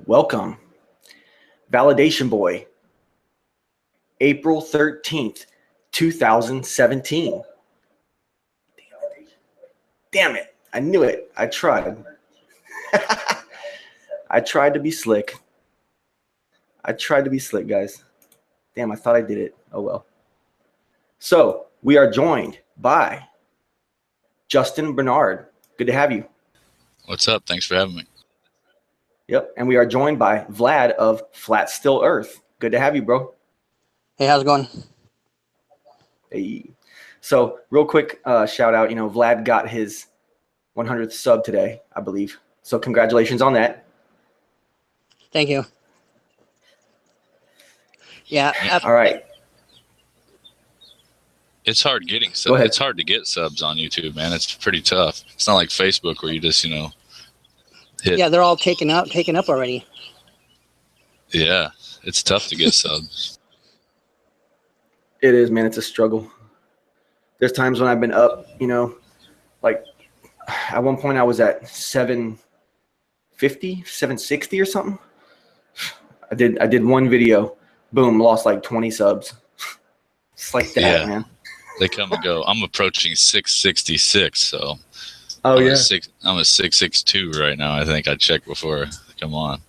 Welcome, Validation Boy, April 13th, 2017. Damn it. I knew it. I tried. I tried to be slick. Guys. Damn, I thought I did it. Oh, well. So, we are joined by Justin Bernard. Good to have you. What's up? Thanks for having me. Yep. And we are joined by Vlad of Flat Still Earth. Good to have you, bro. Hey, how's it going? Hey. So, real quick shout out. Vlad got his 100th sub today, I believe. So, congratulations on that. Thank you. Yeah. All right. It's hard getting subs. It's hard to get subs on YouTube, man. It's pretty tough. It's not like Facebook where you just, hit. Yeah, they're all taken up already. Yeah, it's tough to get subs. It is, man. It's a struggle. There's times when I've been up, like at one point I was at 750, 760 or something. I did one video, boom, lost like 20 subs. It's like that, man. They come and go. I'm approaching 666, so I'm a 662 right now. I think I checked before. Come on.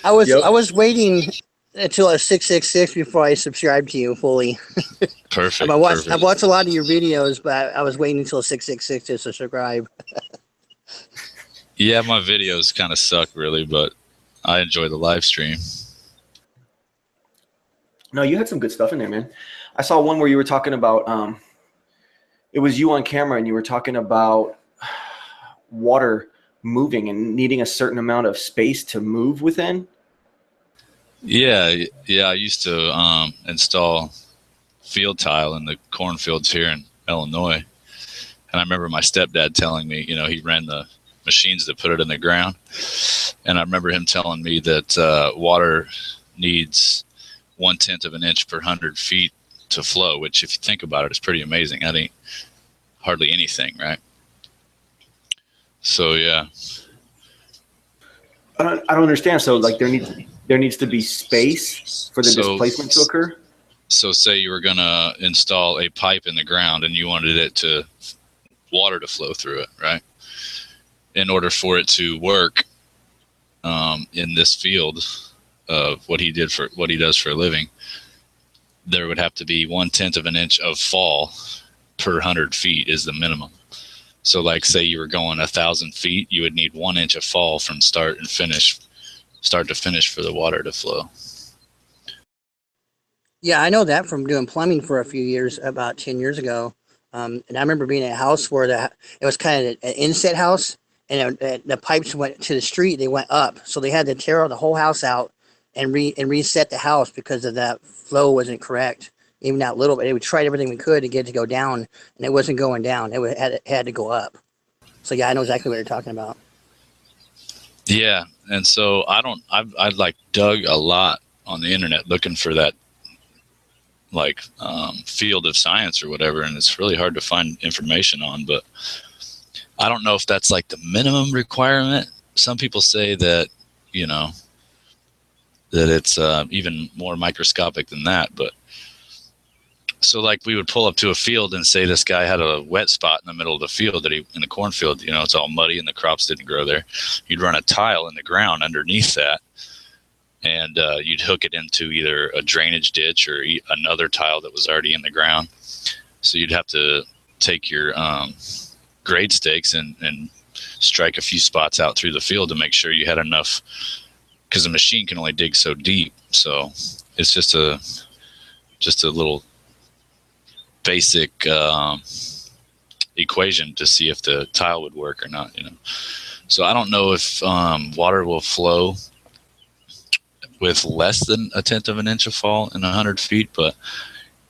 I was waiting until I was 666 before I subscribed to you fully. Perfect. I watched a lot of your videos, but I was waiting until 666 to subscribe. Yeah, my videos kind of suck, really, but I enjoy the live stream. No, you had some good stuff in there, man. I saw one where you were talking about it was you on camera and you were talking about water moving and needing a certain amount of space to move within. Yeah. I used to install field tile in the cornfields here in Illinois. And I remember my stepdad telling me, he ran the machines that put it in the ground. And I remember him telling me that water needs 1/10 of an inch per 100 feet to flow, which if you think about it, is pretty amazing. That ain't hardly anything, right? So, yeah. I don't understand. So, like, there needs to be space for the displacement to occur. So, say you were going to install a pipe in the ground and you wanted water to flow through it, right? In order for it to work in this field of what he does for a living, there would have to be 1/10 of an inch of fall per 100 feet is the minimum. So like say you were going 1,000 feet, you would need 1 inch of fall from start to finish for the water to flow. Yeah, I know that from doing plumbing for a few years, about 10 years ago. And I remember being at a house where it was kind of an inset house, and the pipes went to the street. They went up, so they had to tear the whole house out and reset the house because of that flow wasn't correct. Even that little bit, we tried everything we could to get it to go down, and it wasn't going down. It had to go up. So yeah, I know exactly what you're talking about. Yeah, and so I like dug a lot on the internet looking for that field of science or whatever, and it's really hard to find information on. But I don't know if that's like the minimum requirement. Some people say that that it's even more microscopic than that, but. So like we would pull up to a field and say this guy had a wet spot in the middle of the field in the cornfield, it's all muddy and the crops didn't grow there. You'd run a tile in the ground underneath that, and you'd hook it into either a drainage ditch or another tile that was already in the ground. So you'd have to take your grade stakes and strike a few spots out through the field to make sure you had enough, because the machine can only dig so deep. So it's just a little basic equation to see if the tile would work or not, So I don't know if water will flow with less than 1/10 of an inch of fall in 100 feet, but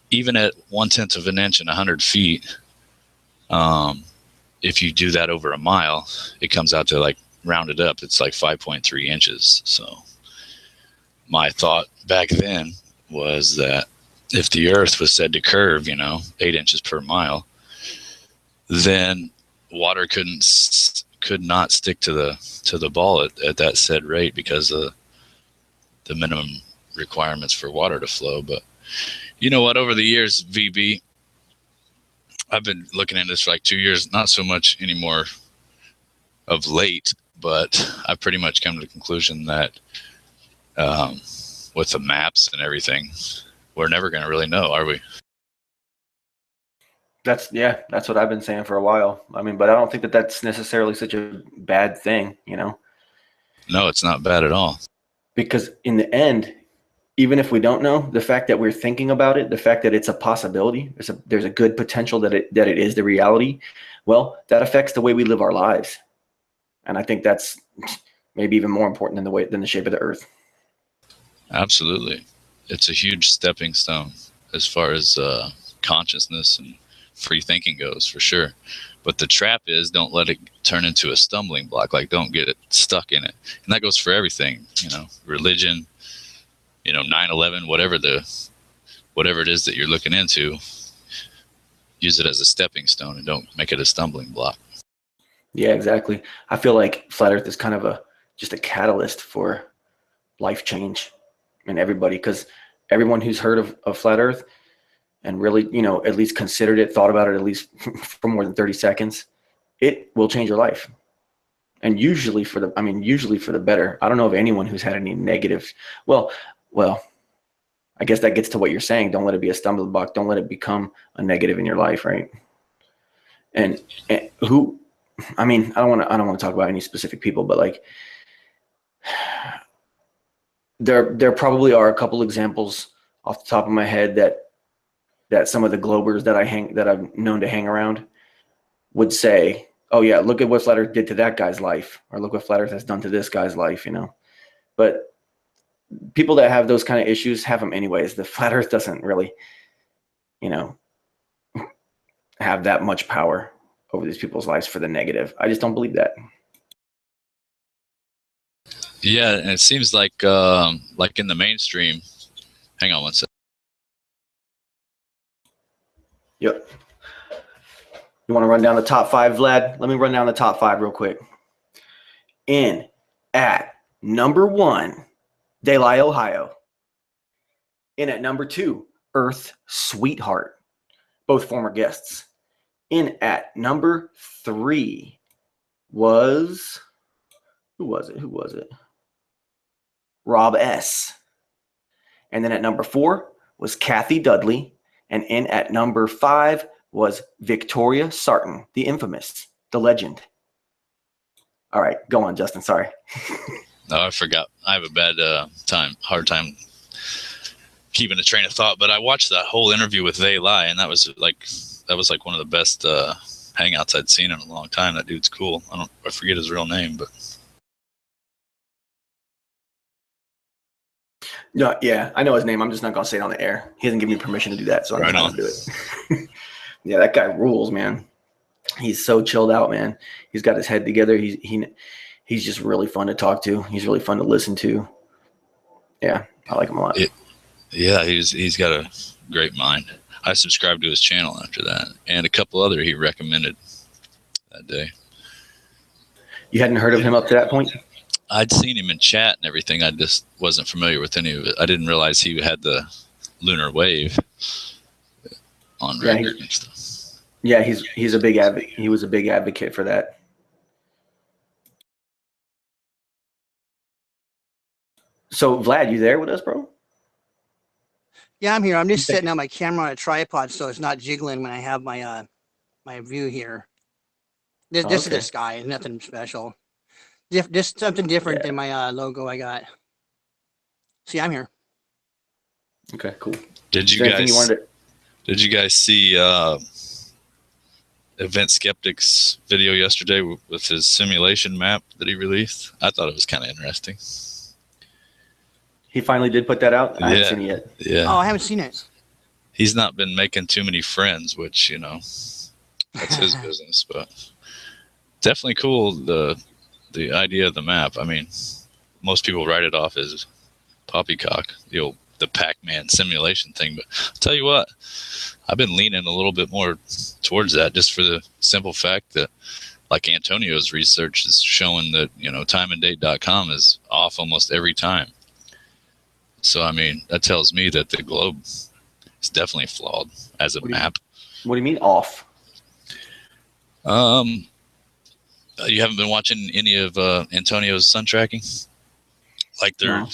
even at 1/10 of an inch in 100 feet, if you do that over a mile, it comes out to like rounded up, it's like 5.3 inches. So my thought back then was that if the earth was said to curve, 8 inches per mile, then water could not stick to the ball at that said rate because the minimum requirements for water to flow. But you know what? Over the years, VB, I've been looking at this for like 2 years, not so much anymore of late, but I've pretty much come to the conclusion that with the maps and everything, we're never going to really know, are we? That's what I've been saying for a while. I mean, but I don't think that that's necessarily such a bad thing, you know? No, it's not bad at all. Because in the end, even if we don't know, the fact that we're thinking about it, the fact that it's a possibility, there's a good potential that it is the reality, well, that affects the way we live our lives. And I think that's maybe even more important than the shape of the earth. Absolutely. It's a huge stepping stone as far as consciousness and free thinking goes, for sure. But the trap is, don't let it turn into a stumbling block. Like, don't get it stuck in it. And that goes for everything, you know, religion, you know, 9/11, whatever it is that you're looking into, use it as a stepping stone and don't make it a stumbling block. Yeah, exactly. I feel like flat earth is kind of just a catalyst for life change in everybody, because everyone who's heard of flat earth and really, you know, at least considered it, thought about it at least for more than 30 seconds, it will change your life. And usually for the better. I don't know of anyone who's had any negative. Well, I guess that gets to what you're saying. Don't let it be a stumbling block. Don't let it become a negative in your life, right? And who, I mean, I don't want to talk about any specific people, but like, there probably are a couple examples off the top of my head that some of the globers that I've known to hang around would say, oh yeah, look at what flat earth did to that guy's life, or look what flat earth has done to this guy's life, you know. But people that have those kind of issues have them anyways. The flat earth doesn't really, you know, have that much power over these people's lives for the negative. I just don't believe that. Yeah, and it seems like in the mainstream. Hang on one second. Yep. You want to run down the top 5, Vlad? Let me run down the top 5 real quick. In at number 1, Delhi, Ohio. In at number 2, Earth Sweetheart, both former guests. In at number 3 was, who was it? Rob S. And then at number 4 was Kathy Dudley. And in at number 5 was Victoria Sarton, the infamous, the legend. All right, go on, Justin. Sorry. No, I forgot. I have a bad hard time keeping a train of thought. But I watched that whole interview with They Lie, and that was like one of the best hangouts I'd seen in a long time. That dude's cool. I forget his real name, but no, yeah, I know his name. I'm just not gonna say it on the air. He hasn't given me permission to do that, so I'm not gonna do it. Yeah, that guy rules, man. He's so chilled out, man. He's got his head together. He's just really fun to talk to. He's really fun to listen to. Yeah, I like him a lot. Yeah, he's got a great mind. I subscribed to his channel after that, and a couple other he recommended that day. You hadn't heard of him up to that point? I'd seen him in chat and everything. I just wasn't familiar with any of it. I didn't realize he had the lunar wave on record and stuff. Yeah, he's a big advocate. He was a big advocate for that. So Vlad, you there with us, bro? Yeah, I'm here. I'm just setting up my camera on a tripod so it's not jiggling when I have my my view here. This is the sky, nothing special. Just something different than my logo I got. See, I'm here. Okay, cool. Did you guys see Event Skeptic's video yesterday with his simulation map that he released? I thought it was kind of interesting. He finally did put that out? I haven't seen it yet. Yeah. Oh, I haven't seen it. He's not been making too many friends, which, you know, that's his business, but definitely cool, the idea of the map. I mean, most people write it off as poppycock, the Pac-Man simulation thing, but I'll tell you what, I've been leaning a little bit more towards that, just for the simple fact that, like Antonio's research is showing that, you know, timeanddate.com is off almost every time. So I mean, that tells me that the globe is definitely flawed as a map. What do you mean off? You haven't been watching any of Antonio's sun tracking? Like No.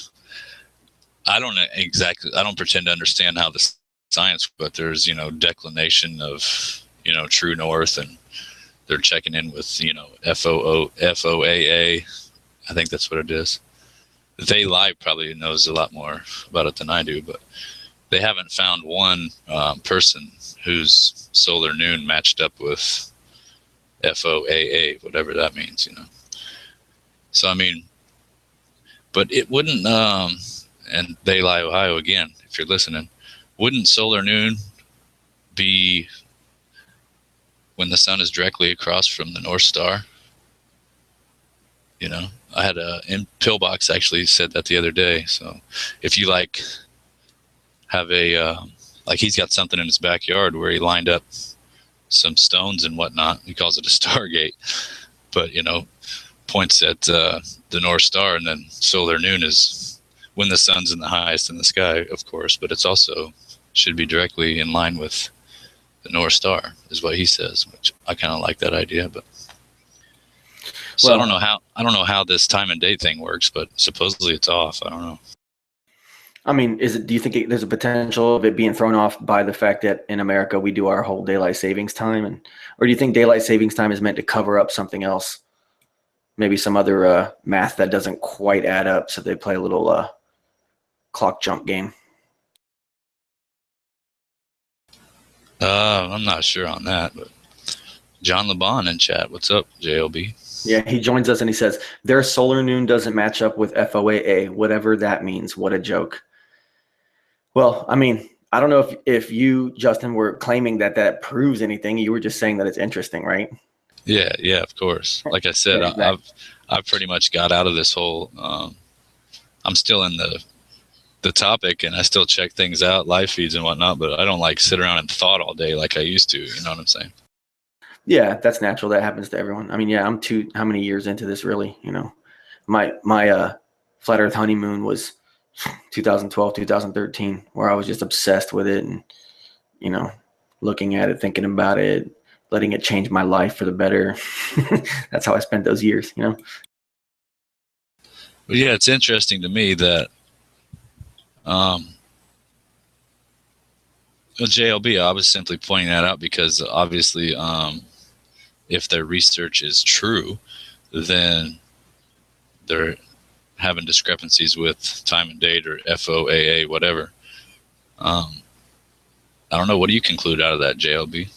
I don't know exactly. I don't pretend to understand how the science, but there's declination of true north, and they're checking in with FOAA. I think that's what it is. They Live probably knows a lot more about it than I do, but they haven't found one person whose solar noon matched up with FOAA, whatever that means, So I mean, but it wouldn't. And They Lie, Ohio, again, if you're listening, wouldn't solar noon be when the sun is directly across from the North Star? I had in Pillbox actually said that the other day. So if you have a he's got something in his backyard where he lined up some stones and whatnot. He calls it a stargate, but points at the North Star, and then solar noon is when the sun's in the highest in the sky, of course, but it's also should be directly in line with the North Star, is what he says, which I kind of like that idea. But so Well, I don't know how this time and date thing works, but supposedly it's off. I don't know. I mean, do you think there's a potential of it being thrown off by the fact that in America we do our whole daylight savings time, or do you think daylight savings time is meant to cover up something else? Maybe some other math that doesn't quite add up, so they play a little clock jump game. I'm not sure on that, but John LeBon in chat. What's up, JLB? Yeah, he joins us and he says, their solar noon doesn't match up with FOAA, whatever that means. What a joke. Well, I mean, I don't know if you, Justin, were claiming that proves anything. You were just saying that it's interesting, right? Yeah, of course. Like I said, Yeah, exactly. I've pretty much got out of this whole. I'm still in the topic, and I still check things out, live feeds and whatnot. But I don't sit around and thought all day like I used to. You know what I'm saying? Yeah, that's natural. That happens to everyone. I mean, yeah, I'm how many years into this really? My flat Earth honeymoon was 2012, 2013, where I was just obsessed with it and looking at it, thinking about it, letting it change my life for the better. That's how I spent those years. But yeah, it's interesting to me that JLB, I was simply pointing that out because obviously if their research is true, then they're having discrepancies with time and date or FOAA, whatever. I don't know. What do you conclude out of that, JLB?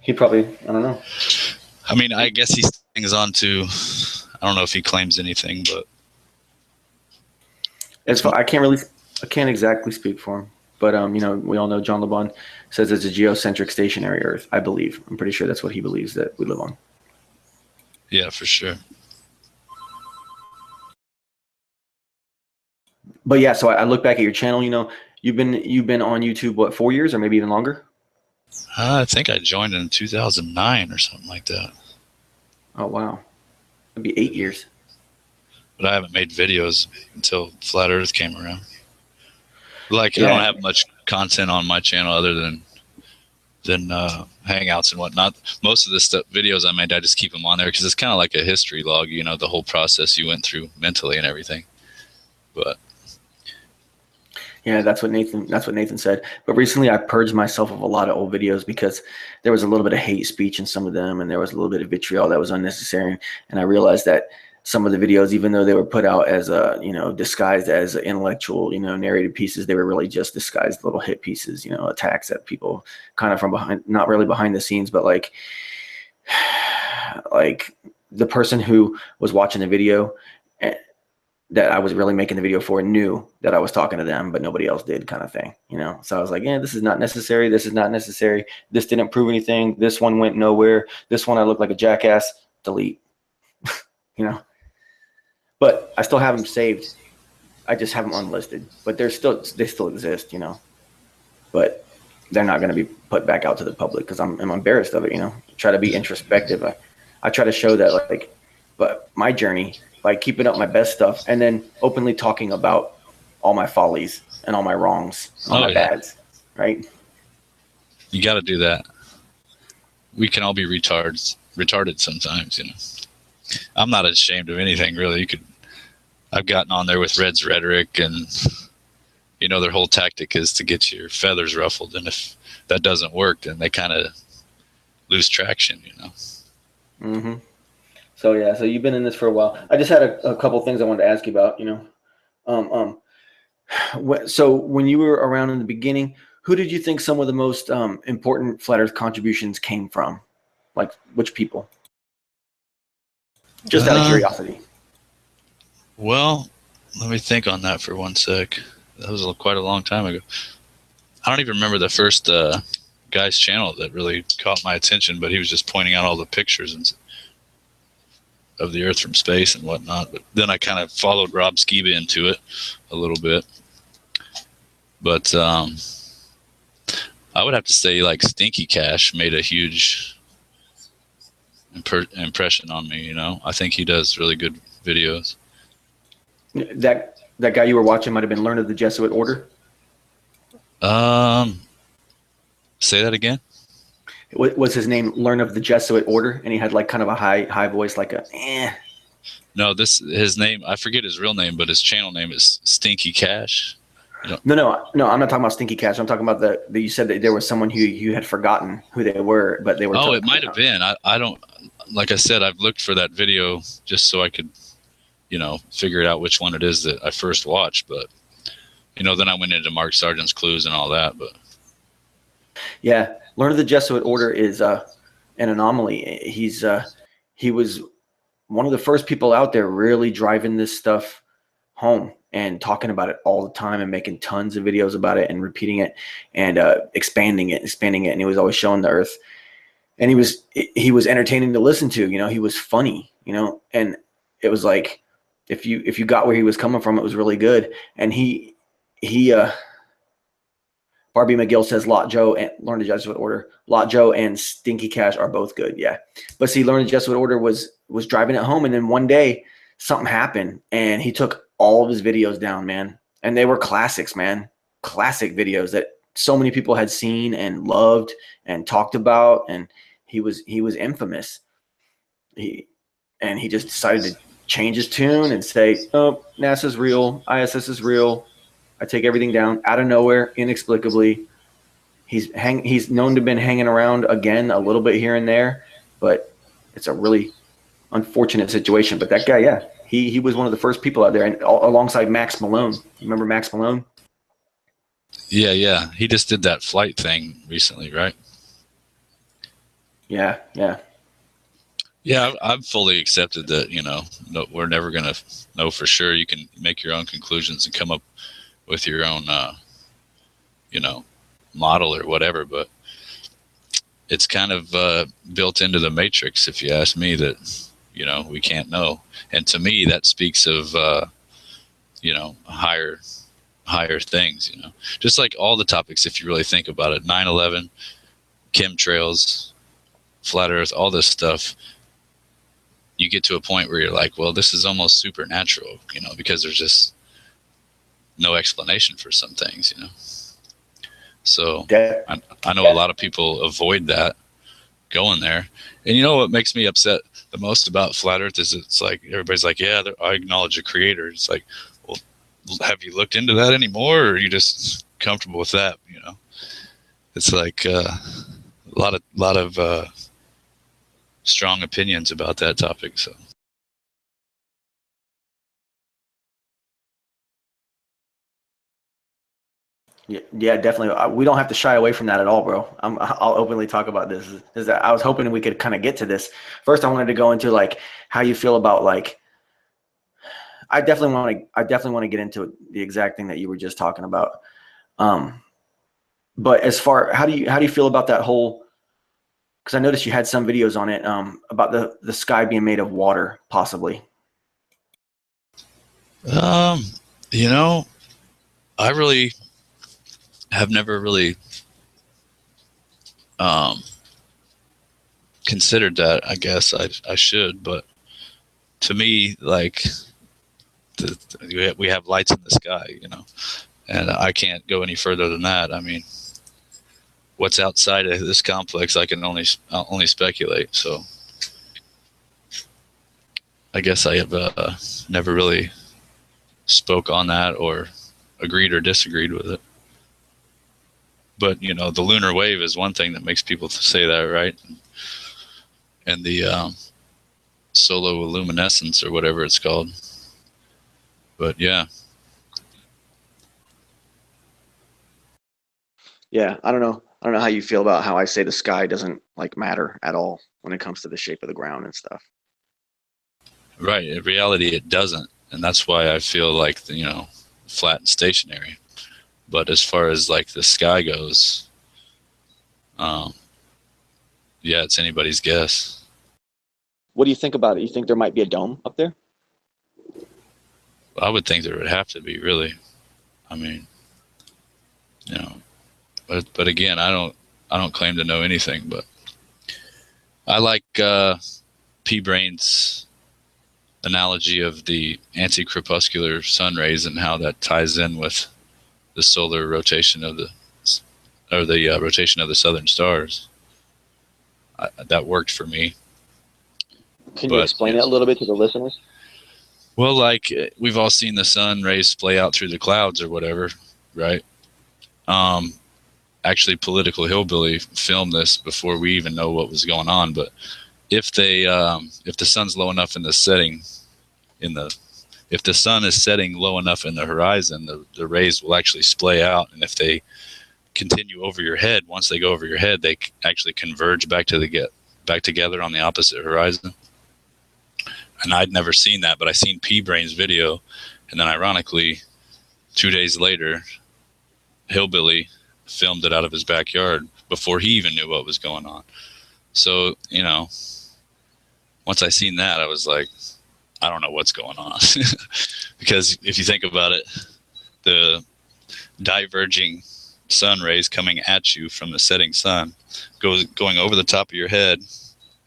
He probably, I don't know. I mean, I guess he hangs on to, I don't know if he claims anything, but. I can't exactly speak for him. But, we all know John LeBon says it's a geocentric stationary Earth, I believe. I'm pretty sure that's what he believes that we live on. Yeah, for sure. But yeah, so I look back at your channel, you've been on YouTube, what, 4 years or maybe even longer? I think I joined in 2009 or something like that. Oh, wow. That'd be 8 years. But I haven't made videos until Flat Earth came around. I don't have much content on my channel other than hangouts and whatnot. Most of the videos I made, I just keep them on there because it's kind of like a history log, the whole process you went through mentally and everything. But yeah, that's what Nathan said. But recently I purged myself of a lot of old videos because there was a little bit of hate speech in some of them, and there was a little bit of vitriol that was unnecessary. And I realized that some of the videos, even though they were put out as disguised as intellectual, narrated pieces, they were really just disguised little hit pieces, attacks at people kind of from behind, not really behind the scenes, but like the person who was watching the video that I was really making the video for knew that I was talking to them, but nobody else did, kind of thing, So I was like, yeah, this is not necessary. This is not necessary. This didn't prove anything. This one went nowhere. This one, I look like a jackass. Delete, But I still have them saved. I just have them unlisted, but they still exist, But they're not going to be put back out to the public because I'm embarrassed of it, Try to be introspective. I try to show that but my journey like keeping up my best stuff, and then openly talking about all my follies and all my wrongs, and all my bads, right? You got to do that. We can all be retarded sometimes, you know. I'm not ashamed of anything, really. I've gotten on there with Red's rhetoric, and you know their whole tactic is to get your feathers ruffled, and if that doesn't work, then they kind of lose traction, you know. Mm-hmm. So yeah, so you've been in this for a while. I just had a couple things I wanted to ask you about. You know, so when you were around in the beginning, who did you think some of the most important Flat Earth contributions came from? Like which people? Just out of curiosity. Well, let me think on that for 1 sec. That was quite a long time ago. I don't even remember the first guy's channel that really caught my attention, but he was just pointing out all the pictures of the Earth from space and whatnot. But then I kind of followed Rob Skiba into it a little bit. But I would have to say like Stinky Cash made a huge impression on me. You know, I think he does really good videos. That guy you were watching might have been Learned of the Jesuit Order. Say that again. Was his name Learn of the Jesuit Order, and he had like kind of a high voice, like a No, his name, I forget his real name, but his channel name is Stinky Cash. No, I'm not talking about Stinky Cash. I'm talking about the you said that there was someone who you had forgotten who they were, but they were. Oh, it might have been. I don't, like I said, I've looked for that video just so I could, you know, figure out which one it is that I first watched. But, you know, then I went into Mark Sargent's clues and all that. But yeah, Learn of the Jesuit Order is an anomaly. He was one of the first people out there really driving this stuff home and talking about it all the time and making tons of videos about it and repeating it and expanding it. And he was always showing the Earth, and he was entertaining to listen to. You know, he was funny. You know, and it was like if you got where he was coming from, it was really good. And he Barbie McGill says Lot Joe and Learn the Jesuit Order. Lot Joe and Stinky Cash are both good. Yeah. But see, Learn the Jesuit Order was driving it home. And then one day something happened and he took all of his videos down, man. And they were classics, man. Classic videos that so many people had seen and loved and talked about. And he was infamous. He just decided to change his tune and say, oh, NASA's real. ISS is real. I take everything down out of nowhere, inexplicably. He's known to have been hanging around again a little bit here and there, but it's a really unfortunate situation. But that guy, yeah, he was one of the first people out there, and alongside Max Malone. Remember Max Malone? Yeah. He just did that flight thing recently, right? Yeah. Yeah, I've fully accepted that, you know, we're never going to know for sure. You can make your own conclusions and come up with your own, you know, model or whatever, but it's kind of built into the matrix, if you ask me, that, you know, we can't know. And to me, that speaks of, you know, higher things, you know, just like all the topics, if you really think about it, 9/11, chemtrails, flat earth, all this stuff, you get to a point where you're like, well, this is almost supernatural, you know, because there's just no explanation for some things, you know. So I know a lot of people avoid that going there. And you know what makes me upset the most about flat earth is it's like everybody's like, yeah, I acknowledge a creator. It's like, well, have you looked into that anymore, or are you just comfortable with that, you know? It's like a lot of strong opinions about that topic. So Yeah, definitely. We don't have to shy away from that at all, bro. I'll openly talk about this. Is that I was hoping we could kind of get to this. First, I wanted to go into like how you feel about like. I definitely want to get into the exact thing that you were just talking about. But as far how do you feel about that whole? Because I noticed you had some videos on it about the sky being made of water, possibly. you know, I really have never really considered that. I guess I should, but to me, like we have lights in the sky, you know, and I can't go any further than that. I mean, what's outside of this complex, I can only speculate. So I guess I have never really spoke on that or agreed or disagreed with it. But, you know, the lunar wave is one thing that makes people say that, right? And the solar luminescence or whatever it's called. But yeah. Yeah, I don't know. I don't know how you feel about how I say the sky doesn't like matter at all when it comes to the shape of the ground and stuff. Right. In reality, it doesn't. And that's why I feel like, you know, flat and stationary. But as far as like the sky goes, yeah, it's anybody's guess. What do you think about it? You think there might be a dome up there? I would think there would have to be, really. I mean, you know, but again, I don't claim to know anything, but I like P. Brain's analogy of the anti-crepuscular sun rays and how that ties in with the solar rotation of the rotation of the southern stars. That worked for me. Can you explain it a little bit to the listeners? Well, like we've all seen the sun rays play out through the clouds or whatever, right? Actually, Political Hillbilly filmed this before we even know what was going on. But if the sun's low enough in the setting, if the sun is setting low enough in the horizon, the rays will actually splay out, and if they continue over your head, once they go over your head, they actually converge back together on the opposite horizon. And I'd never seen that, but I seen P. Brain's video, and then ironically, 2 days later, Hillbilly filmed it out of his backyard before he even knew what was going on. So, you know, once I seen that, I was like, I don't know what's going on. Because if you think about it, the diverging sun rays coming at you from the setting sun going over the top of your head,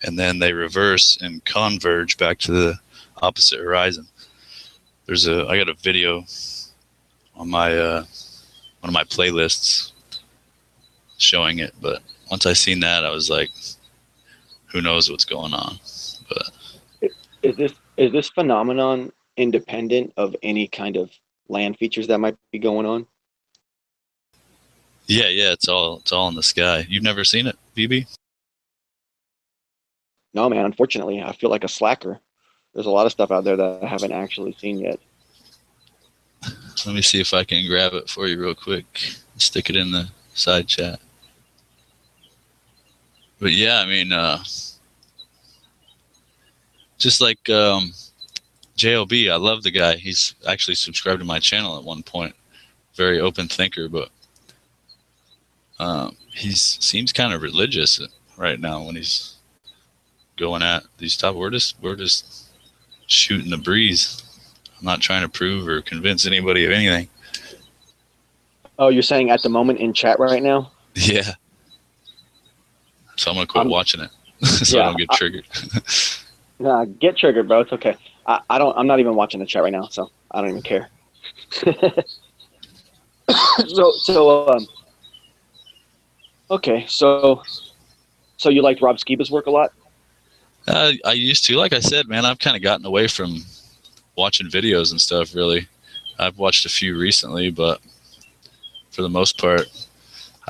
and then they reverse and converge back to the opposite horizon. I got a video on my one of my playlists showing it, but once I seen that, I was like, who knows what's going on? But is this phenomenon independent of any kind of land features that might be going on? yeah, it's all in the sky. You've never seen it, BB? No, man, unfortunately, I feel like a slacker. There's a lot of stuff out there that I haven't actually seen yet. Let me see if I can grab it for you real quick. Stick it in the side chat. But yeah, I mean, just like JLB, I love the guy. He's actually subscribed to my channel at one point. Very open thinker, but he seems kind of religious right now when he's going at these topics. We're just shooting the breeze. I'm not trying to prove or convince anybody of anything. Oh, you're saying at the moment in chat right now? Yeah. So I'm gonna quit watching it so I don't get triggered. Nah, get triggered, bro. It's okay. I'm not even watching the chat right now, so I don't even care. Okay, so you liked Rob Skiba's work a lot? I used to. Like I said, man, I've kind of gotten away from watching videos and stuff, really. I've watched a few recently, but for the most part,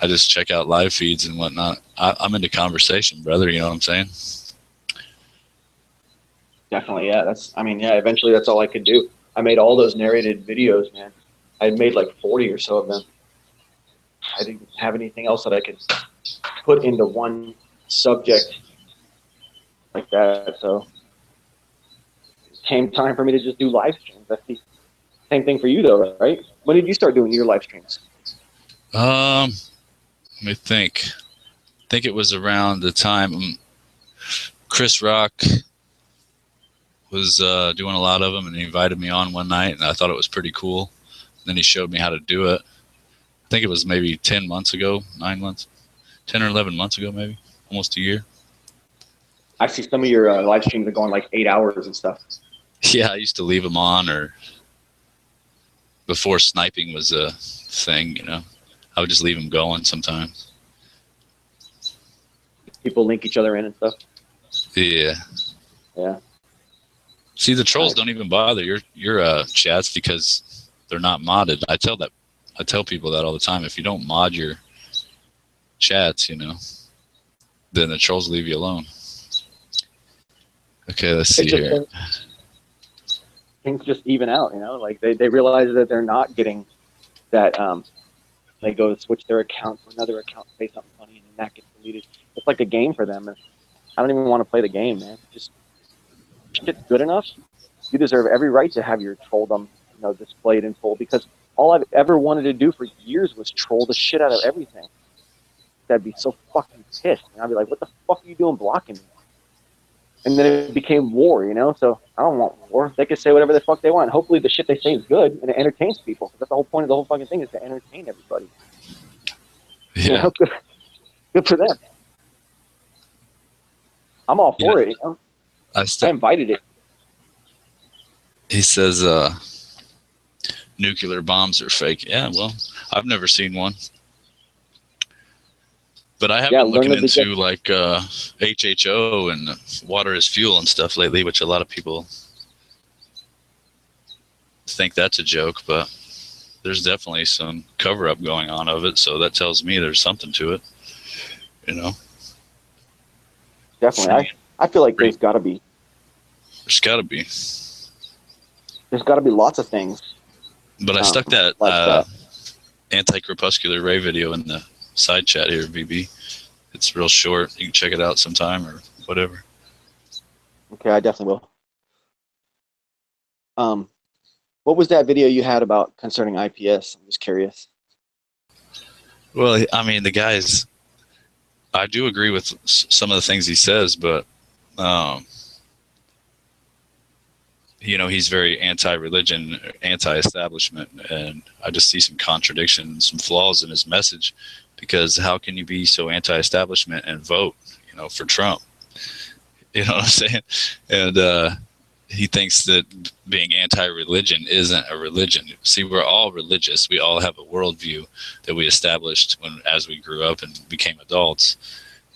I just check out live feeds and whatnot. I'm into conversation, brother. You know what I'm saying? Definitely, yeah. Eventually that's all I could do. I made all those narrated videos, man. I made like 40 or so of them. I didn't have anything else that I could put into one subject like that, so it came time for me to just do live streams. That's the same thing for you, though, right? When did you start doing your live streams? Let me think. I think it was around the time Chris Rock was doing a lot of them, and he invited me on one night, and I thought it was pretty cool. And then he showed me how to do it. I think it was maybe 10 months ago, 9 months, 10 or 11 months ago, maybe, almost a year. I see some of your live streams are going like 8 hours and stuff. Yeah, I used to leave them on, or before sniping was a thing, you know, I would just leave them going sometimes. People link each other in and stuff. Yeah. Yeah. See, the trolls Nice. don't even bother your chats because they're not modded. I tell people that all the time. If you don't mod your chats, you know, then the trolls leave you alone. Okay, let's see It's just here. things just even out, you know, like they realize that they're not getting that. They go to switch their account to another account, say something funny, and then that gets deleted. It's like a game for them. I don't even want to play the game, man. Just shit's good enough. You deserve every right to have your trolldom, you know, displayed in full. Because all I've ever wanted to do for years was troll the shit out of everything. I'd be so fucking pissed, and I'd be like, "What the fuck are you doing blocking me?" And then it became war, you know. So I don't want war. They can say whatever the fuck they want. Hopefully, the shit they say is good and it entertains people. That's the whole point of the whole fucking thing, is to entertain everybody. You Yeah. know, good for them. I'm all for it. You know, I invited it. He says nuclear bombs are fake. Yeah, well, I've never seen one. But I have been looking into like HHO and water as fuel and stuff lately, which a lot of people think that's a joke, but there's definitely some cover up going on of it. So that tells me there's something to it, you know? Definitely. I feel like there's got to be. There's got to be. There's got to be lots of things. But I stuck that, like anti-crepuscular ray video in the side chat here, VB. It's real short. You can check it out sometime or whatever. Okay, I definitely will. What was that video you had about concerning IPS? I'm just curious. Well, I mean, the guy's, I do agree with some of the things he says, but, you know, he's very anti-religion, anti-establishment, and I just see some contradictions, some flaws in his message, because how can you be so anti-establishment and vote, you know, for Trump? You know what I'm saying? And he thinks that being anti-religion isn't a religion. See, we're all religious. We all have a worldview that we established as we grew up and became adults.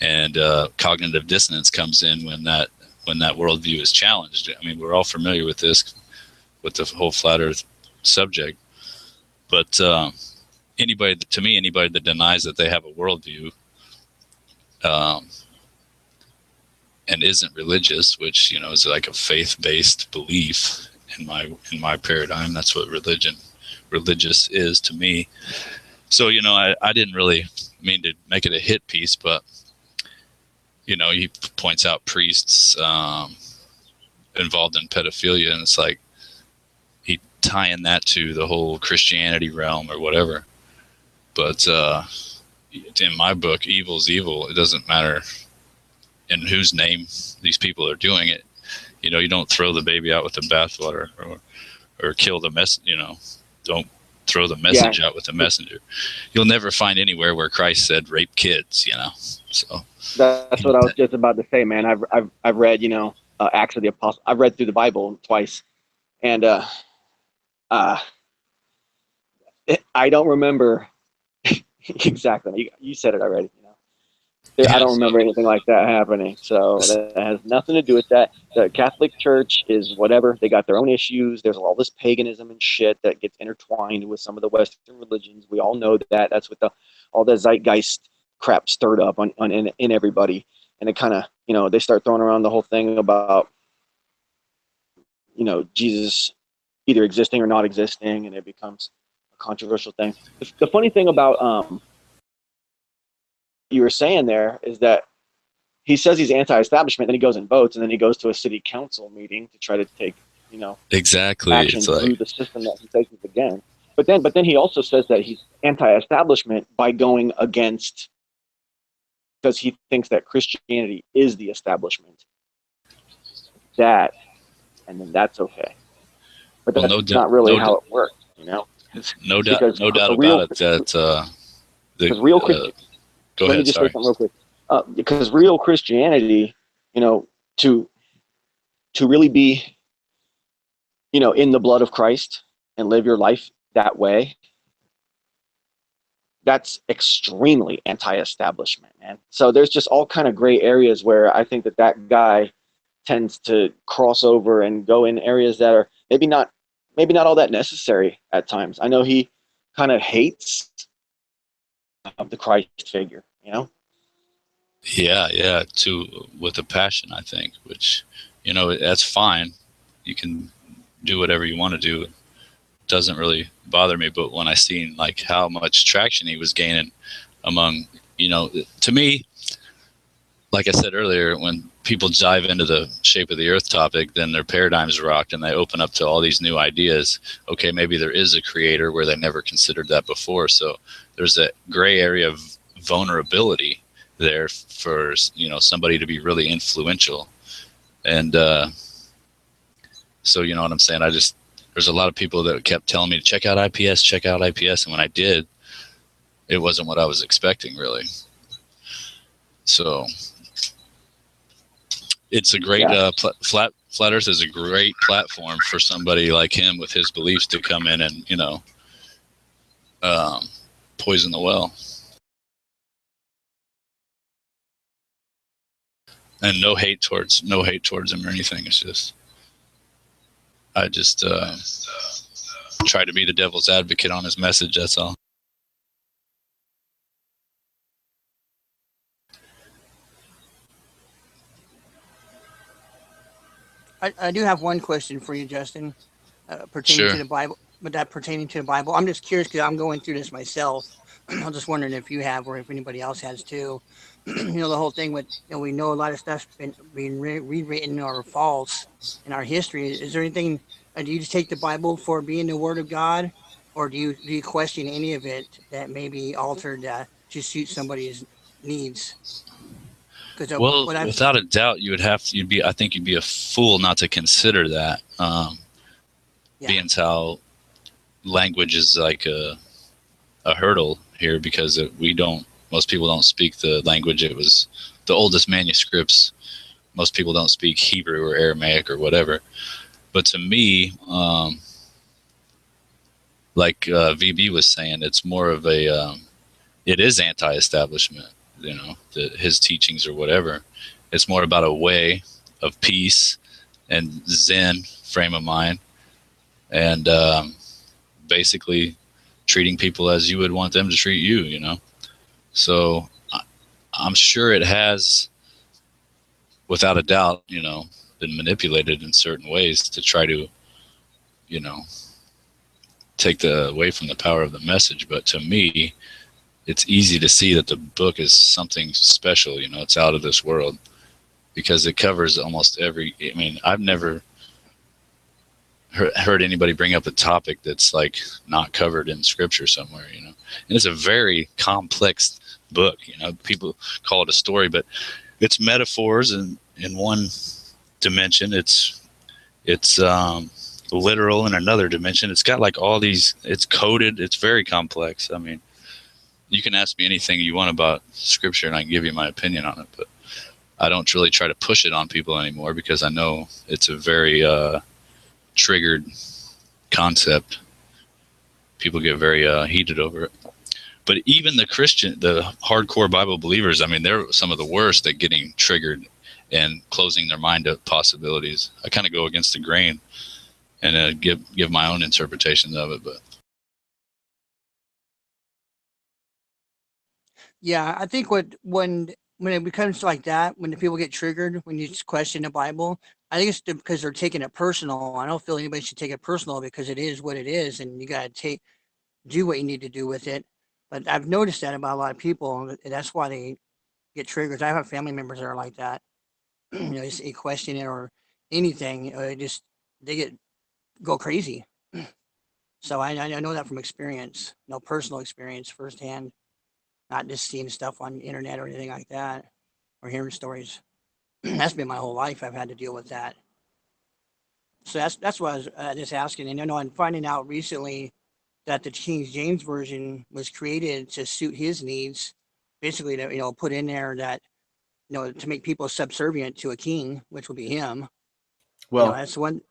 And cognitive dissonance comes in when that worldview is challenged. I mean, we're all familiar with this, with the whole flat Earth subject. But anybody that denies that they have a worldview and isn't religious, which, you know, is like a faith-based belief in my paradigm. That's what religious is to me. So, you know, I didn't really mean to make it a hit piece, but, you know, he points out priests involved in pedophilia, and it's like he tying that to the whole Christianity realm or whatever. But in my book, evil's evil. It doesn't matter in whose name these people are doing it. You know, you don't throw the baby out with the bathwater, or kill the you know, don't throw the message out with the messenger. You'll never find anywhere where Christ said rape kids, you know. So that's what I was just about to say, man. I've read, you know, Acts of the Apostles. I've read through the Bible twice, and I don't remember exactly. You said it already. You know, I don't remember anything like that happening. So that has nothing to do with that. The Catholic Church is whatever. They got their own issues. There's all this paganism and shit that gets intertwined with some of the Western religions. We all know that. That's what all the zeitgeist crap stirred up in everybody. And it kind of, you know, they start throwing around the whole thing about, you know, Jesus either existing or not existing, and it becomes a controversial thing. The funny thing about you were saying there is that he says he's anti-establishment, then he goes and votes, and then he goes to a city council meeting to try to take, you know, action through the system that he says is against. But then he also says that he's anti-establishment by going against, because he thinks that Christianity is the establishment. And then that's okay. But that's not really how it works, you know? No doubt about it that because real Christianity. Let me just say something real quick. Because real Christianity, you know, to really be in the blood of Christ and live your life that way, that's extremely anti-establishment, man. So there's just all kind of gray areas where I think that guy tends to cross over and go in areas that are maybe not all that necessary at times. I know he kind of hates the Christ figure, Yeah, with a passion, I think, which, that's fine. You can do whatever you want to do. It doesn't really bother me. But when I seen like how much traction he was gaining among, to me, like I said earlier, when people dive into the shape of the earth topic, then their paradigms rocked and they open up to all these new ideas. Okay, maybe there is a creator where they never considered that before. So there's a gray area of vulnerability there for, somebody to be really influential. And so, you know what I'm saying? There's a lot of people that kept telling me to check out IPS. And when I did, it wasn't what I was expecting, really. So it's a great flat earth is a great platform for somebody like him with his beliefs to come in and poison the well. And no hate towards him or anything. It's just I just try to be the devil's advocate on his message. That's all. I do have one question for you, Justin, pertaining to the Bible. But that pertaining to the Bible, I'm just curious because I'm going through this myself. I'm just wondering if you have, or if anybody else has too. The whole thing with, we know a lot of stuff's being rewritten or false in our history. Is there anything? Do you just take the Bible for being the Word of God, or do you question any of it that may be altered to suit somebody's needs? Well, without a doubt, I think you'd be a fool not to consider that. Being how language is like a hurdle here, because most people don't speak the language. It was the oldest manuscripts. Most people don't speak Hebrew or Aramaic or whatever. But to me, like VB was saying, it's more of it is anti-establishment, his teachings or whatever. It's more about a way of peace and Zen frame of mind, and basically treating people as you would want them to treat you, So I'm sure it has, without a doubt, been manipulated in certain ways to try to, take away from the power of the message. But to me, it's easy to see that the book is something special. It's out of this world, because it covers almost I've never heard anybody bring up a topic that's like not covered in scripture somewhere, and it's a very complex book. People call it a story, but it's metaphors, and in one dimension it's literal in another dimension. It's got like all these, it's coded, it's very complex. You can ask me anything you want about scripture and I can give you my opinion on it, but I don't really try to push it on people anymore, because I know it's a very triggered concept. People get very heated over it. But even the hardcore Bible believers, they're some of the worst at getting triggered and closing their mind to possibilities. I kind of go against the grain and give my own interpretations of it. But yeah, I think when it becomes like that, when the people get triggered, when you question the Bible, I think it's because they're taking it personal. I don't feel anybody should take it personal, because it is what it is, and you got to do what you need to do with it. But I've noticed that about a lot of people, and that's why they get triggered. I have family members that are like that. Just a question it or anything, they go crazy. So I know that from experience, personal experience firsthand, not just seeing stuff on the internet or anything like that, or hearing stories. That's been my whole life. I've had to deal with that. So that's what I was just asking. And I'm finding out recently that the King James version was created to suit his needs, basically to put in there that to make people subservient to a king, which would be him. Well, That's one.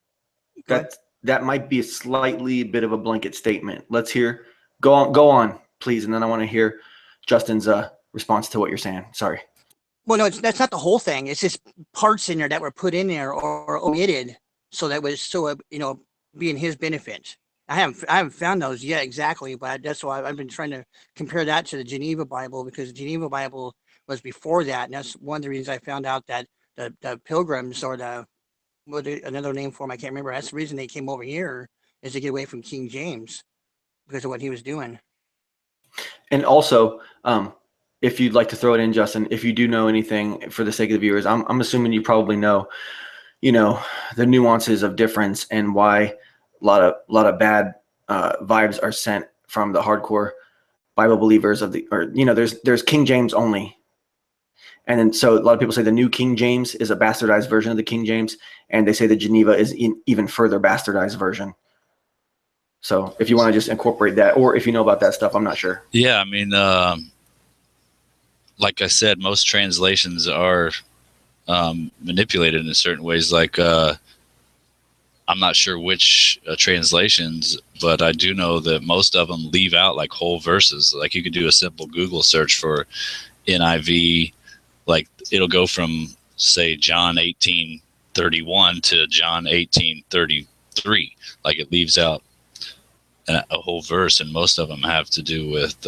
that's that might be a slightly bit of a blanket statement. Let's hear. Go on, please, and then I want to hear Justin's response to what you're saying. Sorry. Well, no, that's not the whole thing. It's just parts in there that were put in there or omitted, so that was be in his benefit. I haven't found those yet exactly, but that's why I've been trying to compare that to the Geneva Bible, because the Geneva Bible was before that, and that's one of the reasons I found out that the Pilgrims, or another name for them, I can't remember. That's the reason they came over here, is to get away from King James because of what he was doing. And also, if you'd like to throw it in, Justin, if you do know anything for the sake of the viewers, I'm assuming you probably know, the nuances of difference and why a lot of bad vibes are sent from the hardcore Bible believers there's King James only. And then so a lot of people say the New King James is a bastardized version of the King James, and they say the Geneva is even further bastardized version. So if you want to just incorporate that, or if you know about that stuff, I'm not sure. Yeah, I mean, like I said, most translations are manipulated in certain ways. Like, I'm not sure which translations, but I do know that most of them leave out like whole verses. Like, you could do a simple Google search for NIV. Like, it'll go from, say, John 18:31 to John 18:33. Like, it leaves out a whole verse, and most of them have to do with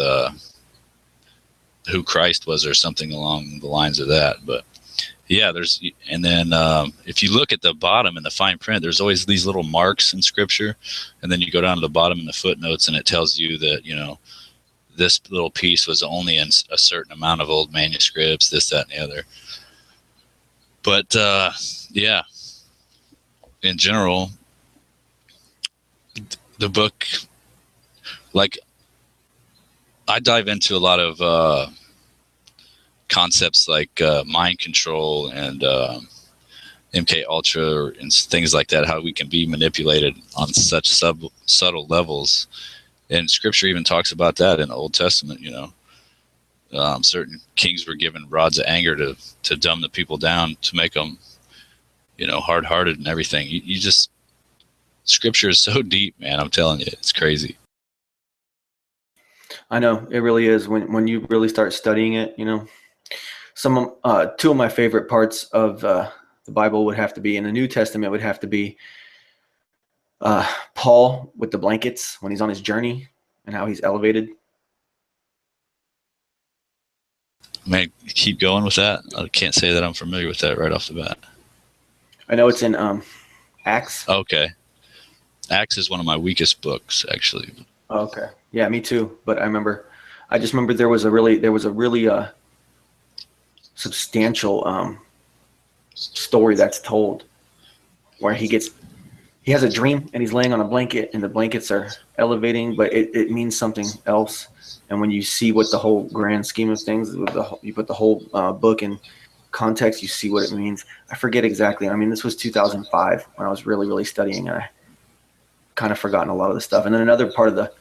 who Christ was or something along the lines of that. But yeah, and then if you look at the bottom in the fine print, there's always these little marks in Scripture, and then you go down to the bottom in the footnotes, and it tells you that this little piece was only in a certain amount of old manuscripts, this, that, and the other. But yeah, in general, the book, like, I dive into a lot of concepts like mind control and MK Ultra and things like that, how we can be manipulated on such subtle levels. And Scripture even talks about that in the Old Testament. Certain kings were given rods of anger to dumb the people down, to make them, hard-hearted and everything. Scripture is so deep, man. I'm telling you, it's crazy. I know it really is. When you really start studying it, two of my favorite parts of the Bible would have to be, in the New Testament, would have to be Paul with the blankets when he's on his journey and how he's elevated. Man, keep going with that. I can't say that I'm familiar with that right off the bat. I know it's in Acts. Okay. Acts is one of my weakest books, actually. Okay. Yeah, me too. But I just remember there was a really substantial story that's told where he has a dream and he's laying on a blanket and the blankets are elevating, but it means something else. And when you see what the whole grand scheme of things, you put the whole book in context, you see what it means. I forget exactly. I mean, this was 2005 when I was really, really studying, and I kind of forgotten a lot of the stuff. And then another part of the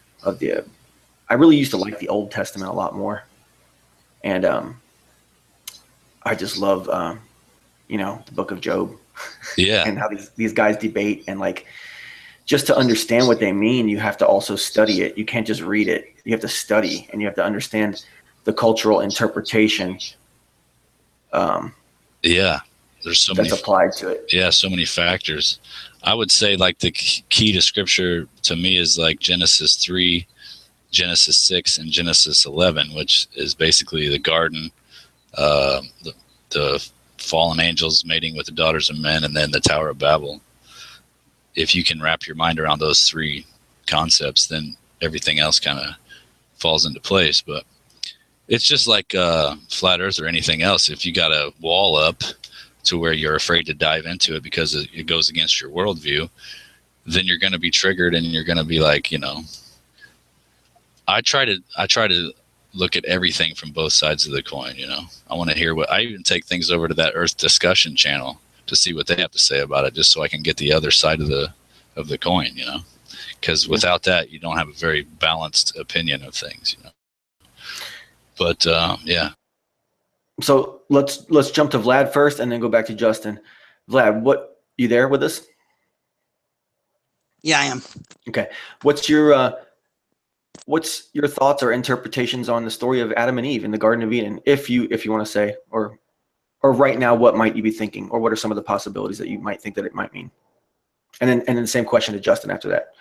I really used to like the Old Testament a lot more. And I just love the book of Job. Yeah. And how these guys debate, and like, just to understand what they mean, you have to also study it. You can't just read it. You have to study, and you have to understand the cultural interpretation. Yeah, there's so many that's applied to it. Yeah, so many factors. I would say like the key to Scripture to me is like Genesis 3, Genesis 6, and Genesis 11, which is basically the garden, the fallen angels mating with the daughters of men, and then the Tower of Babel. If you can wrap your mind around those three concepts, then everything else kind of falls into place. But it's just like flat earth or anything else. If you got a wall up to where you're afraid to dive into it because it goes against your worldview, then you're going to be triggered, and you're going to be like, I try to look at everything from both sides of the coin. I want to hear I even take things over to that Earth discussion channel to see what they have to say about it, just so I can get the other side of the coin, because without that, you don't have a very balanced opinion of things, But yeah. So let's jump to Vlad first, and then go back to Justin. Vlad, you there with us? Yeah, I am. Okay. What's your thoughts or interpretations on the story of Adam and Eve in the Garden of Eden? If you want to say, or right now, what might you be thinking, or what are some of the possibilities that you might think that it might mean? And then the same question to Justin after that.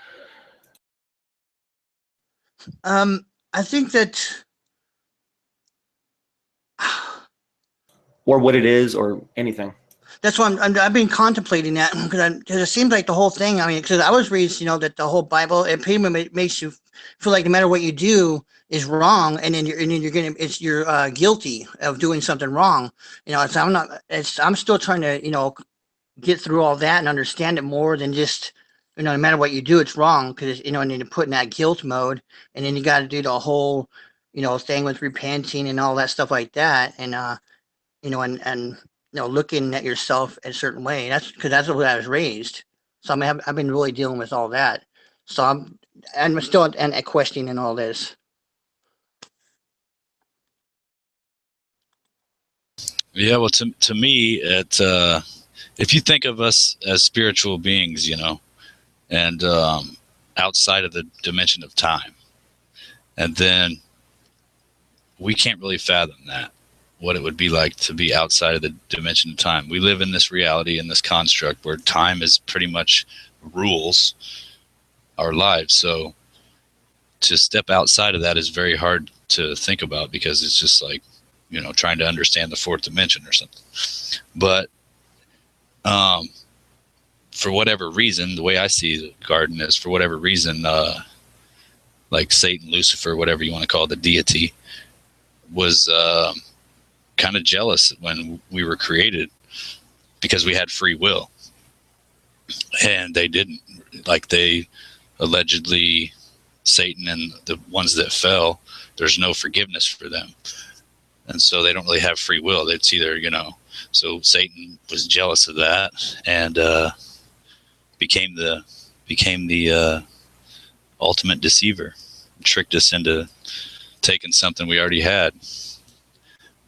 I think that Or what it is, or anything. that's why I've been contemplating that because it seems like the whole thing. I mean, because I was raised, that the whole Bible it pretty much makes you feel like no matter what you do is wrong, and then you're guilty of doing something wrong. I'm still trying to get through all that and understand it more than just no matter what you do, it's wrong because and then you put in that guilt mode, and then you got to do the whole thing with repenting and all that stuff like that, and and looking at yourself a certain way. That's because that's the way I was raised. So I mean, I've been really dealing with all that. So I'm still and questioning all this. Yeah, well, to me, if you think of us as spiritual beings, and outside of the dimension of time, and then we can't really fathom that, what it would be like to be outside of the dimension of time. We live in this reality, in this construct where time is pretty much rules our lives. So to step outside of that is very hard to think about because it's just like, trying to understand the fourth dimension or something. But for whatever reason, the way I see the garden is for whatever reason, like Satan, Lucifer, whatever you want to call it, the deity, was kind of jealous when we were created because we had free will. And they didn't. Like they allegedly, Satan and the ones that fell, there's no forgiveness for them. And so they don't really have free will. It's either, so Satan was jealous of that and became the ultimate deceiver, tricked us into taking something we already had.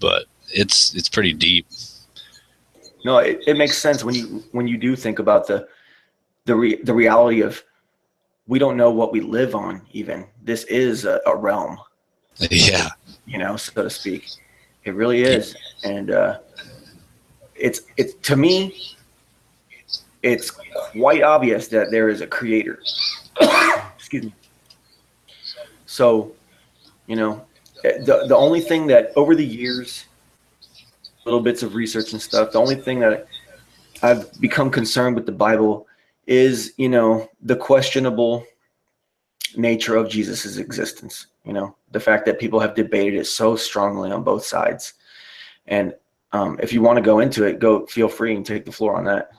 But it's pretty deep. No, it makes sense when you do think about the reality of we don't know what we live on. Even this is a realm, Yeah, so to speak. It really is, and it's to me, it's quite obvious that there is a creator. Excuse me. So, the only thing that over the years, little bits of research and stuff, the only thing that I've become concerned with the Bible is, the questionable nature of Jesus's existence. The fact that people have debated it so strongly on both sides. And if you want to go into it, feel free and take the floor on that.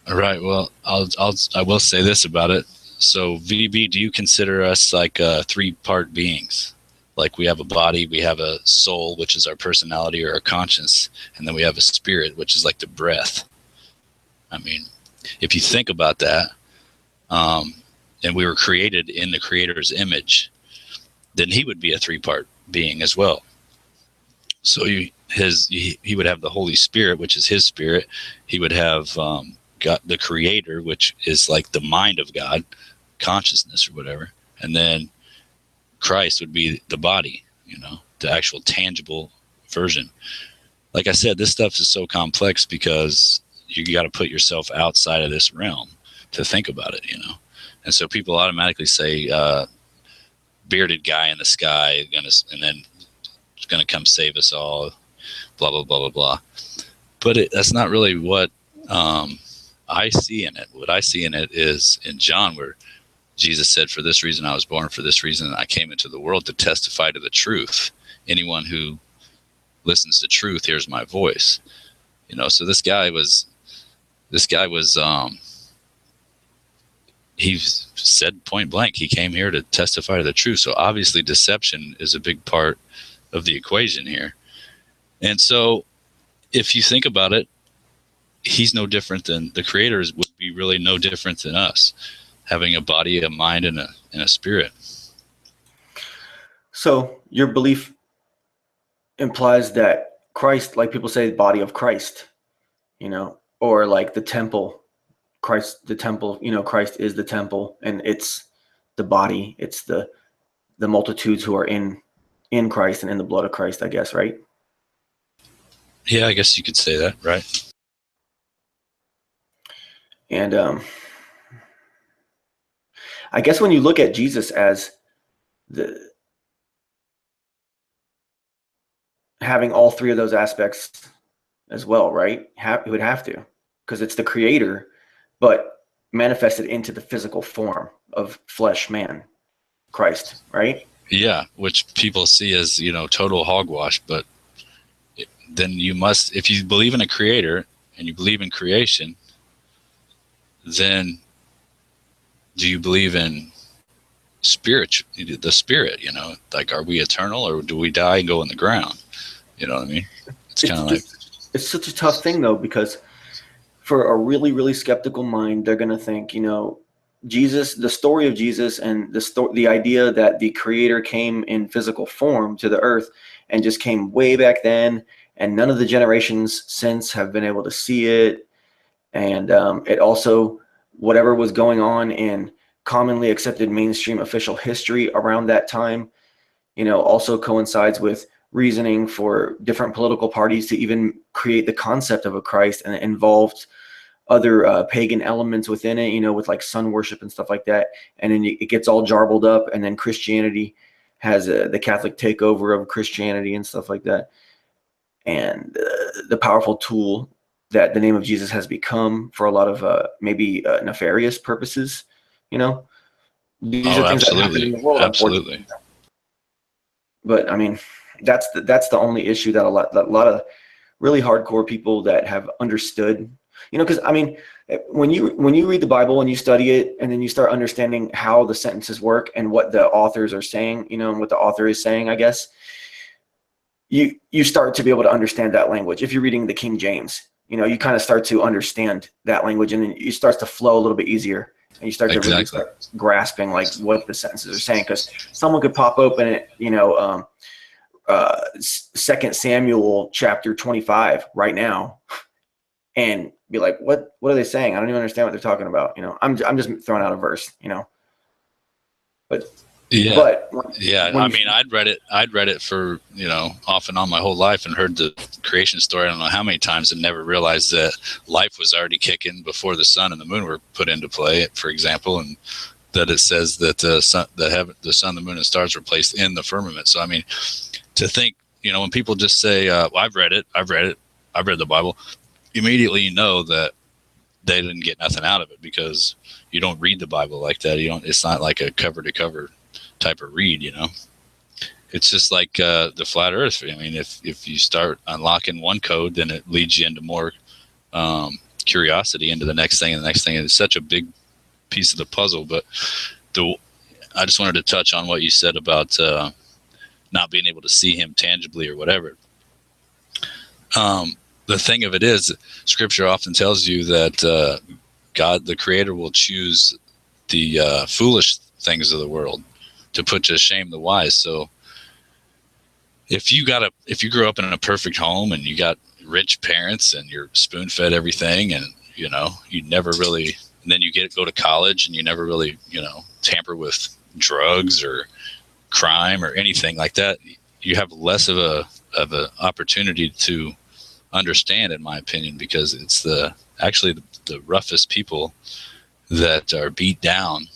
All right. Well, I will say this about it. So, VB, do you consider us like 3-part beings? Like we have a body, we have a soul, which is our personality or our conscience, and then we have a spirit, which is like the breath. I mean, if you think about that, and we were created in the Creator's image, then he would be a 3-part being as well. So he would have the Holy Spirit, which is his spirit. He would have God, the Creator, which is like the mind of God, consciousness or whatever, and then Christ would be the body, the actual tangible version. Like I said, this stuff is so complex because you got to put yourself outside of this realm to think about it, And so people automatically say, bearded guy in the sky, and then it's going to come save us all, blah, blah, blah, blah, blah. But that's not really what I see in it. What I see in it is in John, where Jesus said, for this reason I was born, for this reason I came into the world, to testify to the truth. Anyone who listens to truth hears my voice. So this guy was he said point blank, he came here to testify to the truth. So obviously deception is a big part of the equation here. And so if you think about it, he's no different than the creators would be really no different than us, having a body, a mind, and a spirit. So your belief implies that Christ, like people say, the body of Christ, or like the temple Christ, the temple, Christ is the temple, and it's the body, it's the multitudes who are in Christ and in the blood of Christ, I guess, right? Yeah, I guess you could say that, right? And I guess when you look at Jesus as having all three of those aspects as well, right? It would have to, because it's the creator, but manifested into the physical form of flesh man, Christ, right? Yeah, which people see as, total hogwash. But then you must, if you believe in a creator and you believe in creation, then do you believe in the spirit, like, are we eternal, or do we die and go in the ground? You know what I mean? It's kind of like, it's such a tough thing though, because for a really, really skeptical mind, they're going to think, Jesus, the story of Jesus, and the idea that the creator came in physical form to the earth and just came way back then, and none of the generations since have been able to see it. And it also, whatever was going on in commonly accepted mainstream official history around that time, also coincides with reasoning for different political parties to even create the concept of a Christ, and it involved other pagan elements within it, with like sun worship and stuff like that. And then it gets all jarbled up, and then Christianity has the Catholic takeover of Christianity and stuff like that. And the powerful tool that the name of Jesus has become for a lot of maybe nefarious purposes, these are things that happen in the world, absolutely. But I mean, that's the only issue that a lot of really hardcore people that have understood, because I mean, when you read the Bible and you study it, and then you start understanding how the sentences work and what the authors are saying, and what the author is saying, I guess, you start to be able to understand that language. If you're reading the King James, you kind of start to understand that language, and then it starts to flow a little bit easier, and you start to really start grasping like what the sentences are saying, because someone could pop open it, 2 Samuel chapter 25 right now and be like, what are they saying? I don't even understand what they're talking about. I'm just throwing out a verse, but I mean, I'd read it for, off and on my whole life, and heard the creation story I don't know how many times, and never realized that life was already kicking before the sun and the moon were put into play, for example, and that it says that the sun, the moon, and stars were placed in the firmament. So I mean, to think, when people just say, well, I've read the Bible, immediately you know that they didn't get nothing out of it, because you don't read the Bible like that. It's not like a cover to cover type of read, It's just like the flat earth. I mean, if you start unlocking one code, then it leads you into more curiosity into the next thing and the next thing. And it's such a big piece of the puzzle. But I just wanted to touch on what you said about not being able to see him tangibly or whatever. The thing of it is, Scripture often tells you that God, the Creator, will choose the foolish things of the world to put to shame the wise. So if you grew up in a perfect home and you got rich parents and you're spoon fed everything, and you never really, and then you go to college and you never really tamper with drugs or crime or anything like that, you have less of a opportunity to understand, in my opinion, because it's actually the roughest people that are beat down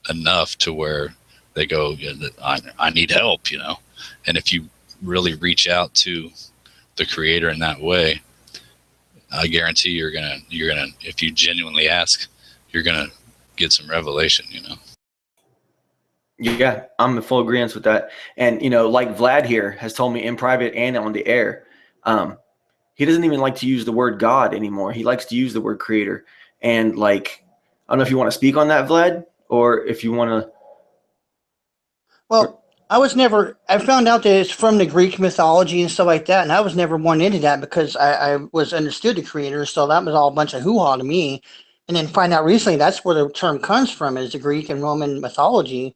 enough to where they go, I need help, and if you really reach out to the Creator in that way, I guarantee you're gonna if you genuinely ask, you're gonna get some revelation. Yeah, I'm in full agreement with that. And like Vlad here has told me in private and on the air, he doesn't even like to use the word God anymore. He likes to use the word Creator. And like, I don't know if you want to speak on that, Vlad, or if you want to. Well, I found out that it's from the Greek mythology and stuff like that, and I was never one into that, because I was understood the Creator, so that was all a bunch of hoo-ha to me. And then find out recently that's where the term comes from, is the Greek and Roman mythology.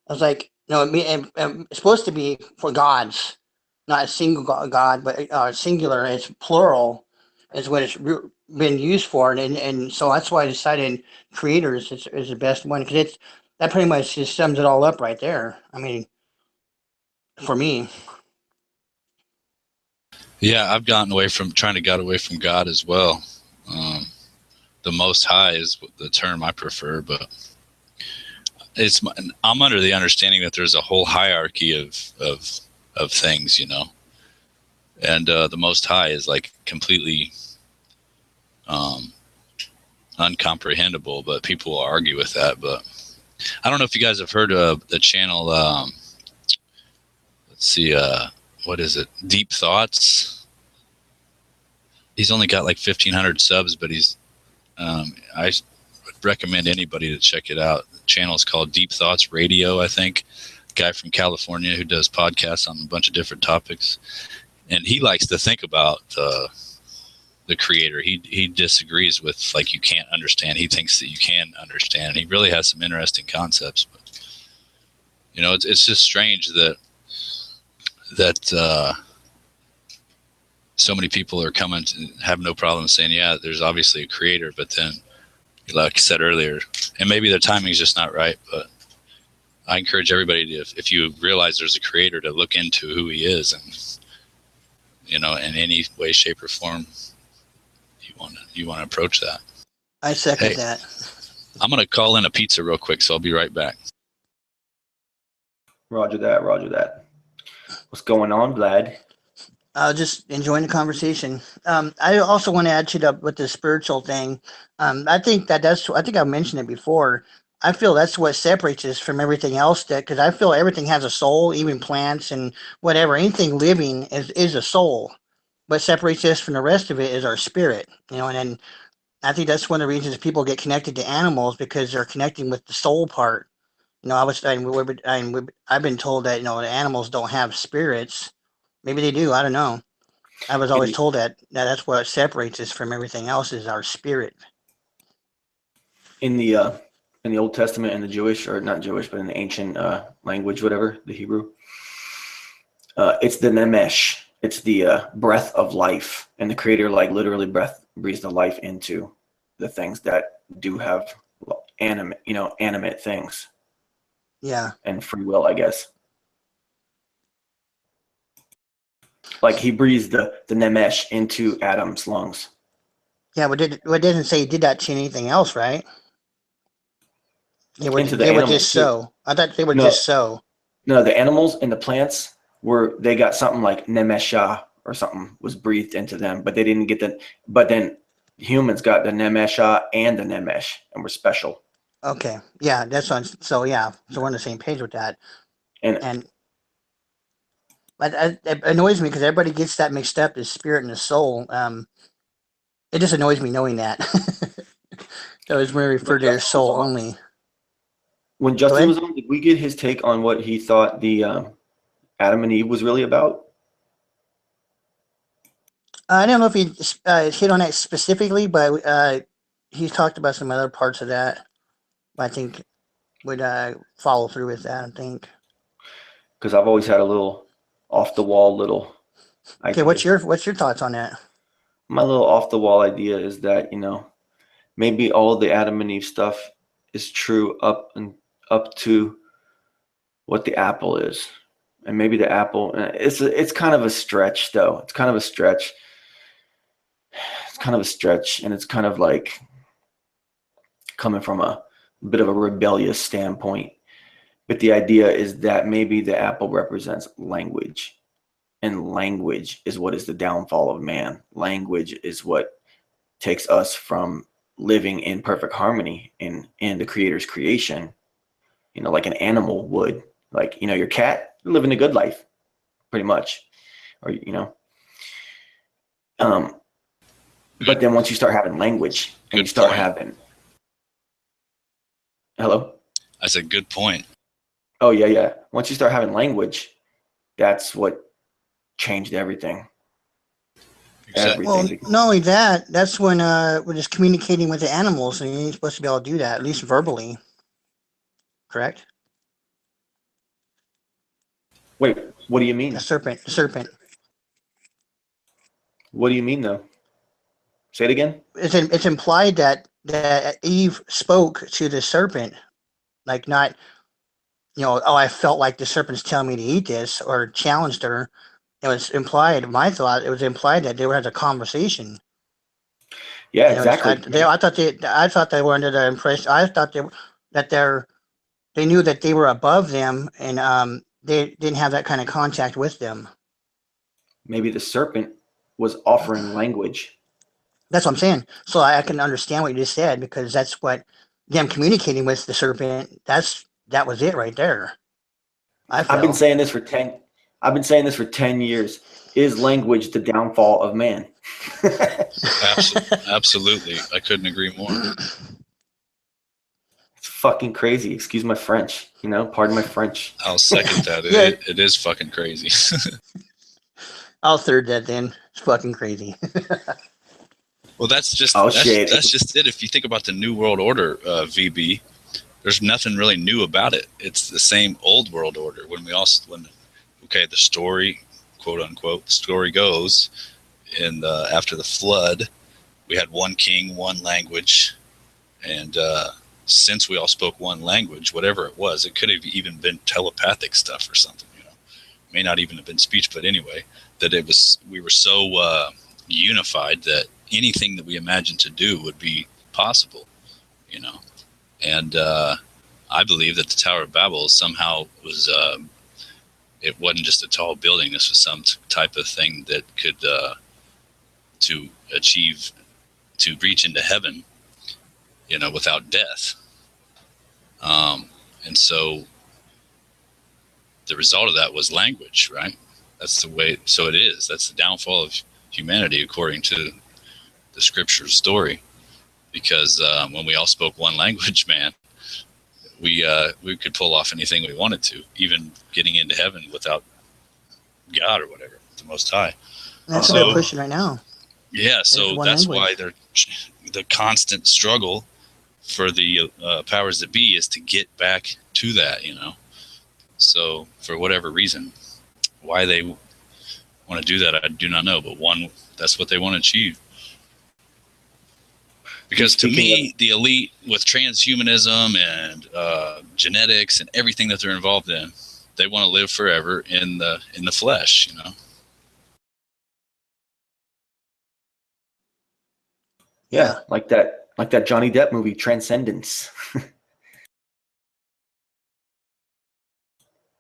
I was like, no, it's supposed to be for gods, not a single god, but singular. It's plural, is what it's been used for, and so that's why I decided creators is the best one because it's that pretty much just sums it all up right there. I mean, for me, Yeah, I've gotten away from trying to get away from God as well. Um, the Most High is the term I prefer, but I'm under the understanding that there's a whole hierarchy of things, you know, and the Most High is like completely um, uncomprehendable, but people will argue with that. But I don't know if you guys have heard of the channel. Let's see, what is it? Deep Thoughts. He's only got like 1,500 subs, but I would recommend anybody to check it out. The channel is called Deep Thoughts Radio, I think. Guy from California who does podcasts on a bunch of different topics, and he likes to think about the creator. He disagrees with like you can't understand. He thinks that you can understand. And he really has some interesting concepts. But you know, it's just strange that so many people are coming to have no problem saying, yeah, there's obviously a creator, but then, like I said earlier, and maybe the timing is just not right, but I encourage everybody to, if you realize there's a creator, to look into who he is, and you know, in any way, shape, or form you want to approach that. I second Hey, that. I'm gonna call in a pizza real quick, so I'll be right back. Roger that. Roger that. What's going on, Vlad? Just enjoying the conversation. I also want to add to the with the spiritual thing. I think I think I mentioned it before. I feel that's what separates us from everything else. That because I feel everything has a soul, even plants and whatever. Anything living is a soul. What separates us from the rest of it is our spirit. You know, and then I think that's one of the reasons people get connected to animals because they're connecting with the soul part. You know, I've been told that the animals don't have spirits. Maybe they do. I don't know. I was always In, told that's what separates us from everything else is our spirit. in the in the Old Testament and the Jewish, or not Jewish, but in the ancient language, whatever, the Hebrew, it's the nemesh. It's the breath of life, and the Creator, like literally, breathes the life into the things that do have animate things Yeah, and free will, I guess. Like he breathes the nemesh into Adam's lungs. yeah. But it doesn't say he did that to anything else, right? Into the They were animals just too. so. I thought they were No, just so. no, the animals and the plants they got something like nemesha or something was breathed into them, but they didn't get but then humans got the nemesha and the nemesh and were special. Okay, yeah, that's on. So yeah, so we're on the same page with that. And And but it annoys me because everybody gets that mixed up, the spirit and the soul. It just annoys me knowing that. So it's when we refer when to their Justin was soul on, only. when Go Justin ahead. was on, did we get his take on what he thought the Adam and Eve was really about? I don't know if he hit on that specifically, but he talked about some other parts of that. I think would follow through with that. I think. Because I've always had a little off the wall little Okay, idea. what's your thoughts on that? My little off the wall idea is that maybe all the Adam and Eve stuff is true up to what the apple is, and maybe the apple. It's kind of a stretch, though. It's kind of a stretch. It's kind of a stretch, and it's kind of like coming from a bit of a rebellious standpoint. But the idea is that maybe the apple represents language, and language is what is the downfall of man. Language is what takes us from living in perfect harmony in the Creator's creation, like an animal would. Like, your cat living a good life, pretty much. Or, but then once you start having language and you Good start point. having, hello? That's a good point. Oh, yeah, yeah. Once you start having language, that's what changed everything. Exactly. Well, Everything. not only that, that's when we're just communicating with the animals, and you're supposed to be able to do that at least verbally. Correct? Wait, what do you mean? The serpent. What do you mean, though? Say it again. It's implied that Eve spoke to the serpent, like not, oh, I felt like the serpent's telling me to eat this, or challenged her. It was implied. My thought, it was implied that they were having a conversation. Yeah, And exactly. I thought they were under the impression. I thought they knew that they were above them, and they didn't have that kind of contact with them. Maybe the serpent was offering language. That's what I'm saying. So I can understand what you just said, because that's what them communicating with the serpent. That was it right there. I've been saying this for 10 years. Is language the downfall of man? Absolutely. I couldn't agree more. It's fucking crazy. Excuse my French. Pardon my French. I'll second that. Yeah. It is fucking crazy. I'll third that then. It's fucking crazy. Well, that's just it. If you think about the New World Order, VB, there's nothing really new about it. It's the same old world order. The story, quote unquote, the story goes, after the flood, we had one king, one language, and since we all spoke one language, whatever it was, it could have even been telepathic stuff or something. May not even have been speech, but anyway, we were so unified that anything that we imagined to do would be possible, and I believe that the Tower of Babel somehow was it wasn't just a tall building. This was some type of thing that could to reach into heaven, without death. And so the result of that was language, right? That's the way. So it is. That's the downfall of humanity, according to the scripture story. Because when we all spoke one language, man, we could pull off anything we wanted to, even getting into heaven without God or whatever, the Most High. That's what they're pushing right now. Yeah, so that's why the constant struggle for the powers that be is to get back to that, So for whatever reason, why they want to do that, I do not know. But that's what they want to achieve. Because to me, the elite with transhumanism and genetics and everything that they're involved in, they want to live forever in the flesh, Yeah, like that Johnny Depp movie, Transcendence.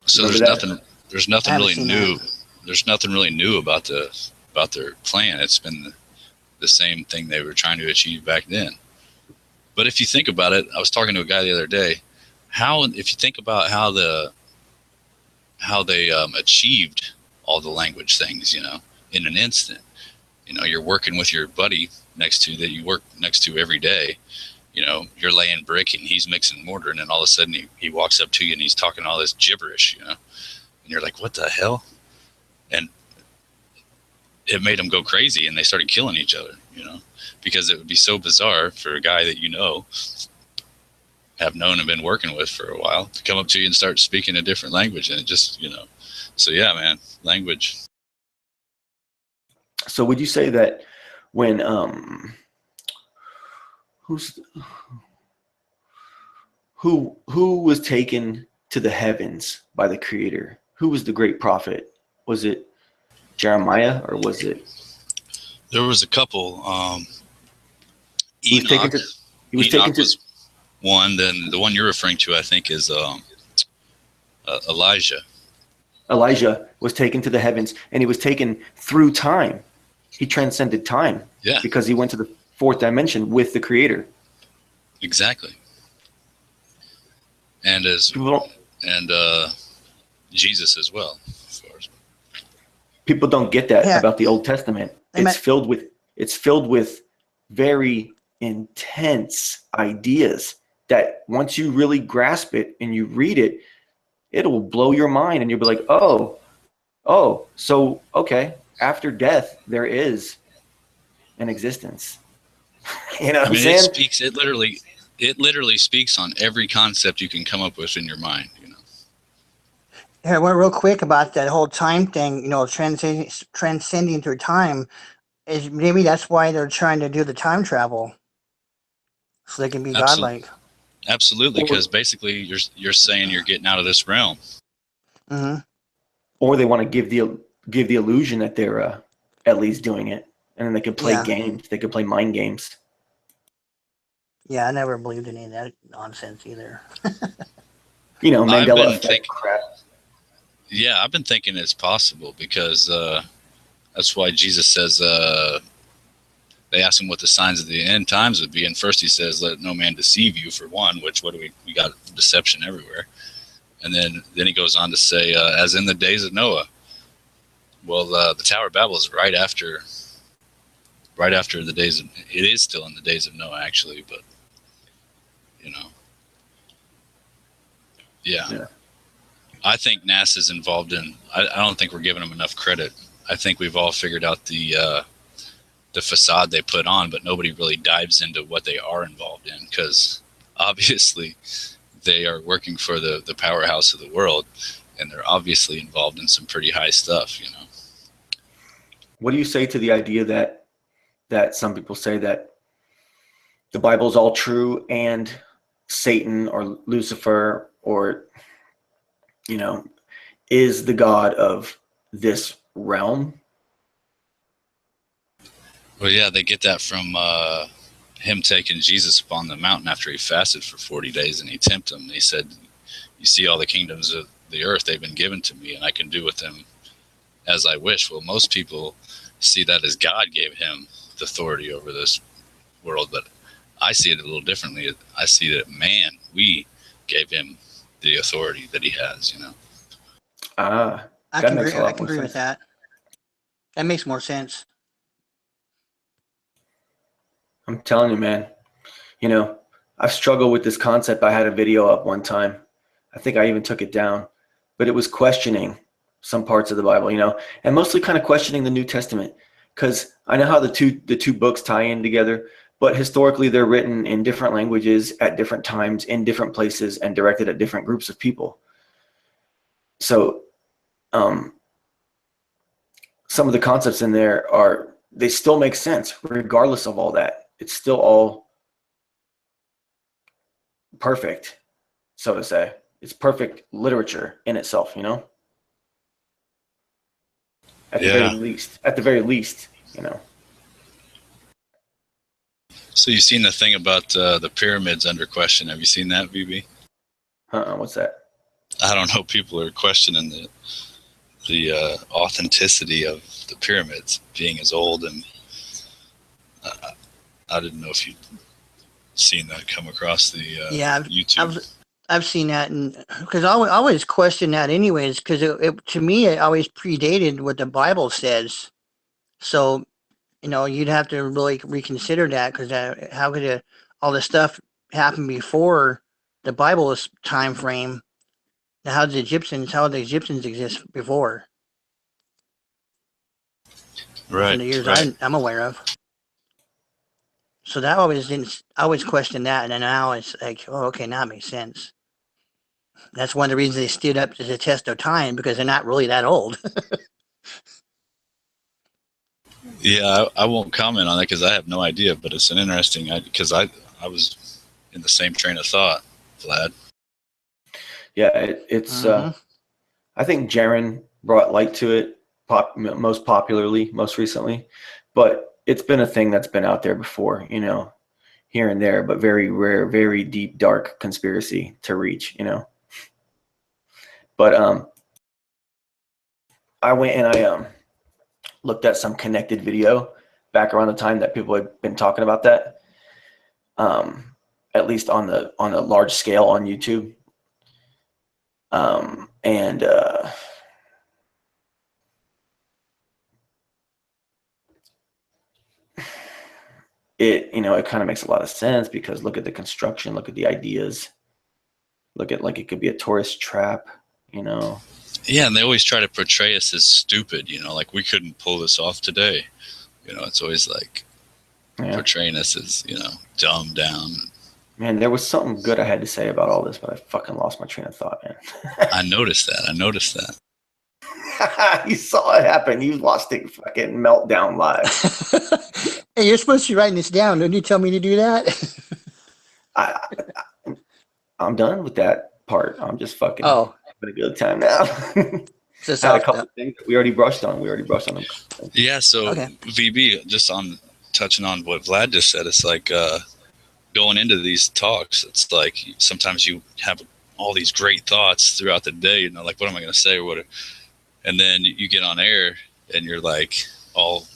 So there's nothing really new. There's nothing really new about their plan. It's been the same thing they were trying to achieve back then. But if you think about it, I was talking to a guy the other day. If you think about how they achieved all the language things, in an instant. You're working with your buddy next to that you work next to every day. You're laying brick and he's mixing mortar, and then all of a sudden he walks up to you and he's talking all this gibberish, and you're like, what the hell? And it made them go crazy, and they started killing each other, because it would be so bizarre for a guy that have known and been working with for a while to come up to you and start speaking a different language. And it just, so yeah, man, language. So would you say that when who was taken to the heavens by the Creator? Who was the great prophet? Was it Jeremiah, or was it? There was a couple. Enoch. Enoch was one. Then the one you're referring to, I think, is Elijah. Elijah was taken to the heavens, and he was taken through time. He transcended time. Yeah. Because he went to the fourth dimension with the Creator. Exactly. And Jesus as well. People don't get that about the Old Testament. It's filled with very intense ideas that once you really grasp it and you read it, it will blow your mind, and you'll be like, oh, so okay, after death there is an existence. You know what I'm saying? It literally speaks on every concept you can come up with in your mind. Here, real quick about that whole time thing. Transcending through time. maybe that's why they're trying to do the time travel, so they can be godlike. Absolutely, Or, because basically you're saying you're getting out of this realm. Hmm. or they want to give the illusion that they're at least doing it, and then they could play Yeah. games. They could play mind games. Yeah, I never believed any of that nonsense either. You know, I've Mandela been effect thinking, crap. yeah, I've been thinking it's possible because that's why Jesus says they ask him what the signs of the end times would be, and first he says, "Let no man deceive you." For one, which what do we got deception everywhere, and then he goes on to say, "As in the days of Noah." Well, the Tower of Babel is right after the days of. It is still in the days of Noah, actually, but you know, yeah. I think NASA's involved in. I don't think we're giving them enough credit. I think we've all figured out the facade they put on, but nobody really dives into what they are involved in, because obviously they are working for the powerhouse of the world, and they're obviously involved in some pretty high stuff, you know. What do you say to the idea that some people say that the Bible is all true and Satan or Lucifer or, you know, is the god of this realm? Well, yeah, they get that from him taking Jesus up on the mountain after he fasted for 40 days, and he tempted him. He said, "You see all the kingdoms of the earth, they've been given to me, and I can do with them as I wish." Well, most people see that as God gave him the authority over this world, but I see it a little differently. I see that we gave him the authority that he has, you know. I can agree. I can agree with that. That makes more sense. I'm telling you, man. You know, I've struggled with this concept. I had a video up one time. I think I even took it down, but it was questioning some parts of the Bible, you know, and mostly kind of questioning the New Testament, because I know how the two books tie in together, but historically they're written in different languages at different times in different places and directed at different groups of people. So some of the concepts in there they still make sense regardless of all that. It's still all perfect, so to say. It's perfect literature in itself, you know. At the very least, you know. So you've seen the thing about the pyramids under question. Have you seen that, VB? What's that? I don't know. People are questioning the authenticity of the pyramids being as old, and I didn't know if you'd seen that come across the YouTube. I've seen that, and because I always question that anyways, because to me it always predated what the Bible says. So, you know, you'd have to really reconsider that, because how could all this stuff happen before the Bible's time frame? Now, how did the Egyptians exist before? Right. From the years right. I'm aware of. So that I always question that, and then now it's like, oh, okay, now it makes sense. That's one of the reasons they stood up to the test of time, because they're not really that old. Yeah, I won't comment on that because I have no idea, but it's an interesting, because I was in the same train of thought, Vlad. Yeah, it's. I think Jaron brought light to it most recently, but it's been a thing that's been out there before, you know, here and there, but very rare, very deep, dark conspiracy to reach, you know. But I went and I looked at some connected video back around the time that people had been talking about that, at least on a large scale on YouTube, and it kind of makes a lot of sense, because look at the construction, look at the ideas, look at, like, it could be a tourist trap, you know. Yeah, and they always try to portray us as stupid, you know, like we couldn't pull this off today. You know, it's always like portraying us as, you know, dumbed down. Man, there was something good I had to say about all this, but I fucking lost my train of thought, man. I noticed that. You saw it happen. You watched it fucking meltdown live. Hey, you're supposed to be writing this down. Don't you tell me to do that? I, I'm done with that part. I'm just fucking Oh, having a good time now. just I had a off couple the, of things that we already brushed on. them. Yeah. So Okay. VB, just on touching on what Vlad just said, it's like going into these talks. It's like sometimes you have all these great thoughts throughout the day. You know, like what am I going to say or what? And then you get on air and you're like all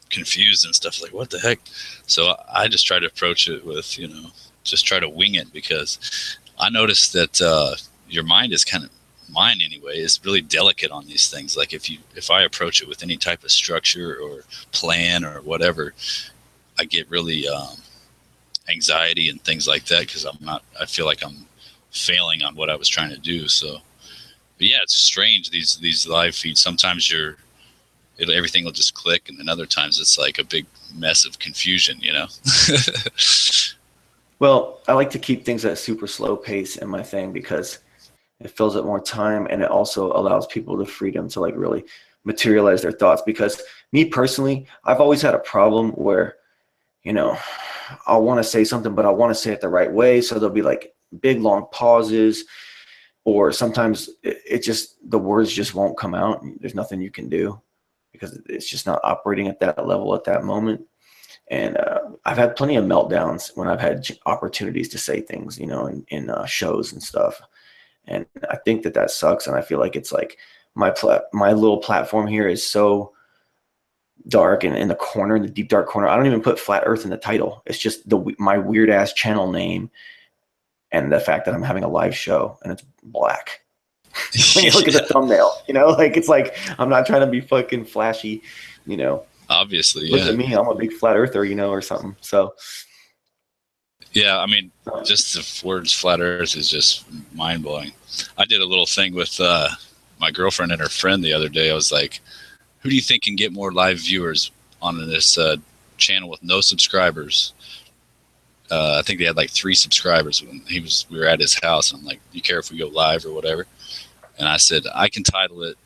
confused and stuff. Like what the heck? So I just try to approach it with just try to wing it, because I noticed that your mind is kind of, mine anyway, is really delicate on these things. Like if I approach it with any type of structure or plan or whatever, I get really anxiety and things like that, because I feel like I'm failing on what I was trying to do. So, but yeah, it's strange, these live feeds. Sometimes everything will just click, and then other times it's like a big mess of confusion, Well, I like to keep things at a super slow pace in my thing because it fills up more time, and it also allows people the freedom to like really materialize their thoughts. Because me personally, I've always had a problem where, I'll want to say something, but I want to say it the right way. So there'll be like big, long pauses, or sometimes it just, the words just won't come out. There's nothing you can do because it's just not operating at that level at that moment. And I've had plenty of meltdowns when I've had opportunities to say things, in shows and stuff. And I think that sucks. And I feel like it's like my little platform here is so dark and in the corner, in the deep dark corner. I don't even put Flat Earth in the title. It's just my weird ass channel name and the fact that I'm having a live show and it's black. When you look at the thumbnail, like it's like I'm not trying to be fucking flashy, Obviously, Look yeah. at me, I'm a big flat earther, or something. So Yeah, I mean, just the words "flat Earth" is just mind blowing. I did a little thing with my girlfriend and her friend the other day. I was like, "Who do you think can get more live viewers on this channel with no subscribers?" I think they had like 3 subscribers when we were at his house. And I'm like, "You care if we go live or whatever?" And I said, "I can title it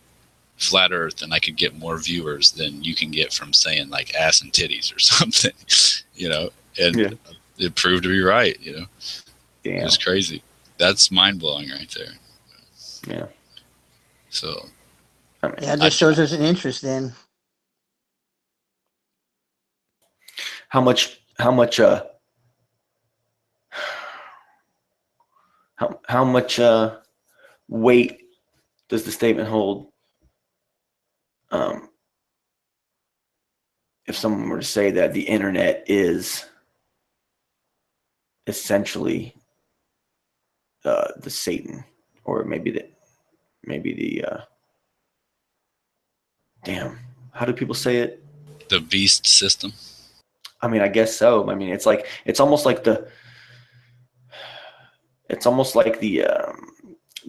Flat Earth, and I could get more viewers than you can get from saying like ass and titties or something," And yeah. it proved to be right. Damn. It's crazy. That's mind blowing right there. Yeah. So yeah, it just shows there's an interest in. How much how much weight does the statement hold? If someone were to say that the internet is essentially the Satan, or maybe the damn, how do people say it? the beast system. I mean, I guess so. I mean, it's almost like they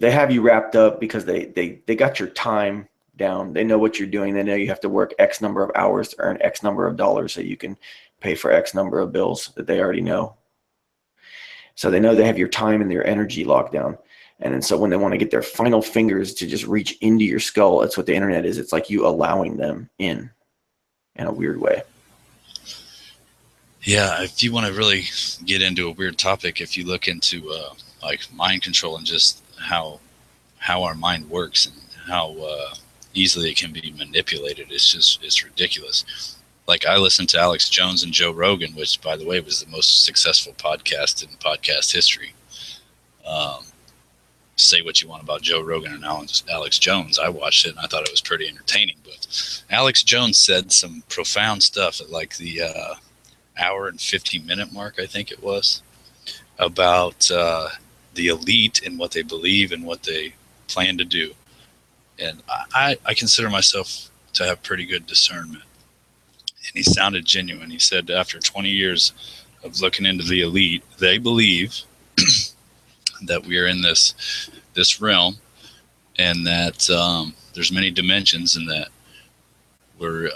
have you wrapped up because they got your time down. They know what you're doing. They know you have to work X number of hours to earn X number of dollars so you can pay for X number of bills that they already know. So they know they have your time and their energy locked down. And then so when they want to get their final fingers to just reach into your skull, that's what the internet is. It's like you allowing them in a weird way. Yeah, if you want to really get into a weird topic, if you look into like mind control and just how our mind works and how easily it can be manipulated, it's ridiculous. Like I listened to Alex Jones and Joe Rogan, which, by the way, was the most successful podcast in podcast history. Say what you want about Joe Rogan and Alex Jones. I watched it and I thought it was pretty entertaining. But Alex Jones said some profound stuff at like the hour and 50-minute mark, I think it was, about the elite and what they believe and what they plan to do. And I consider myself to have pretty good discernment. And he sounded genuine. He said after 20 years of looking into the elite, they believe that we are in this realm, and that there's many dimensions, and that we're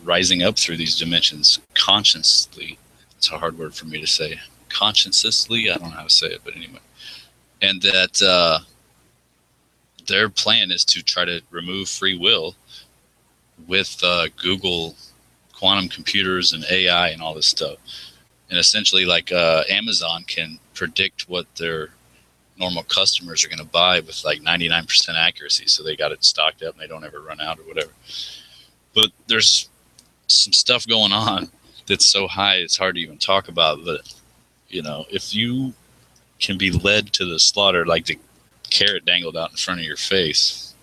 rising up through these dimensions consciously. It's a hard word for me to say. Consciously, I don't know how to say it, but anyway. And that their plan is to try to remove free will with Google quantum computers and AI and all this stuff. And essentially, like Amazon can predict what their normal customers are going to buy with like 99% accuracy. So they got it stocked up and they don't ever run out or whatever. But there's some stuff going on that's so high it's hard to even talk about. But, you know, if you can be led to the slaughter like the carrot dangled out in front of your face,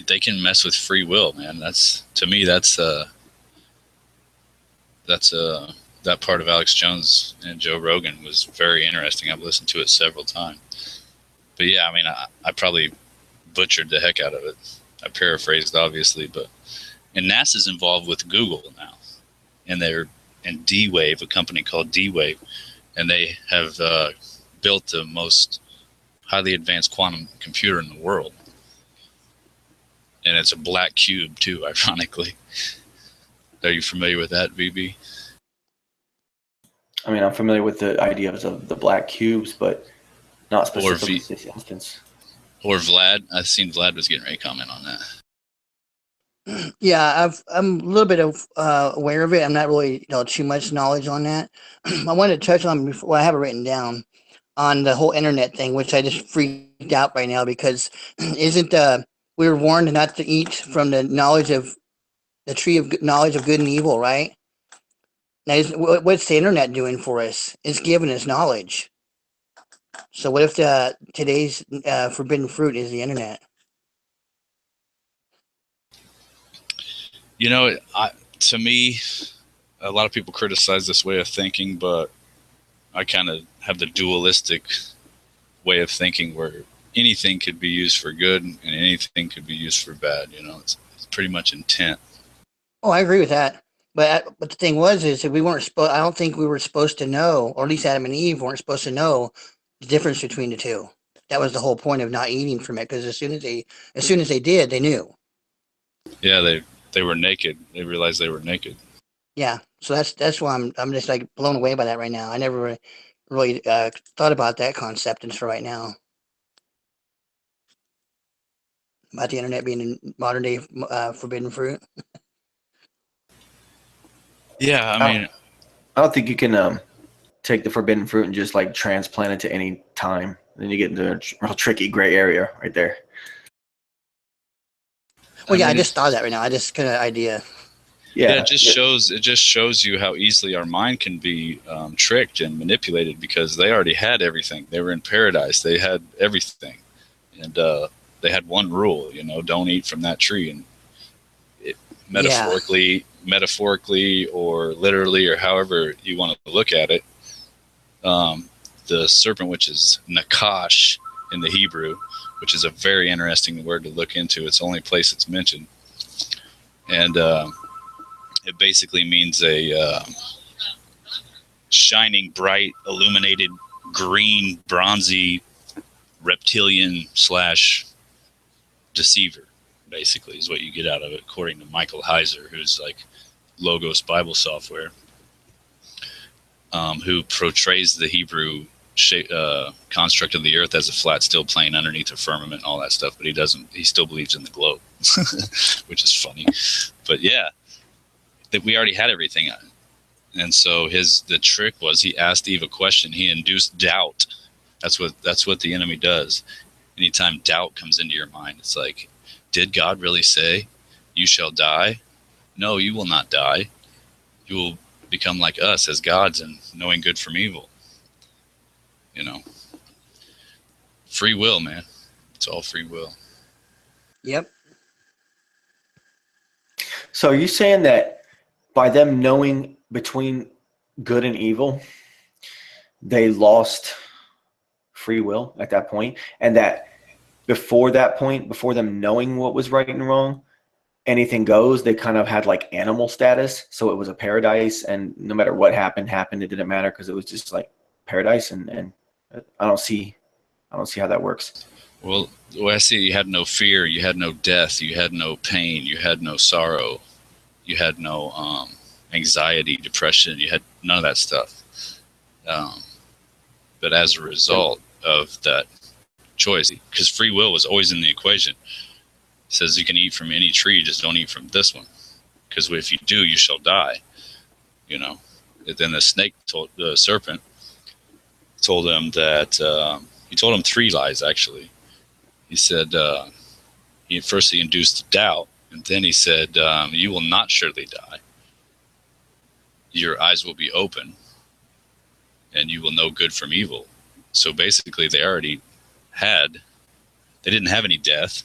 they can mess with free will, man. That's, to me, that part of Alex Jones and Joe Rogan was very interesting. I've listened to it several times. But yeah, I mean, I probably butchered the heck out of it. I paraphrased, obviously, and NASA's involved with Google now, and D-Wave, a company called D-Wave, and they have built the most highly advanced quantum computer in the world. And it's a black cube too, ironically. Are you familiar with that, VB? I mean, I'm familiar with the ideas of the black cubes, but not specifically this instance. Or Vlad. I've seen Vlad was getting ready to comment on that. Yeah, I'm a little bit aware of it. I'm not really too much knowledge on that. I wanted to touch on before. Well, I have it written down on the whole internet thing, which I just freaked out right now because isn't we were warned not to eat from the knowledge of the tree of knowledge of good and evil, right? Now, what's the internet doing for us? It's giving us knowledge. So what if today's forbidden fruit is the internet? You know, to me, a lot of people criticize this way of thinking, but I kind of have the dualistic way of thinking where anything could be used for good and anything could be used for bad. You know, it's pretty much intent. Oh, I agree with that. But the thing is that we weren't supposed. I don't think we were supposed to know, or at least Adam and Eve weren't supposed to know the difference between the two. That was the whole point of not eating from it, because as soon as they did, they knew. Yeah, they were naked. They realized they were naked. Yeah, so that's why I'm just like blown away by that right now. I never really thought about that concept until right now. About the internet being a modern day forbidden fruit. Yeah, I mean, I don't think you can take the forbidden fruit and just like transplant it to any time. Then you get into a real tricky gray area right there. Well, yeah, I just thought of that right now. I just kind of idea. Yeah, it just shows you how easily our mind can be tricked and manipulated, because they already had everything. They were in paradise. They had everything, and they had one rule. You know, don't eat from that tree. And metaphorically or literally, or however you want to look at it, the serpent, which is Nakash in the Hebrew, which is a very interesting word to look into. It's the only place it's mentioned, and it basically means a shining, bright, illuminated, green, bronzy reptilian / deceiver, basically, is what you get out of it, according to Michael Heiser, who's like Logos Bible Software, who portrays the Hebrew construct of the earth as a flat, still plane underneath a firmament and all that stuff, but he still believes in the globe, which is funny. But yeah, that we already had everything. And so the trick was he asked Eve a question. He induced doubt. That's what the enemy does. Anytime doubt comes into your mind, it's like, did God really say you shall die? No, you will not die. You will become like us as gods and knowing good from evil. You know, free will, man. It's all free will. Yep. So are you saying that by them knowing between good and evil, they lost free will at that point, and that before that point, before them knowing what was right and wrong, anything goes, they kind of had like animal status, so it was a paradise, and no matter what happened, it didn't matter because it was just like paradise, and I don't see how that works. Well, the way I see it, you had no fear, you had no death, you had no pain, you had no sorrow, you had no anxiety, depression, you had none of that stuff. But as a result of that choice, because free will was always in the equation. It says you can eat from any tree, just don't eat from this one, because if you do, you shall die. You know. And then the snake told the serpent told him that he told him 3 lies actually. He said he induced doubt, and then he said you will not surely die. Your eyes will be open, and you will know good from evil. So basically, they didn't have any death.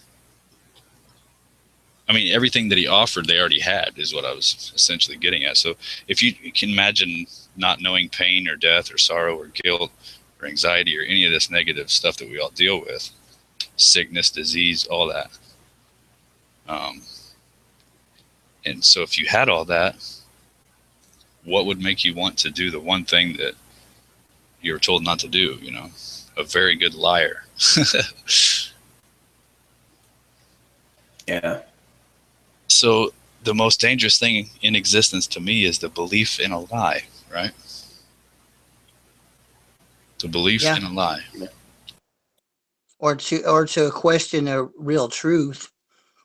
I mean, everything that he offered, they already had, is what I was essentially getting at. So if you can imagine not knowing pain or death or sorrow or guilt or anxiety or any of this negative stuff that we all deal with, sickness, disease, all that. And so if you had all that, what would make you want to do the one thing that you were told not to do, you know? A very good liar. Yeah. So the most dangerous thing in existence to me is the belief in a lie, right? The belief in a lie. Or to question a real truth,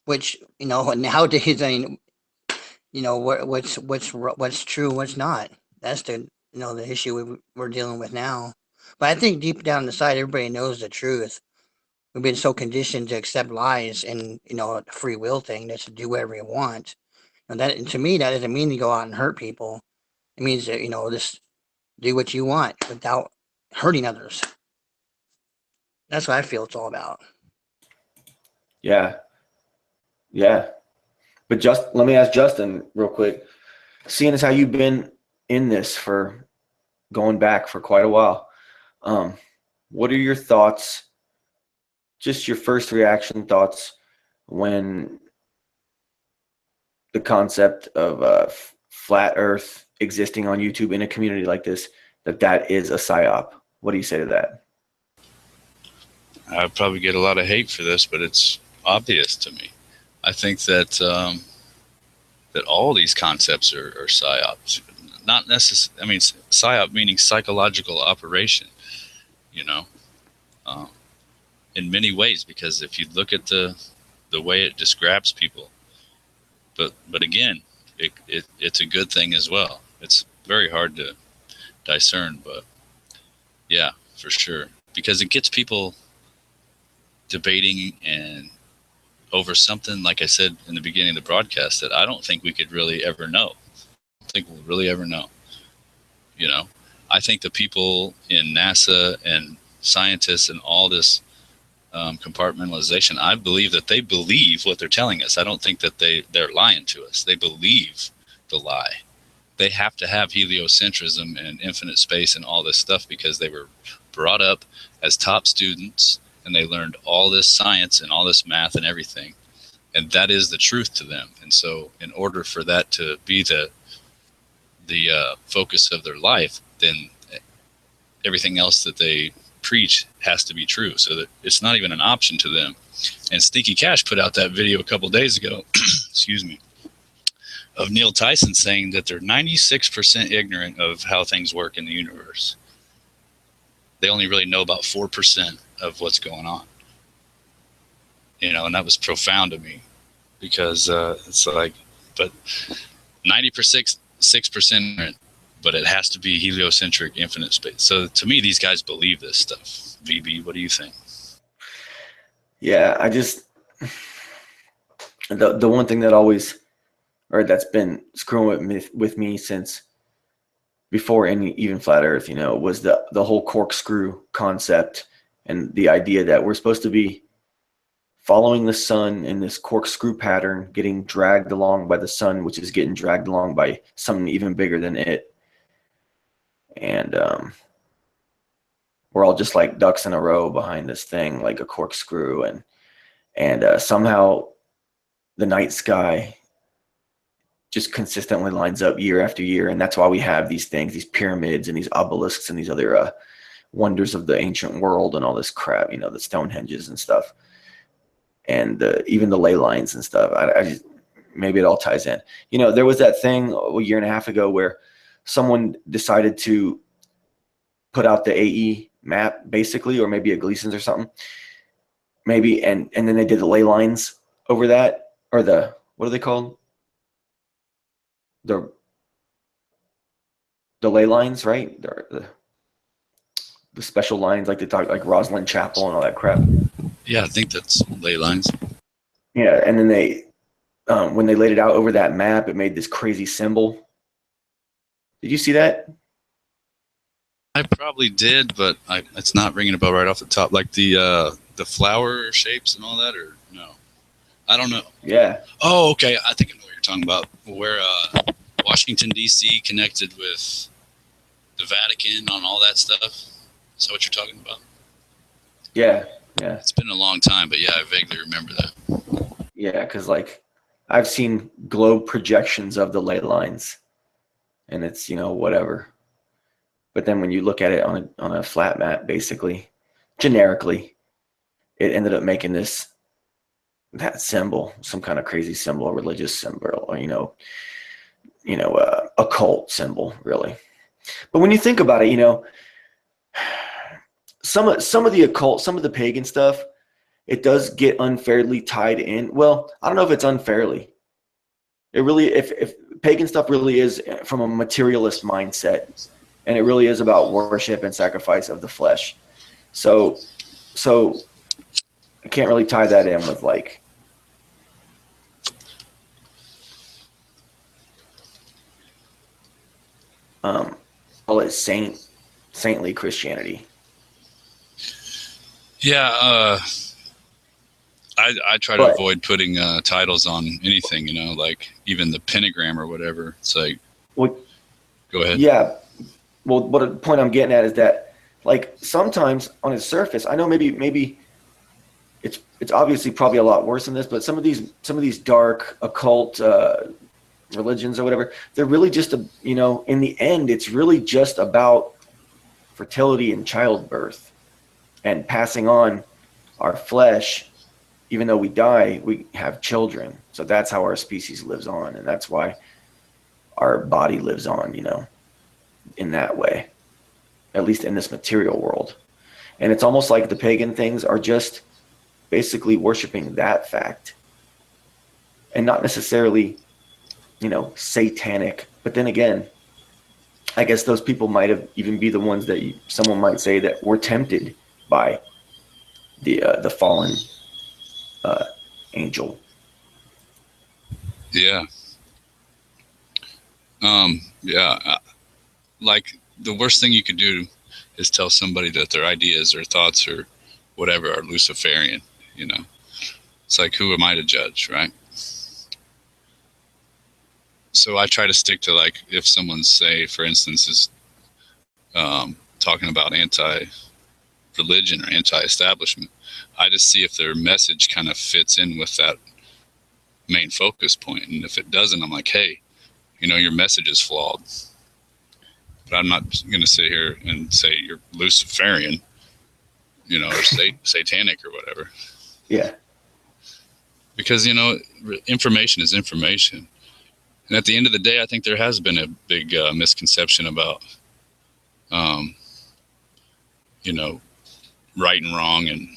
which, you know, nowadays, I mean, you know, what's true, what's not. That's the, you know, the issue we're dealing with now. But I think deep down inside, everybody knows the truth. We've been so conditioned to accept lies and, you know, the free will thing, that's to do whatever you want. And that, to me, that doesn't mean to go out and hurt people. It means that, you know, just do what you want without hurting others. That's what I feel it's all about. Yeah. Yeah. But let me ask Justin real quick. Seeing as how you've been in this for going back for quite a while, what are your thoughts, just your first reaction thoughts when the concept of flat earth existing on YouTube in a community like this, that is a psyop? What do you say to that? I'd probably get a lot of hate for this, but it's obvious to me. I think that that all these concepts are psyops. Not necessarily. I mean, psyop meaning psychological operation. You know, in many ways, because if you look at the way it describes people, but again, it's a good thing as well. It's very hard to discern, but yeah, for sure, because it gets people debating and over something, like I said in the beginning of the broadcast, that I don't think we could really ever know. I don't think we'll really ever know. You know, I think the people in NASA and scientists and all this compartmentalization, I believe that they believe what they're telling us. I don't think that they're lying to us. They believe the lie. They have to have heliocentrism and infinite space and all this stuff because they were brought up as top students and they learned all this science and all this math and everything. And that is the truth to them. And so in order for that to be the focus of their life, then everything else that they preach has to be true, so that it's not even an option to them. And Stinky Cash put out that video a couple of days ago, excuse me, of Neil Tyson saying that they're 96% ignorant of how things work in the universe. They only really know about 4% of what's going on. You know, and that was profound to me because it's like, but 96% ignorant, but it has to be heliocentric infinite space. So to me, these guys believe this stuff. VB, what do you think? Yeah, I just, the one thing that always, or that's been screwing with me since before even flat earth, you know, was the whole corkscrew concept and the idea that we're supposed to be following the sun in this corkscrew pattern, getting dragged along by the sun, which is getting dragged along by something even bigger than it. And we're all just like ducks in a row behind this thing, like a corkscrew. And somehow the night sky just consistently lines up year after year. And that's why we have these things, these pyramids and these obelisks and these other wonders of the ancient world and all this crap, you know, the Stonehenges and stuff. And even the ley lines and stuff. I just, maybe it all ties in. You know, there was that thing a year and a half ago where someone decided to put out the AE map, basically, or maybe a Gleason's or something. maybe, and then they did the ley lines over that, or the, what are they called? The ley lines, right? The special lines, like they talk like Rosslyn Chapel and all that crap. Yeah, I think that's ley lines. Yeah, and then they, when they laid it out over that map, it made this crazy symbol. Did you see that? I probably did, but it's not ringing a bell right off the top. Like the flower shapes and all that, or no? I don't know. Yeah. Oh, okay. I think I know what you're talking about. Where Washington D.C. connected with the Vatican on all that stuff. Is that what you're talking about? Yeah. Yeah. It's been a long time, but yeah, I vaguely remember that. Yeah, because like I've seen globe projections of the ley lines, and it's, you know, whatever. But then when you look at it on a flat map, basically, generically, it ended up making that symbol, some kind of crazy symbol, a religious symbol, or occult symbol, really. But when you think about it, you know, some of the occult, some of the pagan stuff, it does get unfairly tied in. Well, I don't know if it's unfairly. It really, if pagan stuff really is from a materialist mindset, and it really is about worship and sacrifice of the flesh. So I can't really tie that in with like call it saintly Christianity. Yeah, I try to But- avoid putting titles on anything, you know, like even the pentagram or whatever. It's like, What? go ahead. Yeah. Well, what the point I'm getting at is that, like, sometimes on its surface, I know maybe it's obviously probably a lot worse than this, but some of these dark occult religions or whatever, they're really just in the end, it's really just about fertility and childbirth and passing on our flesh. Even though we die, we have children. So that's how our species lives on, and that's why our body lives on, you know, in that way, at least in this material world. And it's almost like the pagan things are just basically worshiping that fact, and not necessarily, you know, satanic. But then again, I guess those people might have even be the ones that someone might say that were tempted by the fallen angel. Yeah. Yeah. Like the worst thing you could do is tell somebody that their ideas or thoughts or whatever are Luciferian, you know. It's like, who am I to judge, right? So I try to stick to, like, if someone, say, for instance, is talking about anti-religion or anti-establishment, I just see if their message kind of fits in with that main focus point. And if it doesn't, I'm like, hey, you know, your message is flawed. But I'm not going to sit here and say you're Luciferian, you know, or satanic or whatever. Yeah. Because, you know, information is information. And at the end of the day, I think there has been a big misconception about, you know, right and wrong and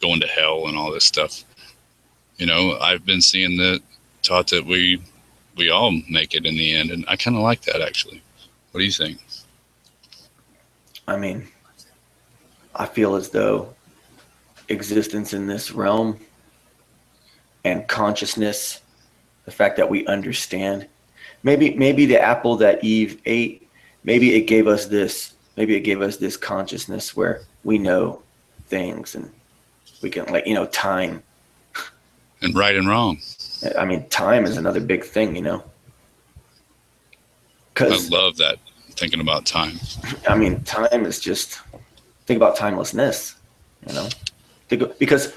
going to hell and all this stuff. You know, I've been seeing that, taught that we all make it in the end. And I kind of like that, actually. What do you think? I mean, I feel as though existence in this realm and consciousness, the fact that we understand, maybe the apple that Eve ate, maybe it gave us this consciousness where we know things and we can, like, you know, time. And right and wrong. I mean, time is another big thing, you know. I 'Cause, love that, thinking about time. I mean, time is just, think about timelessness, you know. Because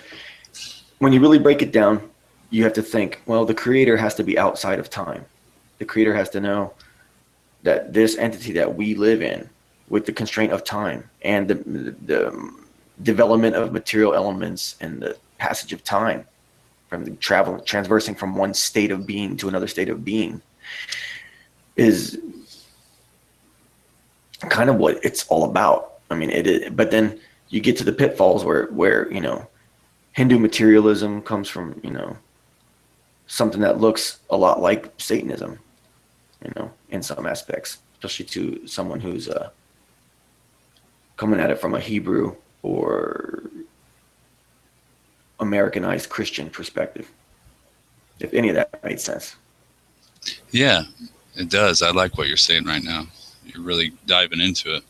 when you really break it down, you have to think, well, the creator has to be outside of time. The creator has to know that this entity that we live in, with the constraint of time and the development of material elements and the passage of time, from the transversing from one state of being to another state of being, is kind of what it's all about. I mean, it is, but then you get to the pitfalls where, you know, Hindu materialism comes from, something that looks a lot like Satanism, in some aspects, especially to someone who's coming at it from a Hebrew or Americanized Christian perspective, if any of that made sense. Yeah, it does. I like what you're saying right now. You're really diving into it.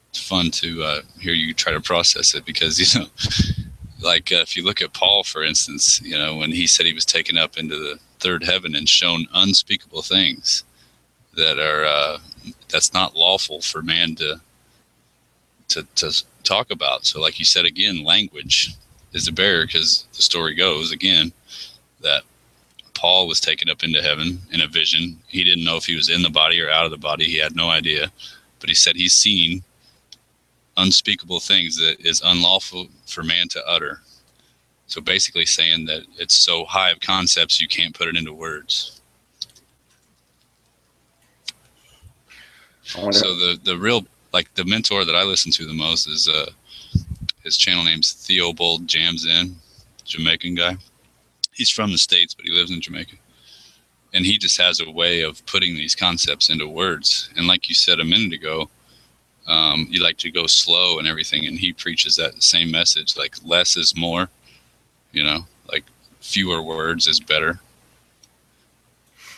It's fun to hear you try to process it because, like if you look at Paul, for instance, when he said he was taken up into the third heaven and shown unspeakable things that are that's not lawful for man to talk about. So like you said, again, language is a barrier, because the story goes again that Paul was taken up into heaven in a vision. He didn't know if he was in the body or out of the body. He had no idea, but he said he's seen unspeakable things that is unlawful for man to utter. So basically saying that it's so high of concepts you can't put it into words. So the real, like the mentor that I listen to the most is his channel name's Theobald Jamzin, Jamaican guy. He's from the States, but he lives in Jamaica. And he just has a way of putting these concepts into words. And like you said a minute ago, you like to go slow and everything, and he preaches that same message, like less is more, like fewer words is better.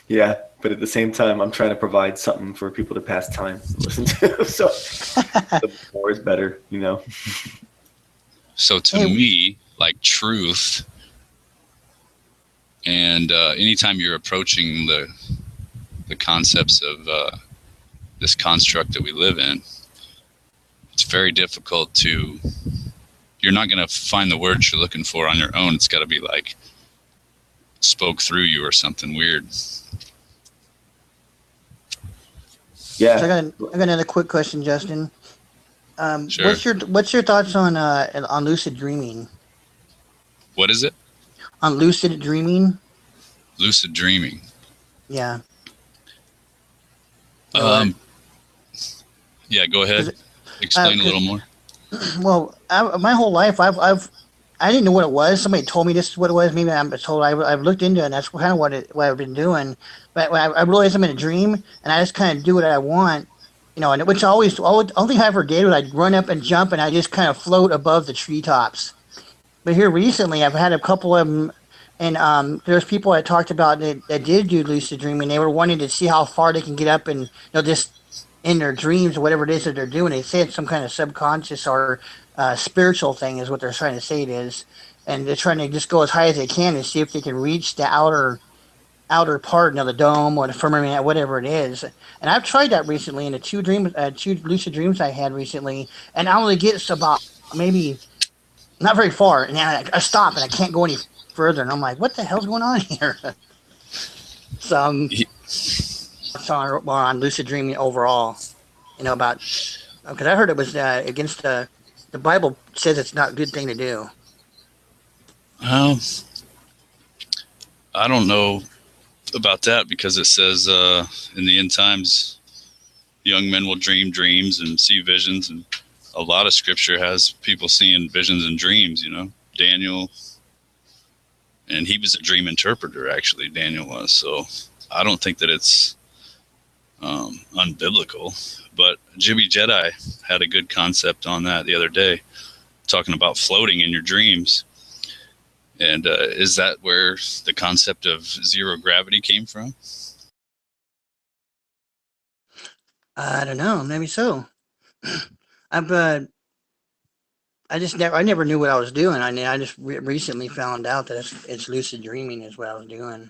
Yeah, but at the same time, I'm trying to provide something for people to pass time and listen to. So more is better, So to me, like truth, and anytime you're approaching the concepts of this construct that we live in, it's very difficult you're not going to find the words you're looking for on your own. It's got to be like spoke through you or something weird. Yeah. So I got another quick question, Justin. Sure. What's your thoughts on lucid dreaming? What is it? On lucid dreaming? Lucid dreaming. Yeah. Yeah, go ahead. Explain a little more. Well, my whole life, I didn't know what it was. Somebody told me this is what it was. Maybe I'm told. I've looked into it, and that's kind of what I've been doing. But when I realized I'm in a dream, and I just kind of do what I want, and which only thing I ever did was I'd run up and jump, and I just kind of float above the treetops. But here recently, I've had a couple of them, and there's people I talked about that did do lucid dreaming. They were wanting to see how far they can get up, and just in their dreams or whatever it is that they're doing. They say it's some kind of subconscious or spiritual thing is what they're trying to say it is. And they're trying to just go as high as they can and see if they can reach the outer part, the dome or the firmament, whatever it is. And I've tried that recently in the two lucid dreams I had recently, and I only get about maybe not very far, and then I stop and I can't go any further, and I'm like, what the hell's going on here? So on lucid dreaming overall, about, because I heard it was against the Bible says it's not a good thing to do. I don't know about that, because it says in the end times, young men will dream dreams and see visions, and a lot of scripture has people seeing visions and dreams. Daniel, and he was a dream interpreter, actually. Daniel was. So I don't think that it's unbiblical, but Jimmy Jedi had a good concept on that the other day, talking about floating in your dreams. And is that where the concept of zero gravity came from? I don't know, maybe so. I never knew what I was doing. I just recently found out that it's lucid dreaming is what I was doing.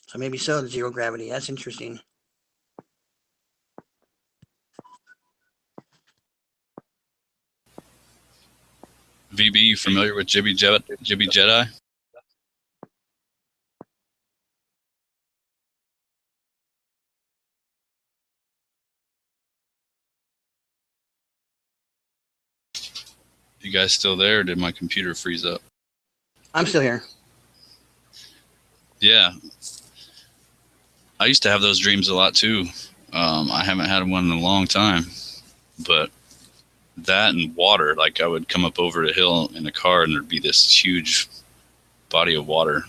So maybe so, the zero gravity. That's interesting. VB, you familiar with Jimmy Jedi? You guys still there, or did my computer freeze up? I'm still here. Yeah. I used to have those dreams a lot too. I haven't had one in a long time, but that and water. Like I would come up over a hill in a car and there'd be this huge body of water.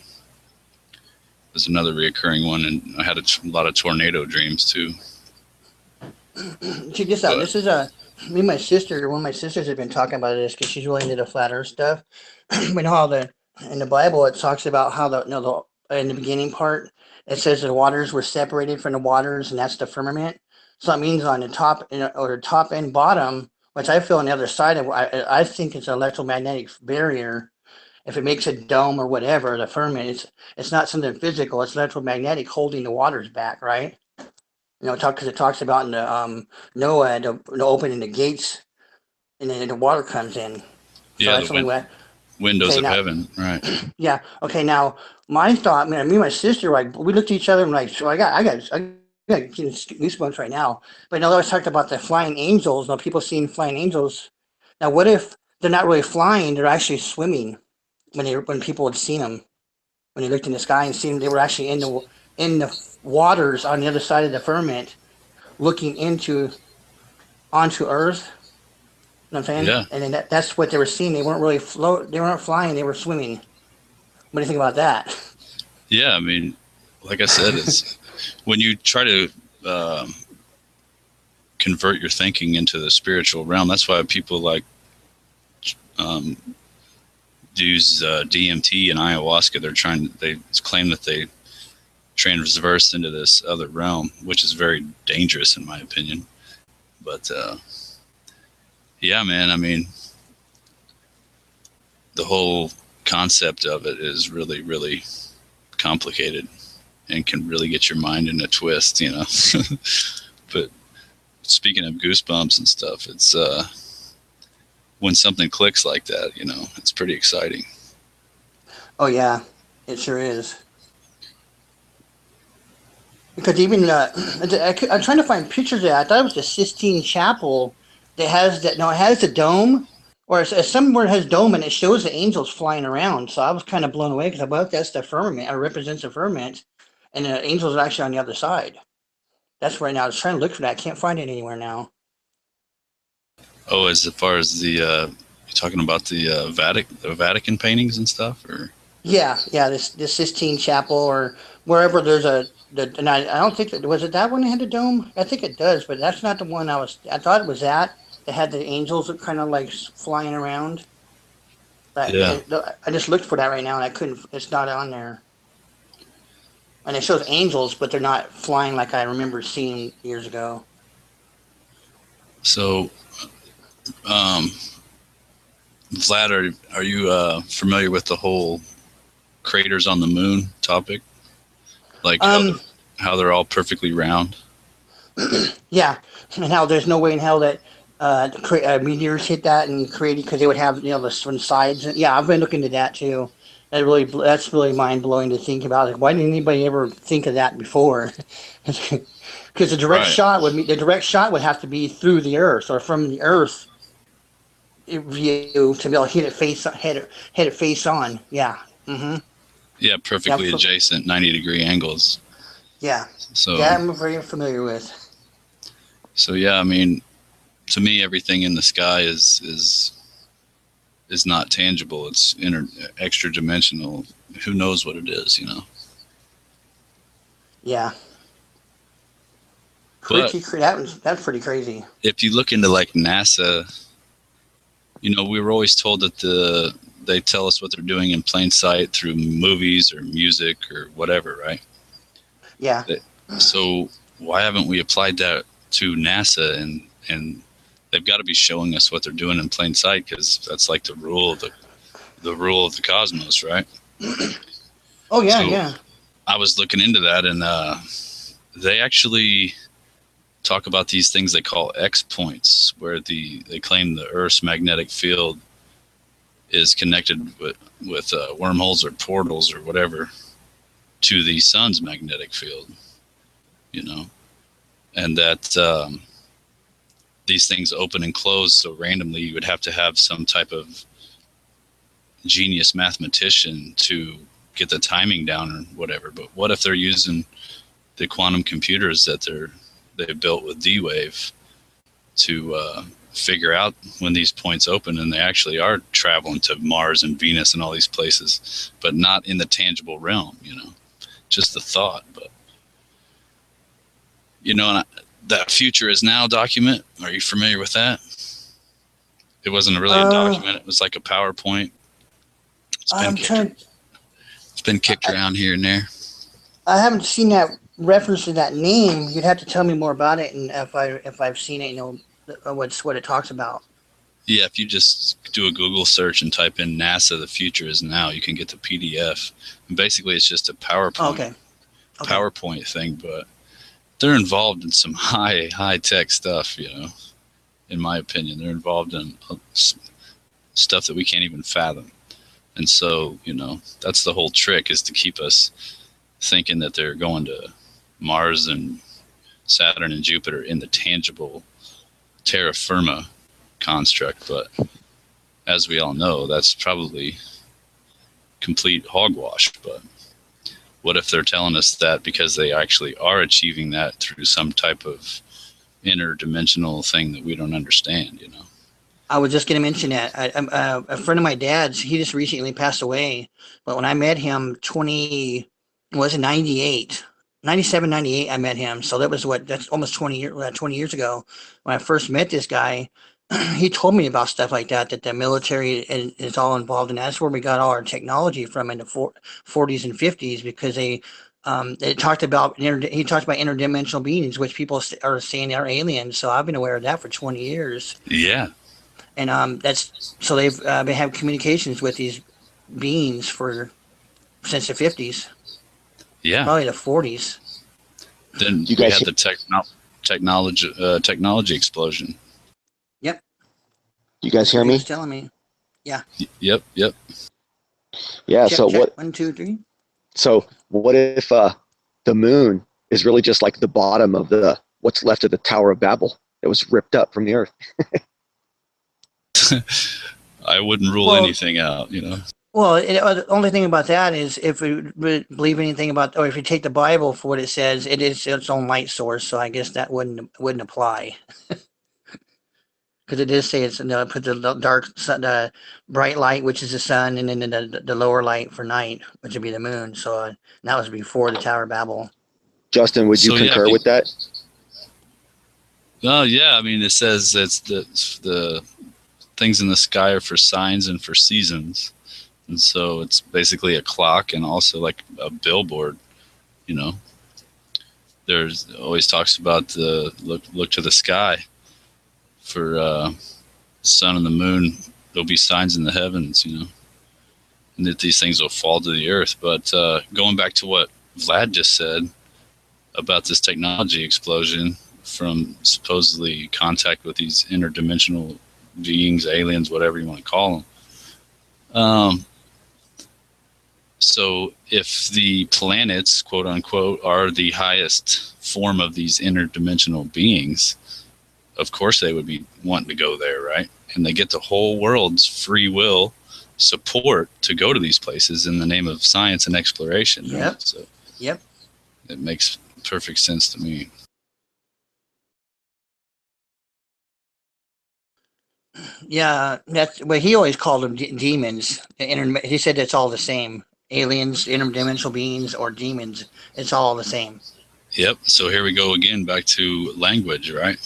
There's another reoccurring one, and I had a lot of tornado dreams too. Check this out. This is me and my sister. One of my sisters have been talking about this because she's really into the flat Earth stuff. We know how in the Bible it talks about how in the beginning part it says the waters were separated from the waters, and that's the firmament. So that means on the top or the top and bottom, which I feel on the other side of, I think it's an electromagnetic barrier. If it makes a dome or whatever, the firmament, it's not something physical. It's electromagnetic holding the waters back, right? Because it talks about in the Noah the opening the gates, and then the water comes in. Yeah, that's something windows okay, of now, heaven, right? Yeah. Okay. Now, my thought, man, me and my sister, like, we looked at each other and like, so I got goosebumps right now. But I always talked about the flying angels. Now, people seeing flying angels. Now, what if they're not really flying? They're actually swimming when people had seen them, when they looked in the sky and seen them, they were actually in the waters on the other side of the firmament, looking onto Earth. You know what I'm saying? Yeah. And then that's what they were seeing. They weren't really they weren't flying, they were swimming. What do you think about that? Yeah, I mean, like I said, it's when you try to convert your thinking into the spiritual realm. That's why people like use DMT and ayahuasca. They claim that they transverse into this other realm, which is very dangerous in my opinion. But yeah, man, I mean, the whole concept of it is really, really complicated and can really get your mind in a twist, you know. But speaking of goosebumps and stuff, it's when something clicks like that, you know, it's pretty exciting. Oh yeah, it sure is. Because even I'm trying to find pictures of that. I thought it was the Sistine Chapel that has that. No, it has a dome, or it's somewhere it has dome, and it shows the angels flying around. So I was kind of blown away because I thought that's the firmament, or represents the firmament, and the angels are actually on the other side. That's right now. I was trying to look for that. I can't find it anywhere now. Oh, as far as the you're talking about the Vatican paintings and stuff, or Yeah, this Sistine Chapel or wherever there's and I don't think was it that one that had the dome? I think it does, but that's not the one I thought it was that had the angels kind of like flying around. But yeah. I just looked for that right now and I couldn't. It's not on there. And it shows angels, but they're not flying like I remember seeing years ago. So, Vlad, are you familiar with the whole craters on the moon topic? Like how they're all perfectly round? Yeah, and how there's no way in hell that meteors hit that and created, because they would have the sides. Yeah, I've been looking into that too. That's really mind blowing to think about. Like, why didn't anybody ever think of that before? Because the direct shot would have to be through the Earth or from the Earth view to be able to hit it face on. Yeah. Mm-hmm. Yeah, perfectly adjacent 90-degree angles. Yeah. So that I'm very familiar with. So yeah, I mean, to me, everything in the sky is not tangible. It's extra dimensional. Who knows what it is, you know? Yeah. But That's pretty crazy. If you look into like NASA, you know, we were always told that they tell us what they're doing in plain sight through movies or music or whatever, right? Yeah. So why haven't we applied that to NASA and they've got to be showing us what they're doing in plain sight, because that's like the rule of the cosmos, right? Oh yeah, so yeah. I was looking into that, and they actually talk about these things they call X points, where they claim the Earth's magnetic field is connected with wormholes or portals or whatever to the sun's magnetic field, you know, and that these things open and close so randomly. You would have to have some type of genius mathematician to get the timing down or whatever. But what if they're using the quantum computers that they've built with D-Wave to figure out when these points open and they actually are traveling to Mars and Venus and all these places, but not in the tangible realm, just the thought. But, and that Future Is Now document, are you familiar with that? It wasn't really a document. It was like a PowerPoint. It's been kicked around here and there. I haven't seen that reference to that name. You'd have to tell me more about it, and if I've seen it, what it talks about. Yeah, if you just do a Google search and type in NASA, the Future Is Now, you can get the PDF. And basically, it's just a PowerPoint, PowerPoint thing, but they're involved in some high tech stuff. In my opinion, they're involved in stuff that we can't even fathom. And so, that's the whole trick, is to keep us thinking that they're going to Mars and Saturn and Jupiter in the tangible terra firma construct. But as we all know, that's probably complete hogwash. But what if they're telling us that because they actually are achieving that through some type of interdimensional thing that we don't understand, I was just going to mention that a friend of my dad's, he just recently passed away, but when I met him 98, 97, 98, I met him. So that's almost 20 years ago. When I first met this guy, he told me about stuff like that the military is all involved in. That's where we got all our technology from in the 40s and 50s, because they talked about interdimensional beings, which people are saying are aliens. So I've been aware of that for 20 years. Yeah. And that's so they've been having communications with these beings since the 50s. Yeah, probably the 40s. Then you guys had the technology explosion. Yep. You guys hear me? He's telling me. Yeah. Yep. Yeah. Check, So check. what? 1, 2, 3. So what if the moon is really just like the bottom of what's left of the Tower of Babel that was ripped up from the earth? I wouldn't rule anything out, Well, the only thing about that is if we believe anything about, or if you take the Bible for what it says, it is its own light source. So I guess that wouldn't apply, because it does say it's put the bright light, which is the sun, and then the lower light for night, which would be the moon. So that was before the Tower of Babel. Justin, would you concur with that? Oh yeah, I mean, it says it's the things in the sky are for signs and for seasons. And so it's basically a clock and also like a billboard, There's always talks about the look to the sky for the sun and the moon. There'll be signs in the heavens, and that these things will fall to the earth. But going back to what Vlad just said about this technology explosion from supposedly contact with these interdimensional beings, aliens, whatever you want to call them. So if the planets, quote unquote, are the highest form of these interdimensional beings, of course they would be wanting to go there, right? And they get the whole world's free will support to go to these places in the name of science and exploration. Right? Yep. So Yep. It makes perfect sense to me. Yeah, that's what he always called them, demons. He said it's all the same. Aliens, interdimensional beings, or demons. It's all the same. Yep. So here we go again, back to language, right?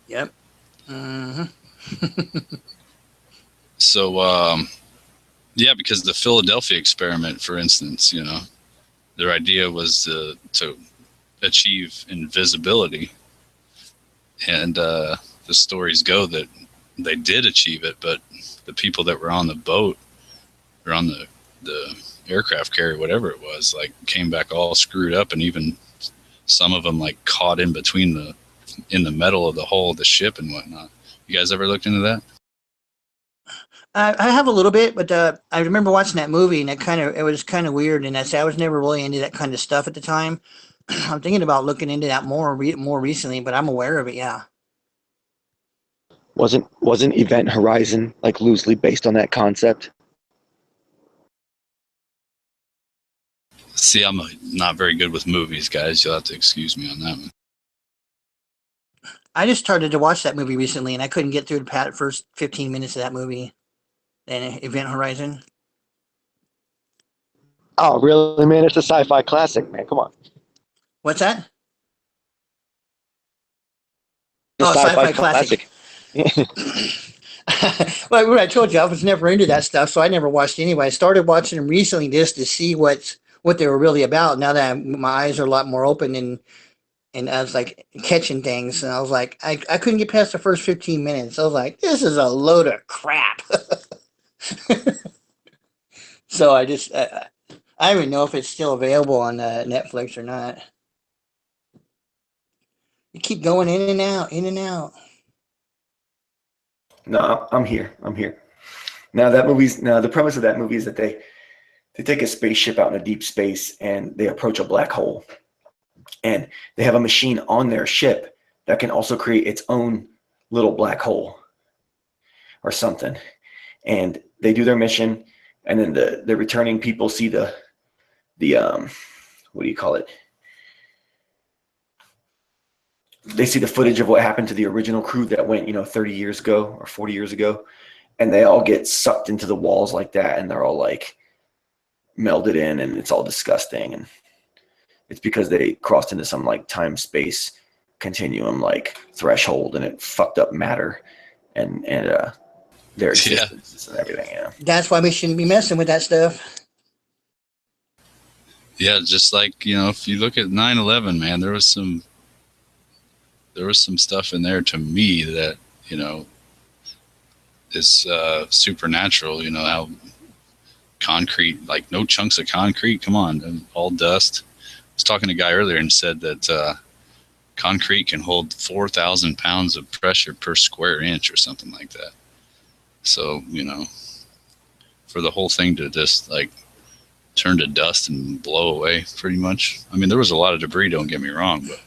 Yep. Mm-hmm. So, yeah, because the Philadelphia experiment, for instance, their idea was to achieve invisibility. And the stories go that they did achieve it, but the people that were on the boat or on the aircraft carrier, whatever it was, like came back all screwed up, and even some of them like caught in between in the metal of the hull of the ship and whatnot. You guys ever looked into that? I have a little bit, but I remember watching that movie, and it was kind of weird. And I was never really into that kind of stuff at the time. I'm thinking about looking into that more recently, but I'm aware of it. Yeah. Wasn't Event Horizon like loosely based on that concept? See, I'm not very good with movies, guys. You'll have to excuse me on that one. I just started to watch that movie recently, and I couldn't get through the first 15 minutes of that movie. And Event Horizon. Oh, really, man? It's a sci-fi classic, man. Come on. What's that? It's Oh, a sci-fi sci-fi classic. classic. Well, what I told you, I was never into that stuff, so I never watched it anyway. I started watching them recently just to see what they were really about. Now that my eyes are a lot more open and I was like catching things, and I was like, I couldn't get past the first 15 minutes. I was like, this is a load of crap. So I don't even know if it's still available on Netflix or not. You keep going in and out, in and out. No, I'm here. I'm here. Now the premise of that movie is that they take a spaceship out in a deep space and they approach a black hole. And they have a machine on their ship that can also create its own little black hole or something. And they do their mission, and then the returning people see the what do you call it? They see the footage of what happened to the original crew that went, 30 years ago or 40 years ago, and they all get sucked into the walls like that, and they're all like melded in, and it's all disgusting. And it's because they crossed into some like time space continuum like threshold, and it fucked up matter and their existence and everything. Yeah. That's why we shouldn't be messing with that stuff. Yeah, just like, if you look at 9/11, man, there was some stuff in there to me that, is supernatural. How concrete, like no chunks of concrete, come on, all dust. I was talking to a guy earlier and said that concrete can hold 4,000 pounds of pressure per square inch or something like that. So, for the whole thing to just like turn to dust and blow away pretty much. I mean, there was a lot of debris, don't get me wrong, but.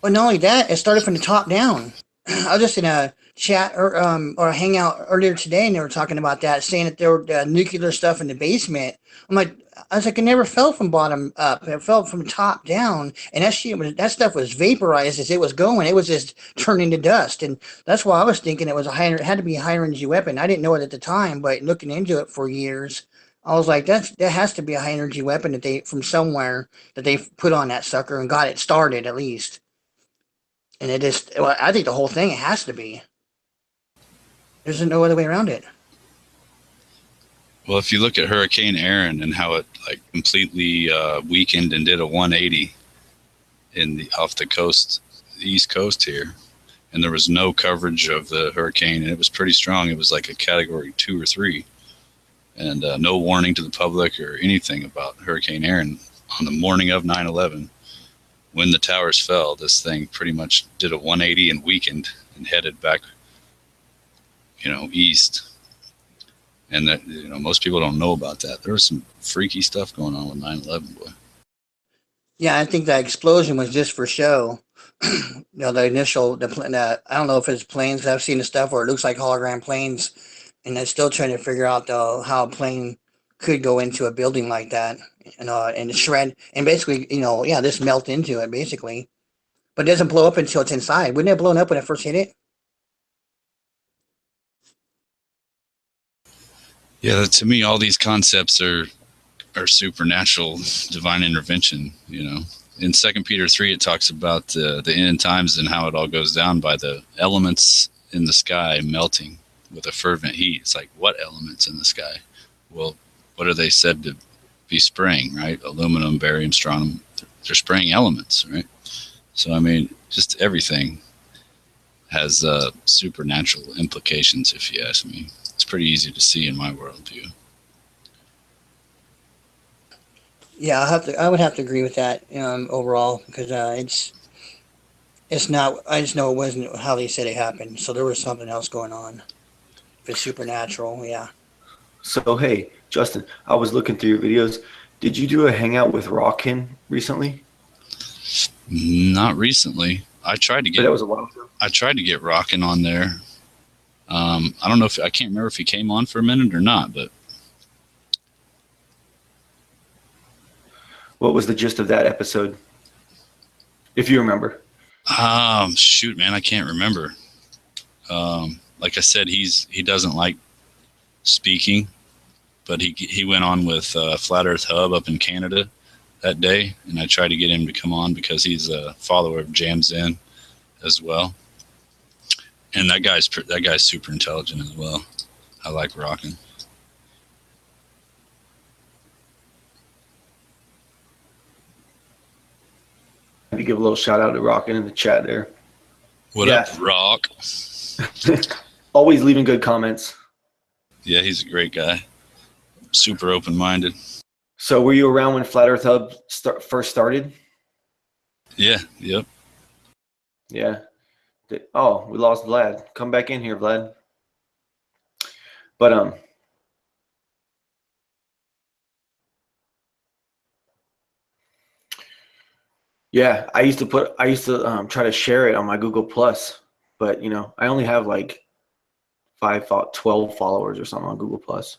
Well, not only that, it started from the top down. I was just in a chat or a hangout earlier today, and they were talking about that, saying that there were nuclear stuff in the basement. I was like, it never fell from bottom up; it fell from top down, and that stuff was vaporized as it was going. It was just turning to dust, and that's why I was thinking it had to be a high energy weapon. I didn't know it at the time, but looking into it for years, I was like, that has to be a high energy weapon that they from somewhere that they put on that sucker and got it started at least. And I think the whole thing has to be. There's no other way around it. Well, if you look at Hurricane Aaron and how it like completely weakened and did a 180 off the coast, the East Coast here, and there was no coverage of the hurricane, and it was pretty strong. It was like a category 2 or 3, and no warning to the public or anything about Hurricane Aaron on the morning of 9/11. When the towers fell, this thing pretty much did a 180 and weakened and headed back, east. And that, most people don't know about that. There was some freaky stuff going on with 9/11, boy. Yeah, I think that explosion was just for show. The initial, I don't know if it's planes. I've seen the stuff where it looks like hologram planes, and they're still trying to figure out how a plane could go into a building like that, and shred, and basically, this melt into it basically, but it doesn't blow up until it's inside. Wouldn't it have blown up when it first hit it? Yeah, to me, all these concepts are supernatural, divine intervention. In 2 Peter 3, it talks about the end times and how it all goes down by the elements in the sky melting with a fervent heat. It's like, what elements in the sky? Well, what are they said to be spraying, right? Aluminum, barium, strontium. They're spraying elements, right? So, I mean, just everything has supernatural implications, if you ask me. It's pretty easy to see in my worldview. Yeah, I would have to agree with that overall, because it's not. I just know it wasn't how they said it happened. So there was something else going on. If it's supernatural, yeah. So hey, Justin, I was looking through your videos. Did you do a hangout with Rawkin recently? Not recently. I tried to get. But that was a while ago. I tried to get Rockin' on there. I don't know I can't remember if he came on for a minute or not, but. What was the gist of that episode? If you remember. Shoot, man, I can't remember. Like I said, he doesn't like speaking, but he went on with Flat Earth Hub up in Canada that day, and I tried to get him to come on because he's a follower of Jam Zen as well. And that guy's super intelligent as well. I like rocking. Maybe give a little shout out to Rockin' in the chat there. What up, Rock? Always leaving good comments. Yeah, he's a great guy. Super open-minded. So were you around when Flat Earth Hub first started? Yeah, yep. Yeah. Oh, we lost Vlad. Come back in here, Vlad. But yeah, I used to try to share it on my Google Plus, but you know, I only have like 12 followers or something on Google Plus.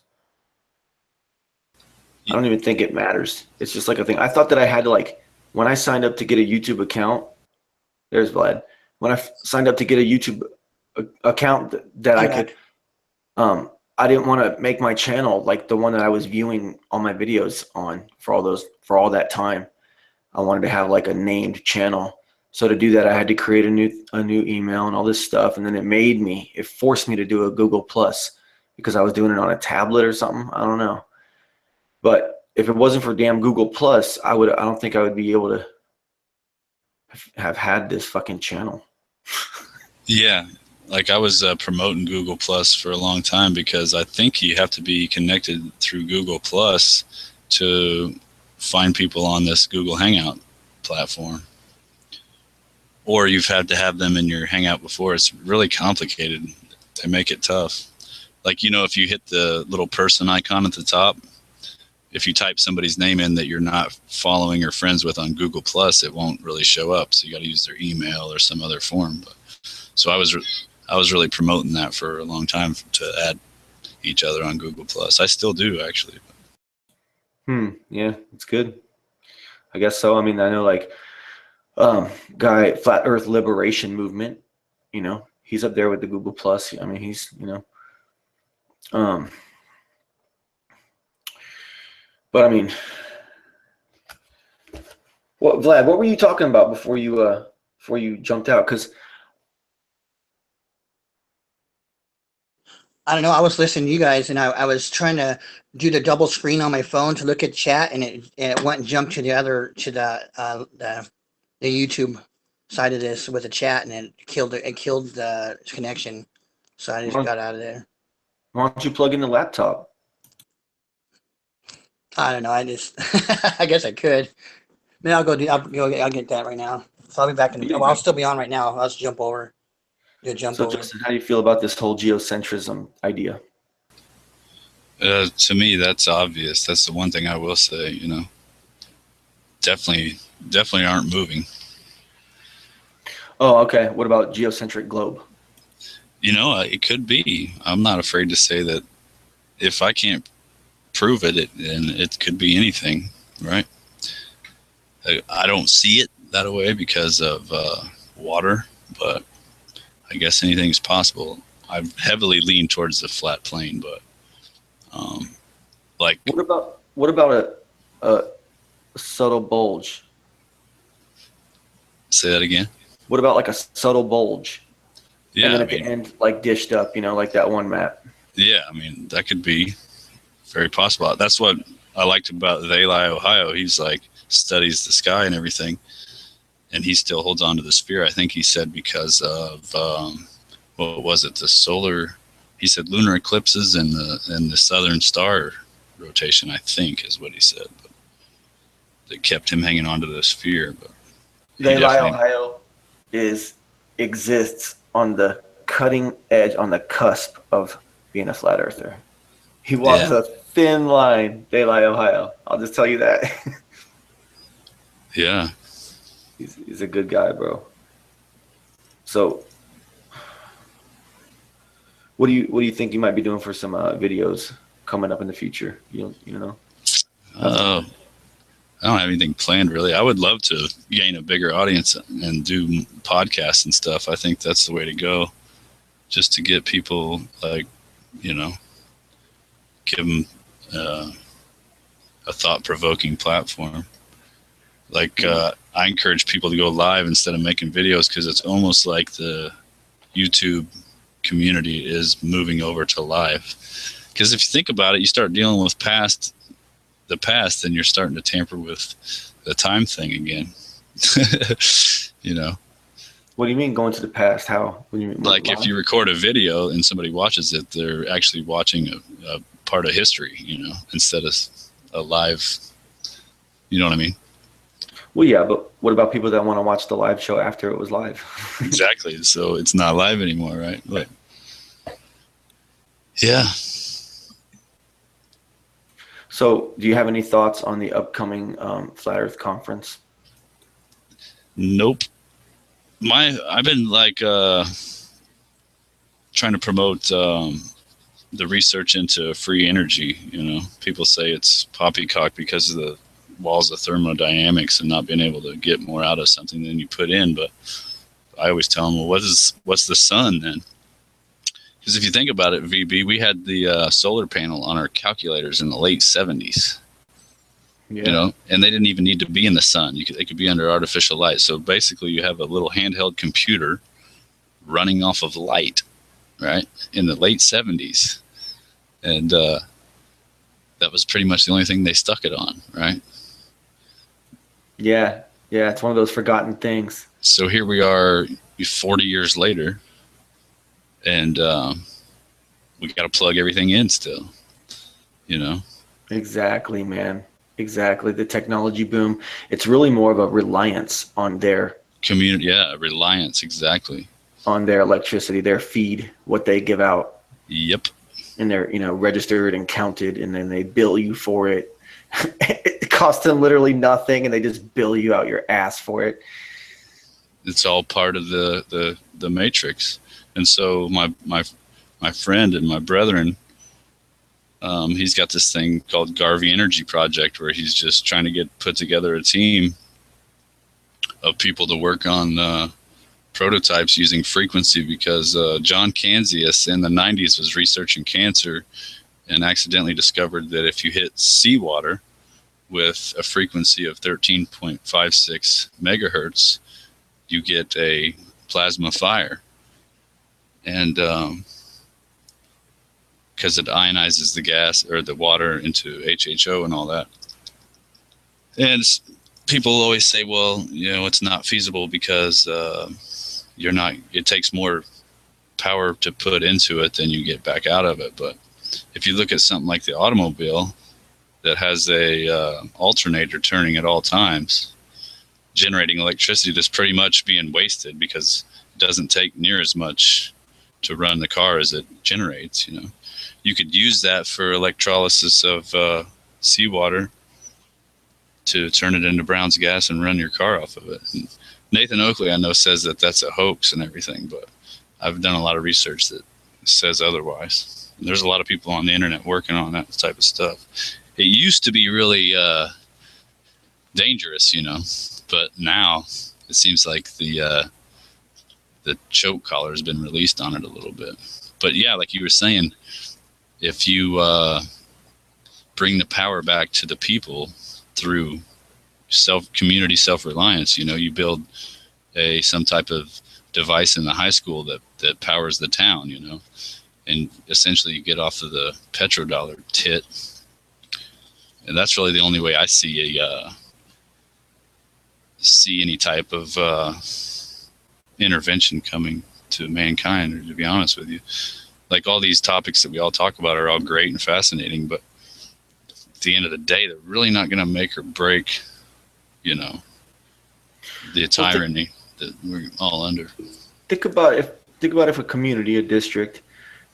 I don't even think it matters. It's just like a thing. I thought that I had to, like, when I signed up to get a YouTube account, there's Vlad. When I signed up to get a YouTube account that I could, I didn't want to make my channel like the one that I was viewing all my videos on for all that time. I wanted to have like a named channel. So to do that, I had to create a new email and all this stuff. And then it forced me to do a Google Plus because I was doing it on a tablet or something. I don't know. But if it wasn't for damn Google Plus, I don't think I would be able to have had this fucking channel. Yeah, like I was promoting Google Plus for a long time because I think you have to be connected through Google Plus to find people on this Google Hangout platform. Or you've had to have them in your Hangout before. It's really complicated. They make it tough. Like, you know, if you hit the little person icon at the top, if you type somebody's name in that you're not following or friends with on Google Plus, it won't really show up. So you got to use their email or some other form. So I was really promoting that for a long time to add each other on Google Plus. I still do, actually. Yeah, it's good. I guess so. I mean, I know like guy Flat Earth Liberation Movement, you know, he's up there with the Google Plus. I mean, he's, you know, but I mean, Vlad, what were you talking about before you jumped out? Because I don't know. I was listening to you guys, and I was trying to do the double screen on my phone to look at chat, and it went and jumped to the YouTube side of this with the chat, and it killed the connection. So I just got out of there. why don't you plug in the laptop? I don't know. I just I guess I could. Maybe I'll get that right now. So I'll be back in. Well, I'll still be on right now. I'll just jump over. So Justin, how do you feel about this whole geocentrism idea? To me, that's obvious. That's the one thing I will say, you know. Definitely aren't moving. Oh, okay. What about geocentric globe? You know, it could be. I'm not afraid to say that if I can't prove it, then it could be anything, right? I don't see it that way because of water, but I guess anything's possible. I've heavily leaned towards the flat plane, but like. What about a subtle bulge? Say that again. What about like a subtle bulge? Yeah, and then at the end, like dished up, you know, like that one map. Yeah, I mean that could be very possible. That's what I liked about Eli, Ohio. He's like studies the sky and everything, and he still holds on to the sphere. I think he said because of what was it? The solar. He said lunar eclipses and the southern star rotation. I think is what he said. But that kept him hanging on to the sphere. But Eli, Ohio exists on the cutting edge, on the cusp of being a flat earther. He walks a thin line, Eli, Ohio. I'll just tell you that. Yeah. He's a good guy, bro. So what do you think you might be doing for some videos coming up in the future? You know? I don't have anything planned really. I would love to gain a bigger audience and do podcasts and stuff. I think that's the way to go, just to get people, like, you know, give them a thought-provoking platform. Like, I encourage people to go live instead of making videos, because it's almost like the YouTube community is moving over to live. Because if you think about it, you start dealing with the past, and you're starting to tamper with the time thing again. You know? What do you mean going to the past? How? What do you mean? Like, if you record a video and somebody watches it, they're actually watching a part of history, you know, instead of a live, you know what I mean? Well, yeah, but what about people that want to watch the live show after it was live? Exactly. So it's not live anymore, right? But yeah. So, do you have any thoughts on the upcoming Flat Earth conference? Nope. I've been like trying to promote the research into free energy. You know, people say it's poppycock because of the laws of thermodynamics and not being able to get more out of something than you put in. But I always tell them, well, what's the sun then? Because if you think about it, VB, we had the solar panel on our calculators in the late 70s. Yeah. You know, and they didn't even need to be in the sun. They could be under artificial light. So basically, you have a little handheld computer running off of light, right? In the late 70s, and that was pretty much the only thing they stuck it on, right? Yeah, it's one of those forgotten things. So here we are, 40 years later, and we got to plug everything in still. You know. Exactly, man. Exactly. The technology boom. It's really more of a reliance on their community. Yeah, reliance. Exactly. On their electricity, their feed, what they give out. Yep. And they're, you know, registered and counted, and then they bill you for it. It costs them literally nothing, and they just bill you out your ass for it. It's all part of the matrix. And so my friend and my brethren, he's got this thing called Garvey Energy Project, where he's just trying to put together a team of people to work on prototypes using frequency, because John Canzias in the 90s was researching cancer and accidentally discovered that if you hit seawater with a frequency of 13.56 megahertz, you get a plasma fire. And because it ionizes the gas or the water into HHO and all that. And people always say, well, you know, it's not feasible because it takes more power to put into it than you get back out of it. But if you look at something like the automobile that has a alternator turning at all times, generating electricity that's pretty much being wasted because it doesn't take near as much to run the car as it generates, you know. You could use that for electrolysis of seawater to turn it into Brown's gas and run your car off of it. And Nathan Oakley, I know, says that that's a hoax and everything, but I've done a lot of research that says otherwise. And there's a lot of people on the internet working on that type of stuff. It used to be really dangerous, you know, but now it seems like the choke collar has been released on it a little bit. But yeah, like you were saying, if you bring the power back to the people through community self-reliance, you know, you build some type of device in the high school that powers the town, you know, and essentially you get off of the petrodollar tit. And that's really the only way I see any type of intervention coming to mankind, or to be honest with you. Like, all these topics that we all talk about are all great and fascinating, but at the end of the day, they're really not going to make or break, you know, the tyranny that we're all under. Think about if a community, a district,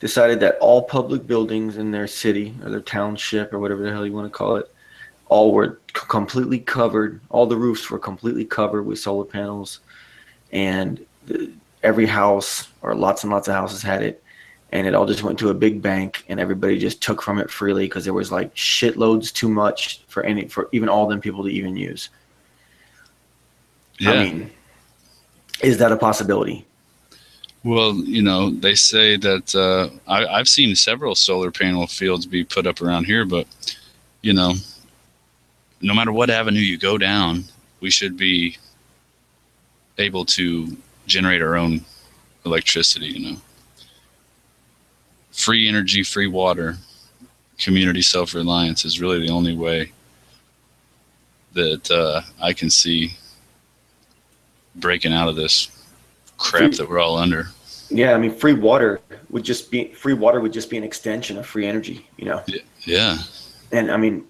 decided that all public buildings in their city or their township or whatever the hell you want to call it, all were completely covered. All the roofs were completely covered with solar panels, and every house, or lots and lots of houses, had it. and it all just went to a big bank, and everybody just took from it freely because there was like shitloads too much for even all them people to even use. Yeah. I mean, is that a possibility? Well, you know, they say that I've seen several solar panel fields be put up around here, but, you know, no matter what avenue you go down, we should be able to generate our own electricity, you know. Free energy, free water, community self-reliance is really the only way that I can see breaking out of this crap that we're all under. Yeah, I mean, free water would just be an extension of free energy, you know. Yeah. And I mean,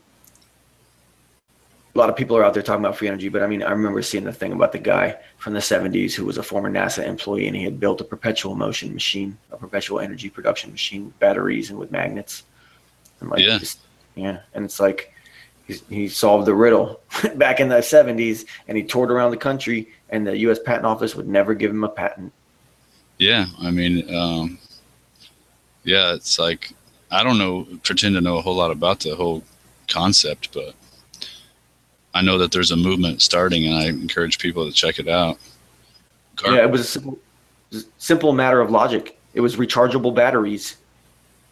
a lot of people are out there talking about free energy, but I mean, I remember seeing the thing about the guy from the 70s who was a former NASA employee, and he had built a perpetual motion machine, a perpetual energy production machine with batteries and with magnets. And like, and it's like he solved the riddle back in the 70s, and he toured around the country, and the U.S. Patent Office would never give him a patent. Yeah, I mean, yeah, it's like, I don't pretend to know a whole lot about the whole concept, but I know that there's a movement starting, and I encourage people to check it out. Yeah, it was a simple matter of logic. It was rechargeable batteries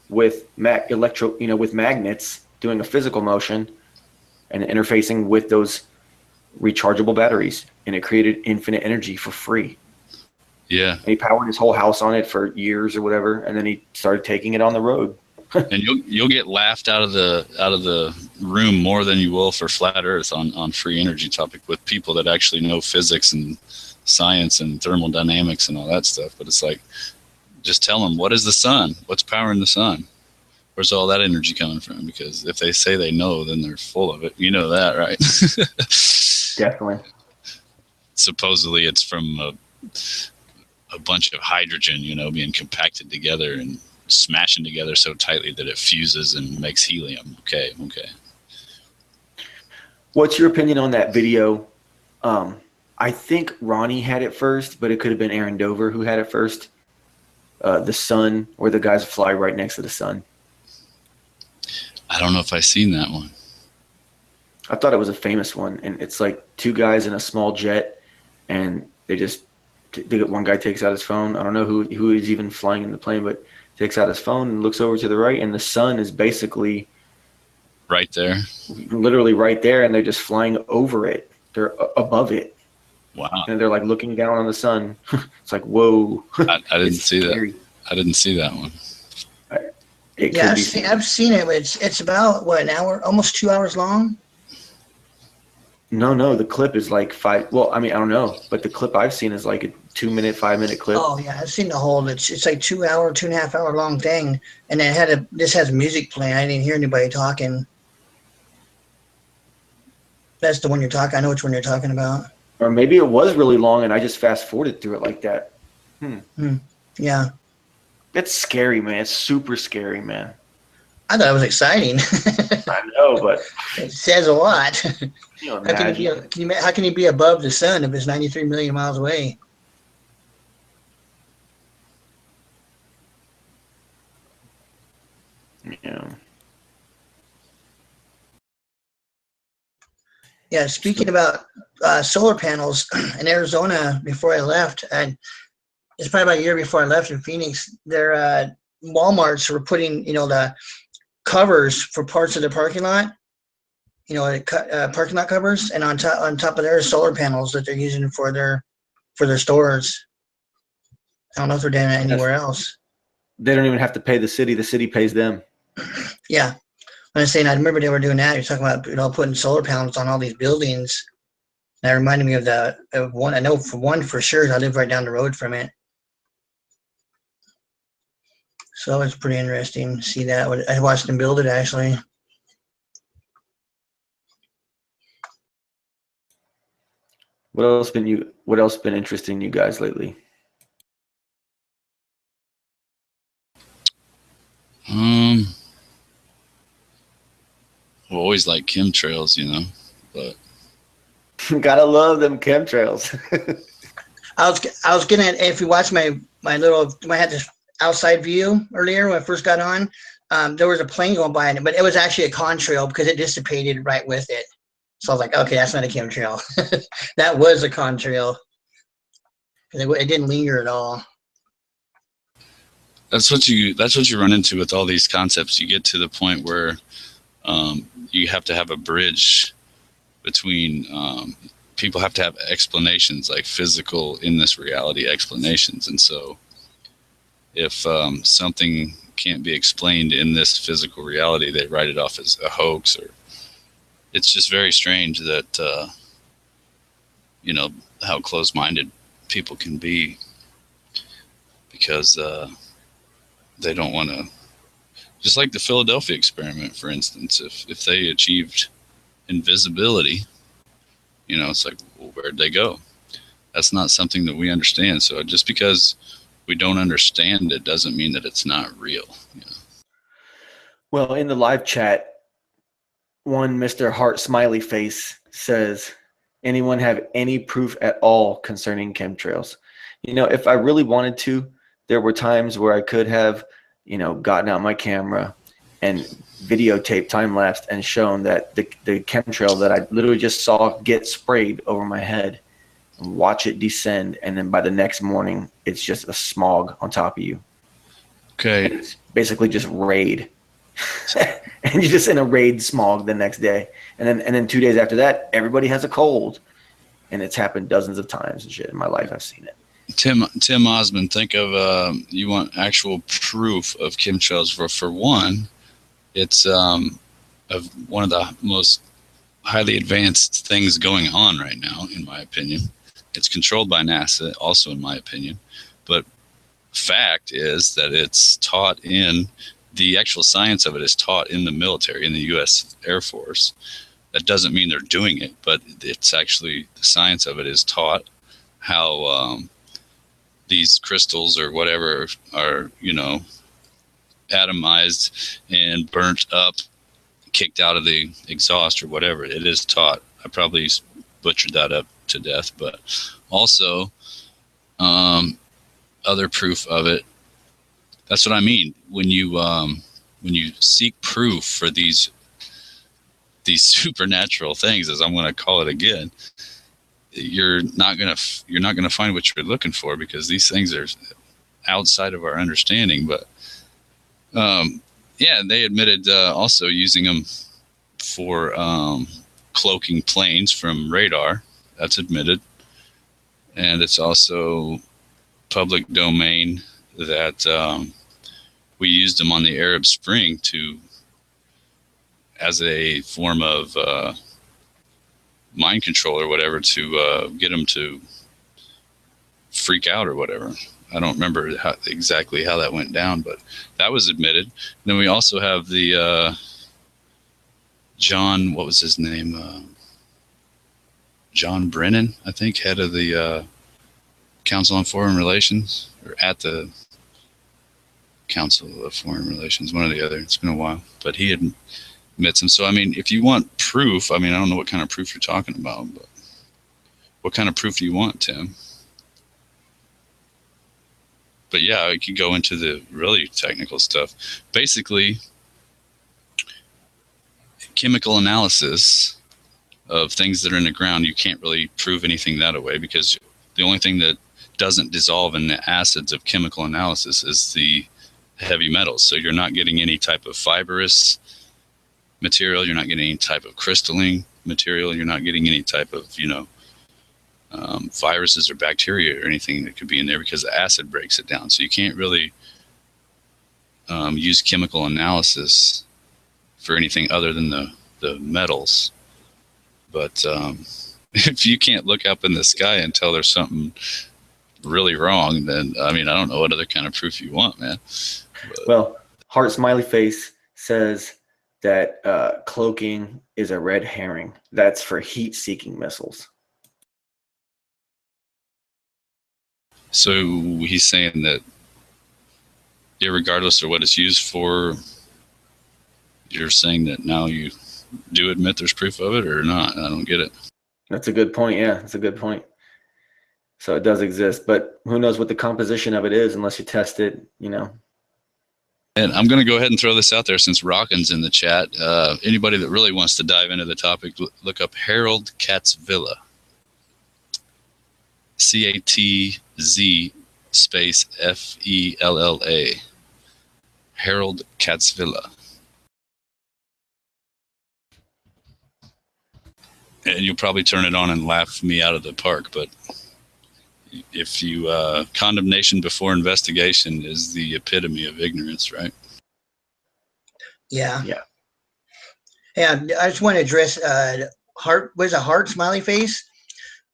with with magnets doing a physical motion and interfacing with those rechargeable batteries, and it created infinite energy for free. Yeah. And he powered his whole house on it for years or whatever, and then he started taking it on the road. And you'll get laughed out of the room more than you will for flat Earth on free energy topic with people that actually know physics and science and thermodynamics and all that stuff. But it's like, just tell them, what is the sun? What's powering the sun? Where's all that energy coming from? Because if they say they know, then they're full of it. You know that, right? Definitely. Supposedly it's from a bunch of hydrogen, you know, being compacted together and smashing together so tightly that it fuses and makes helium. Okay. What's your opinion on that video? I think Ronnie had it first, but it could have been Aaron Dover who had it first. The sun, where the guys fly right next to the sun. I don't know if I've seen that one. I thought it was a famous one, and it's like two guys in a small jet, and one guy takes out his phone. I don't know who is even flying in the plane, but takes out his phone and looks over to the right, and the sun is basically right there, literally right there, and they're just flying over it. They're above it. Wow. And they're like looking down on the sun. It's like, whoa. I didn't see scary. that. I didn't see that one. I've seen it. It's about what, an hour, almost 2 hours long. No, the clip is like 5. Well, I mean, I don't know, but the clip I've seen is like a 2-minute, 5-minute clip. Oh yeah, I've seen the whole. It's like 2.5 hour long thing, and it this has music playing. I didn't hear anybody talking. That's the one you're talking. I know which one you're talking about. Or maybe it was really long, and I just fast forwarded through it like that. Yeah. It's scary, man. It's super scary, man. I thought it was exciting. I know, but it says a lot. Can you imagine? How can you be above the sun if it's 93 million miles away? Yeah. Yeah, speaking about solar panels in Arizona, before I left, and it's probably about a year before I left in Phoenix, their Walmarts were putting, the covers for parts of the parking lot, parking lot covers, and on top of their solar panels that they're using for their stores. I don't know if they're doing it anywhere else. They don't even have to pay the city. The city pays them. Yeah. I was saying, I remember they were doing that. You're talking about, putting solar panels on all these buildings. That reminded me of one. I know for sure, I live right down the road from it. So it's pretty interesting to see that. I watched them build it, actually. What else been interesting you guys lately? I've always liked chemtrails, but gotta love them chemtrails. I was gonna, if you watch my little, I had this outside view earlier when I first got on. There was a plane going by, but it was actually a contrail because it dissipated right with it. So I was like, okay, that's not a chemtrail. That was a contrail. It didn't linger at all. That's what you run into with all these concepts. You get to the point where you have to have a bridge between people have to have explanations, like physical in this reality explanations. And so if something can't be explained in this physical reality, they write it off as a hoax. Or it's just very strange that how close-minded people can be, because they don't want to, just like the Philadelphia experiment, for instance. If they achieved invisibility, it's like, well, where'd they go? That's not something that we understand. So just because we don't understand it doesn't mean that it's not real. Well, in the live chat, one Mr. Heart Smiley Face says, anyone have any proof at all concerning chemtrails? If I really wanted to, there were times where I could have, gotten out my camera and videotape time-lapsed and shown that the chemtrail that I literally just saw get sprayed over my head, and watch it descend, and then by the next morning, it's just a smog on top of you. Okay. And it's basically just raid. And you're just in a raid smog the next day. And then 2 days after that, everybody has a cold. And it's happened dozens of times and shit. In my life, I've seen it. Tim Osmond, think of you want actual proof of chemtrails. For one, it's of one of the most highly advanced things going on right now, in my opinion. It's controlled by NASA, also in my opinion. But fact is that it's taught in the actual science of it is taught in the military, in the U.S. Air Force. That doesn't mean they're doing it, but it's actually the science of it is taught how these crystals or whatever are, atomized and burnt up, kicked out of the exhaust or whatever. It is taught. I probably butchered that up to death, but also other proof of it. That's what I mean. When you seek proof for these supernatural things, as I'm going to call it again, you're not going to find what you're looking for, because these things are outside of our understanding. But they admitted also using them for cloaking planes from radar. That's admitted. And it's also public domain that we used them on the Arab Spring as a form of mind control or whatever, to get them to freak out or whatever. I don't remember exactly how that went down, but that was admitted. And then we also have the John, what was his name? John Brennan, I think, head of the Council on Foreign Relations, or at the Council of Foreign Relations, one or the other. It's been a while, but he admits them. So, I mean, if you want proof, I don't know what kind of proof you're talking about, but what kind of proof do you want, Tim? But yeah, I could go into the really technical stuff. Basically, chemical analysis of things that are in the ground, you can't really prove anything that way, because the only thing that doesn't dissolve in the acids of chemical analysis is the heavy metals. So you're not getting any type of fibrous material. You're not getting any type of crystalline material. You're not getting any type of, viruses or bacteria or anything that could be in there, because the acid breaks it down. So you can't really use chemical analysis for anything other than the metals. But if you can't look up in the sky and tell there's something really wrong, then I don't know what other kind of proof you want, man. But, well, Heart Smiley Face says that cloaking is a red herring. That's for heat-seeking missiles. so he's saying that irregardless of what it's used for, you're saying that now you do admit there's proof of it or not? I don't get it. That's a good point. Yeah, that's a good point. So it does exist, but who knows what the composition of it is unless you test it, you know. And I'm going to go ahead and throw this out there since Rockin's in the chat. Anybody that really wants to dive into the topic, look up Harold Katzvilla. CATZ space FELLA. Harold Katzvilla. And you'll probably turn it on and laugh me out of the park, but if you condemnation before investigation is the epitome of ignorance, right? Yeah. Yeah. Yeah. I just want to address heart. What is a heart smiley face?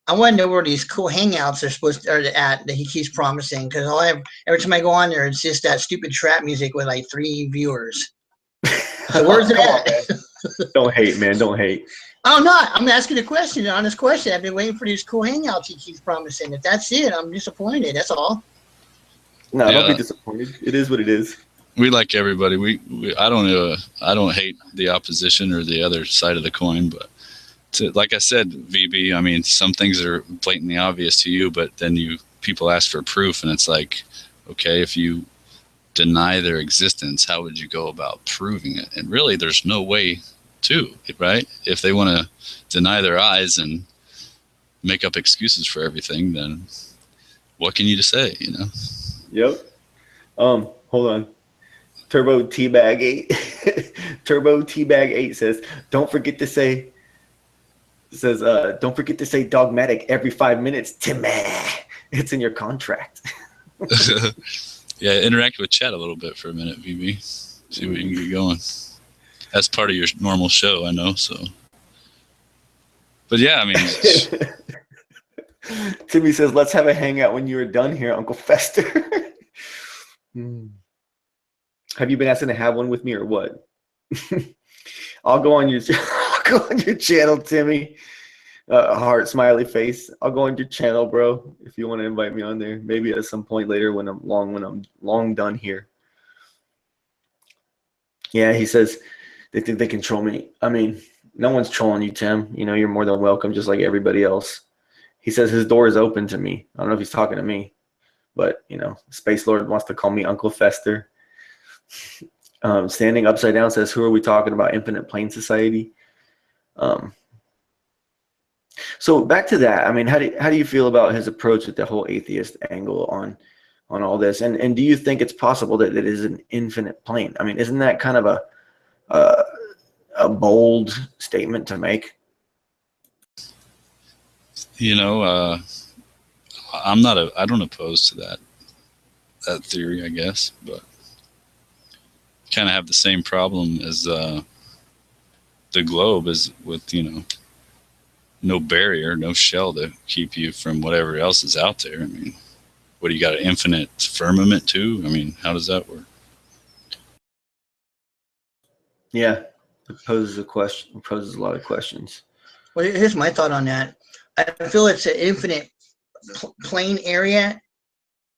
I want to know where these cool hangouts are supposed to are at that he keeps promising. Because all I have every time I go on there, it's just that stupid trap music with like 3 viewers. So where's it at? Don't hate, man. Don't hate. I'm not. I'm asking a question, an honest question. I've been waiting for these cool hangouts he keeps promising. If that's it, I'm disappointed. That's all. No, don't Yeah. be disappointed. It is what it is. We like everybody. I don't hate the opposition or the other side of the coin, but like I said, VB, I mean, some things are blatantly obvious to you, but then people ask for proof, and it's like, okay, if you deny their existence, how would you go about proving it? And really, there's no way to, right? If they want to deny their eyes and make up excuses for everything, then what can you just say, you know? Yep. Hold on. Turbo Teabag 8. Turbo Teabag 8 says, don't forget to say dogmatic every 5 minutes. Timmy. It's in your contract. Yeah, interact with chat a little bit for a minute, VB. See what you can get going. That's part of your normal show, I know, so. But yeah, I mean. Timmy says, let's have a hangout when you're done here, Uncle Fester. Have you been asking to have one with me or what? I'll go on your channel, Timmy. Heart smiley face. I'll go on your channel, bro, if you want to invite me on there. Maybe at some point later when I'm long done here. Yeah, he says they think they control me. I mean, no one's trolling you, Tim. You know, you're more than welcome, just like everybody else. He says his door is open to me. I don't know if he's talking to me, but you know, Space Lord wants to call me Uncle Fester. Standing upside down says, who are we talking about? Infinite Plane Society. So back to that. I mean, how do you feel about his approach with the whole atheist angle on all this? And do you think it's possible that it is an infinite plane? I mean, isn't that kind of a bold statement to make? You know, I don't oppose to that theory, I guess, but kind of have the same problem as the globe is with, you know, no barrier, no shell to keep you from whatever else is out there. I mean, what do you got, an infinite firmament too? I mean, how does that work? Yeah, it poses a lot of questions. Well, here's my thought on that. I feel it's an infinite plane area,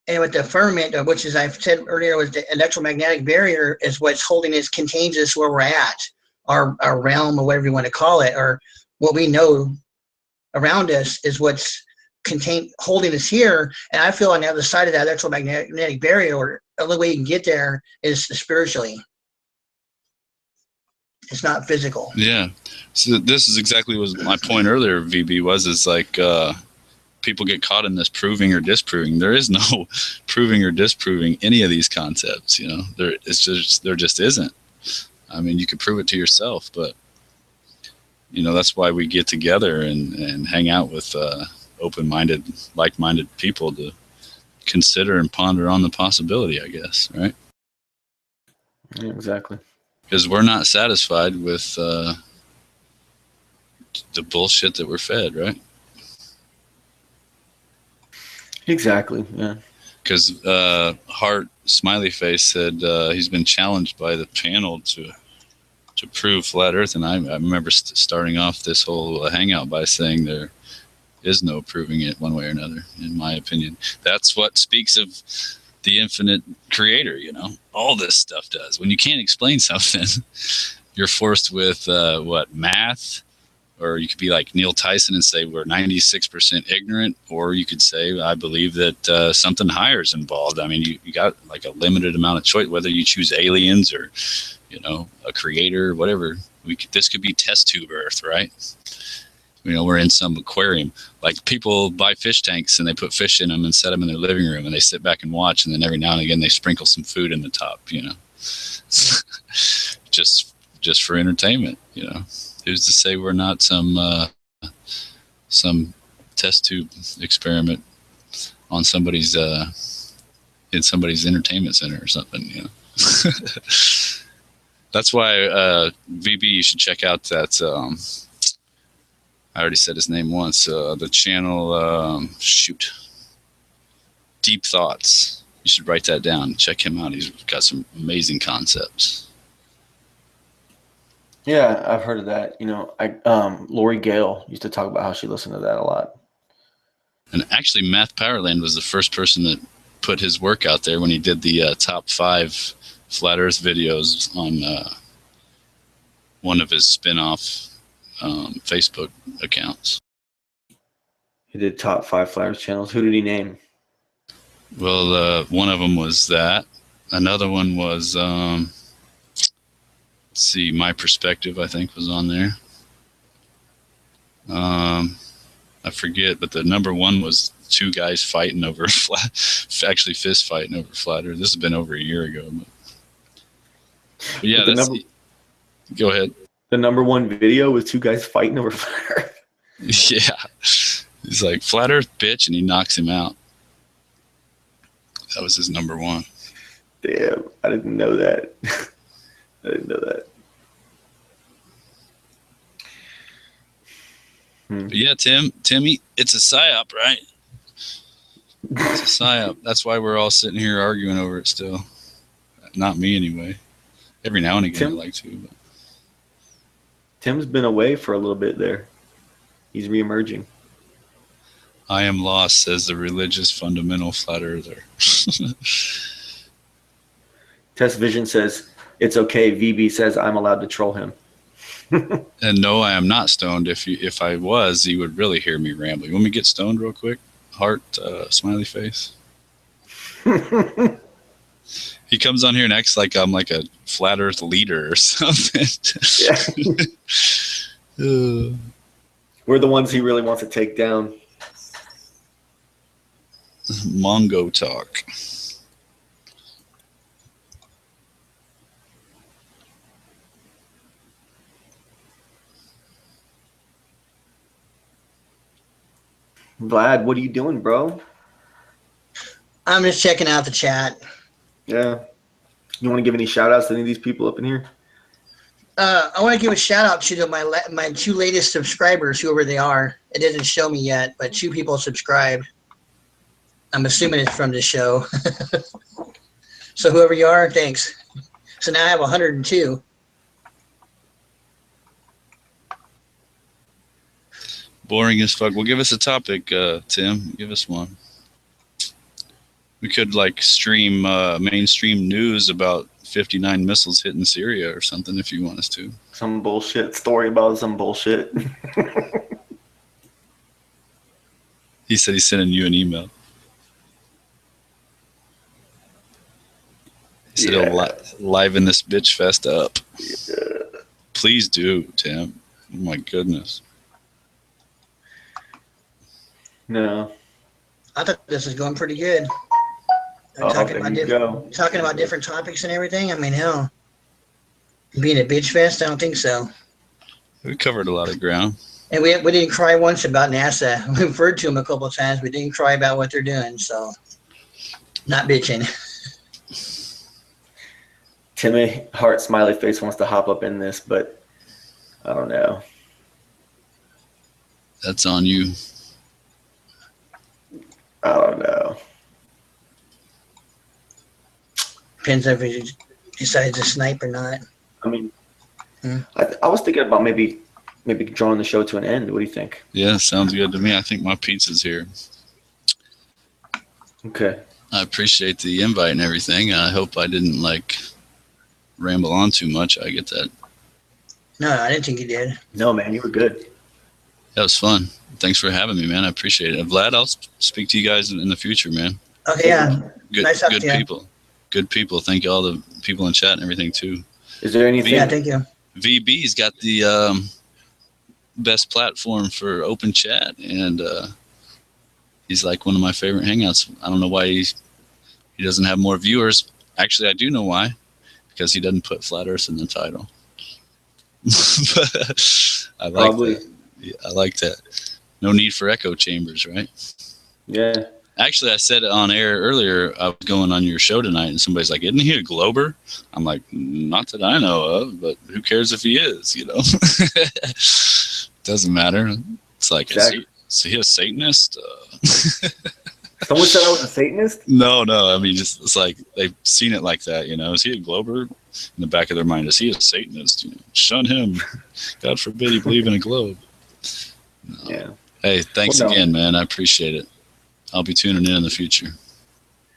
and with the firmament, which as I've said earlier, was the electromagnetic barrier, is what's holding us, contains us where we're at, our realm, or whatever you want to call it, or what we know around us is what's holding us here. And I feel on the other side of that electromagnetic barrier, or the only way you can get there is spiritually. It's not physical. Yeah. So this is exactly what my point earlier, VB, is like people get caught in this proving or disproving. There is no proving or disproving any of these concepts, you know. There just isn't. I mean, you could prove it to yourself, but you know, that's why we get together and hang out with open-minded, like-minded people to consider and ponder on the possibility, I guess, right? Yeah, exactly. Because we're not satisfied with the bullshit that we're fed, right? Exactly, yeah. Because Heart Smiley Face said he's been challenged by the panel to prove flat Earth, and I remember starting off this whole hangout by saying there is no proving it one way or another, in my opinion. That's what speaks of the infinite creator, you know. All this stuff does. When you can't explain something, you're forced with math, Or you could be like Neil Tyson and say we're 96% ignorant, or you could say I believe that something higher is involved. I mean, you got like a limited amount of choice, whether you choose aliens or, a creator, whatever. This could be test tube Earth, right? We're in some aquarium. Like people buy fish tanks and they put fish in them and set them in their living room and they sit back and watch, and then every now and again they sprinkle some food in the top, just for entertainment, Who's to say we're not some test tube experiment on somebody's in somebody's entertainment center or something, That's why VB, you should check out that. I already said his name once. The channel, Deep Thoughts. You should write that down. Check him out. He's got some amazing concepts. Yeah, I've heard of that. Lori Gale used to talk about how she listened to that a lot. And actually, Math Powerland was the first person that put his work out there when he did the top 5 Flat Earth videos on one of his spin-off Facebook accounts. He did top 5 Flat Earth channels. Who did he name? Well, one of them was that. Another one was... see, My Perspective, I think, was on there. I forget, but the number one was 2 guys fighting over actually fist fighting over Flat Earth. This has been over a year ago. But yeah, go ahead. The number 1 video was 2 guys fighting over Flat Earth. Yeah. He's like, Flat Earth, bitch, and he knocks him out. That was his number 1. Damn, I didn't know that. I didn't know that. But yeah, Timmy, it's a psyop, right? It's a psyop. That's why we're all sitting here arguing over it still. Not me, anyway. Every now and again, I like to. But. Tim's been away for a little bit there. He's reemerging. I am lost, says the religious fundamental flat earther. Test Vision says, it's okay. VB says I'm allowed to troll him. And no, I am not stoned. If I was, you would really hear me rambling. Let me get stoned real quick. Heart, smiley face. He comes on here and acts like I'm like a flat earth leader or something. Yeah. We're the ones he really wants to take down. Mongo talk. Vlad, what are you doing, bro? I'm just checking out the chat. Yeah. You want to give any shout outs to any of these people up in here? I want to give a shout out to my 2 latest subscribers, whoever they are. It didn't show me yet, but 2 people subscribed. I'm assuming it's from this show. So whoever you are, thanks. So now I have 102. Boring as fuck. Well, give us a topic, Tim. Give us one. We could like stream mainstream news about 59 missiles hitting Syria or something if you want us to. Some bullshit story about some bullshit. He said he's sending you an email. He said he'll liven this bitch fest up. Yeah. Please do, Tim. Oh my goodness. No. I thought this was going pretty good. Talking about different topics and everything. I mean, hell, being a bitch fest, I don't think so. We covered a lot of ground. And we didn't cry once about NASA. We referred to them a couple of times. We didn't cry about what they're doing. So, not bitching. Timmy Heart Smiley Face wants to hop up in this, but I don't know. That's on you. I don't know. Depends if he decides to snipe or not. I mean, I was thinking about maybe drawing the show to an end. What do you think? Yeah, sounds good to me. I think my pizza's here. Okay. I appreciate the invite and everything. I hope I didn't ramble on too much. I get that. No, I didn't think you did. No, man, you were good. That was fun. Thanks for having me, man. I appreciate it. Vlad, I'll speak to you guys in the future, man. Okay, yeah. Good, Nice talking good to you. people. Good people. Thank you all the people in chat and everything too. Is there anything? Yeah, thank you. VB's got the best platform for open chat, and he's like one of my favorite hangouts. I don't know why he doesn't have more viewers. Actually, I do know why, because he doesn't put Flat Earth in the title. But I like Probably. that. Yeah, I like that. No need for echo chambers, right? Yeah. Actually, I said it on air earlier. I was going on your show tonight, and somebody's like, "Isn't he a Glober?" I'm like, "Not that I know of, but who cares if he is? You know, doesn't matter." It's like, Exactly. is he a Satanist? Someone said I was a Satanist? No. I mean, just it's like they've seen it like that. You know, is he a Glober? In the back of their mind, is he a Satanist? You know, shun him. God forbid he believe in a globe. No. Yeah. Hey, thanks Well, no. again, man. I appreciate it. I'll be tuning in the future.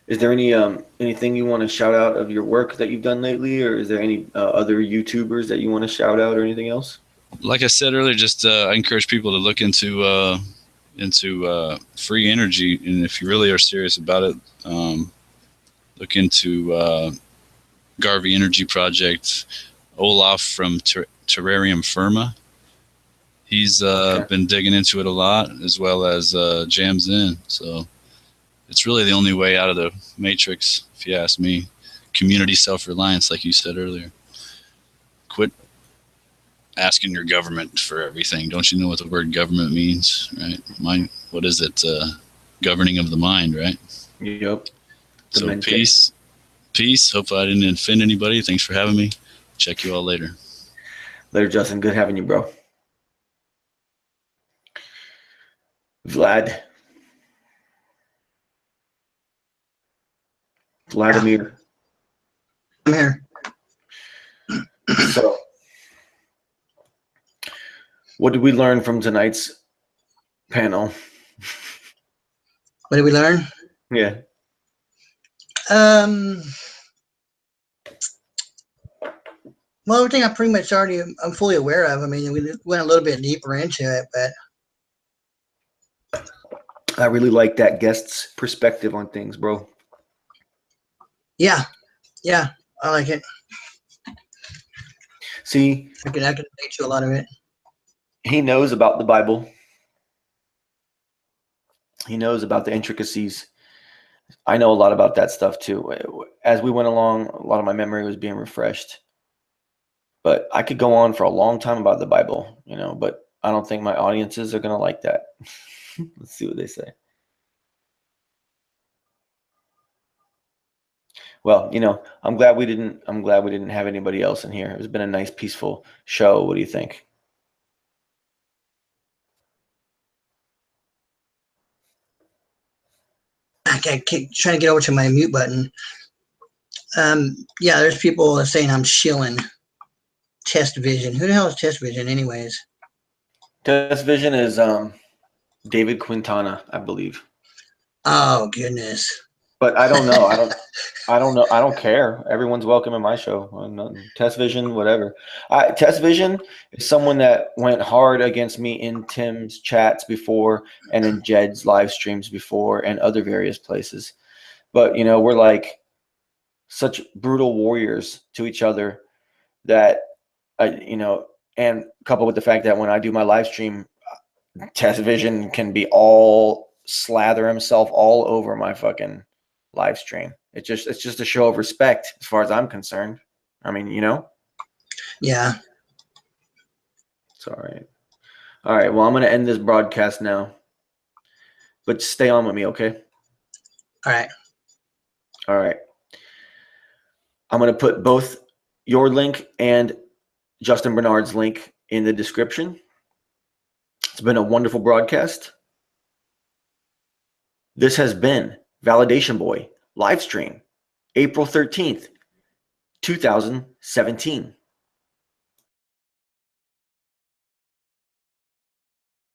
Is there any anything you want to shout out of your work that you've done lately, or is there any other YouTubers that you want to shout out, or anything else? Like I said earlier, just I encourage people to look into free energy, and if you really are serious about it, look into Garvey Energy Project. Olaf from Terrarium Firma. He's been digging into it a lot, as well as Jams In. So it's really the only way out of the matrix, if you ask me. Community self-reliance, like you said earlier. Quit asking your government for everything. Don't you know what the word government means, right? What is it? Governing of the mind, right? Yep. So Demented. peace. Hope I didn't offend anybody. Thanks for having me. Check you all later. Later, Justin. Good having you, bro. Vladimir. I'm here. So, what did we learn from tonight's panel? What did we learn? Yeah. Well, everything I pretty much I'm fully aware of. I mean, we went a little bit deeper into it, but I really like that guest's perspective on things, bro. yeah, I like it. See, I can relate to a lot of it. he knows about the Bible. He knows about the intricacies. I know a lot about that stuff too. As we went along, a lot of my memory was being refreshed. But I could go on for a long time about the Bible, but I don't think my audiences are going to like that. Let's see what they say. Well, I'm glad we didn't have anybody else in here. It's been a nice, peaceful show. What do you think? I keep trying to get over to my mute button. Yeah, there's people saying I'm shilling Test Vision. Who the hell is Test Vision, anyways? Test Vision is David Quintana, I believe. Oh goodness. But I don't know. I don't know. I don't care. Everyone's welcome in my show. Test Vision, whatever. Test Vision is someone that went hard against me in Tim's chats before and in Jed's live streams before and other various places. But, we're like such brutal warriors to each other that, and coupled with the fact that when I do my live stream, Test Vision can be all slather himself all over my fucking live stream. It's just a show of respect as far as I'm concerned. I mean, Yeah. It's all right. All right. Well, I'm going to end this broadcast now, but stay on with me. Okay. All right. All right. I'm going to put both your link and Justin Bernard's link in the description. It's been a wonderful broadcast. This has been Validation Boy live stream, April 13th, 2017.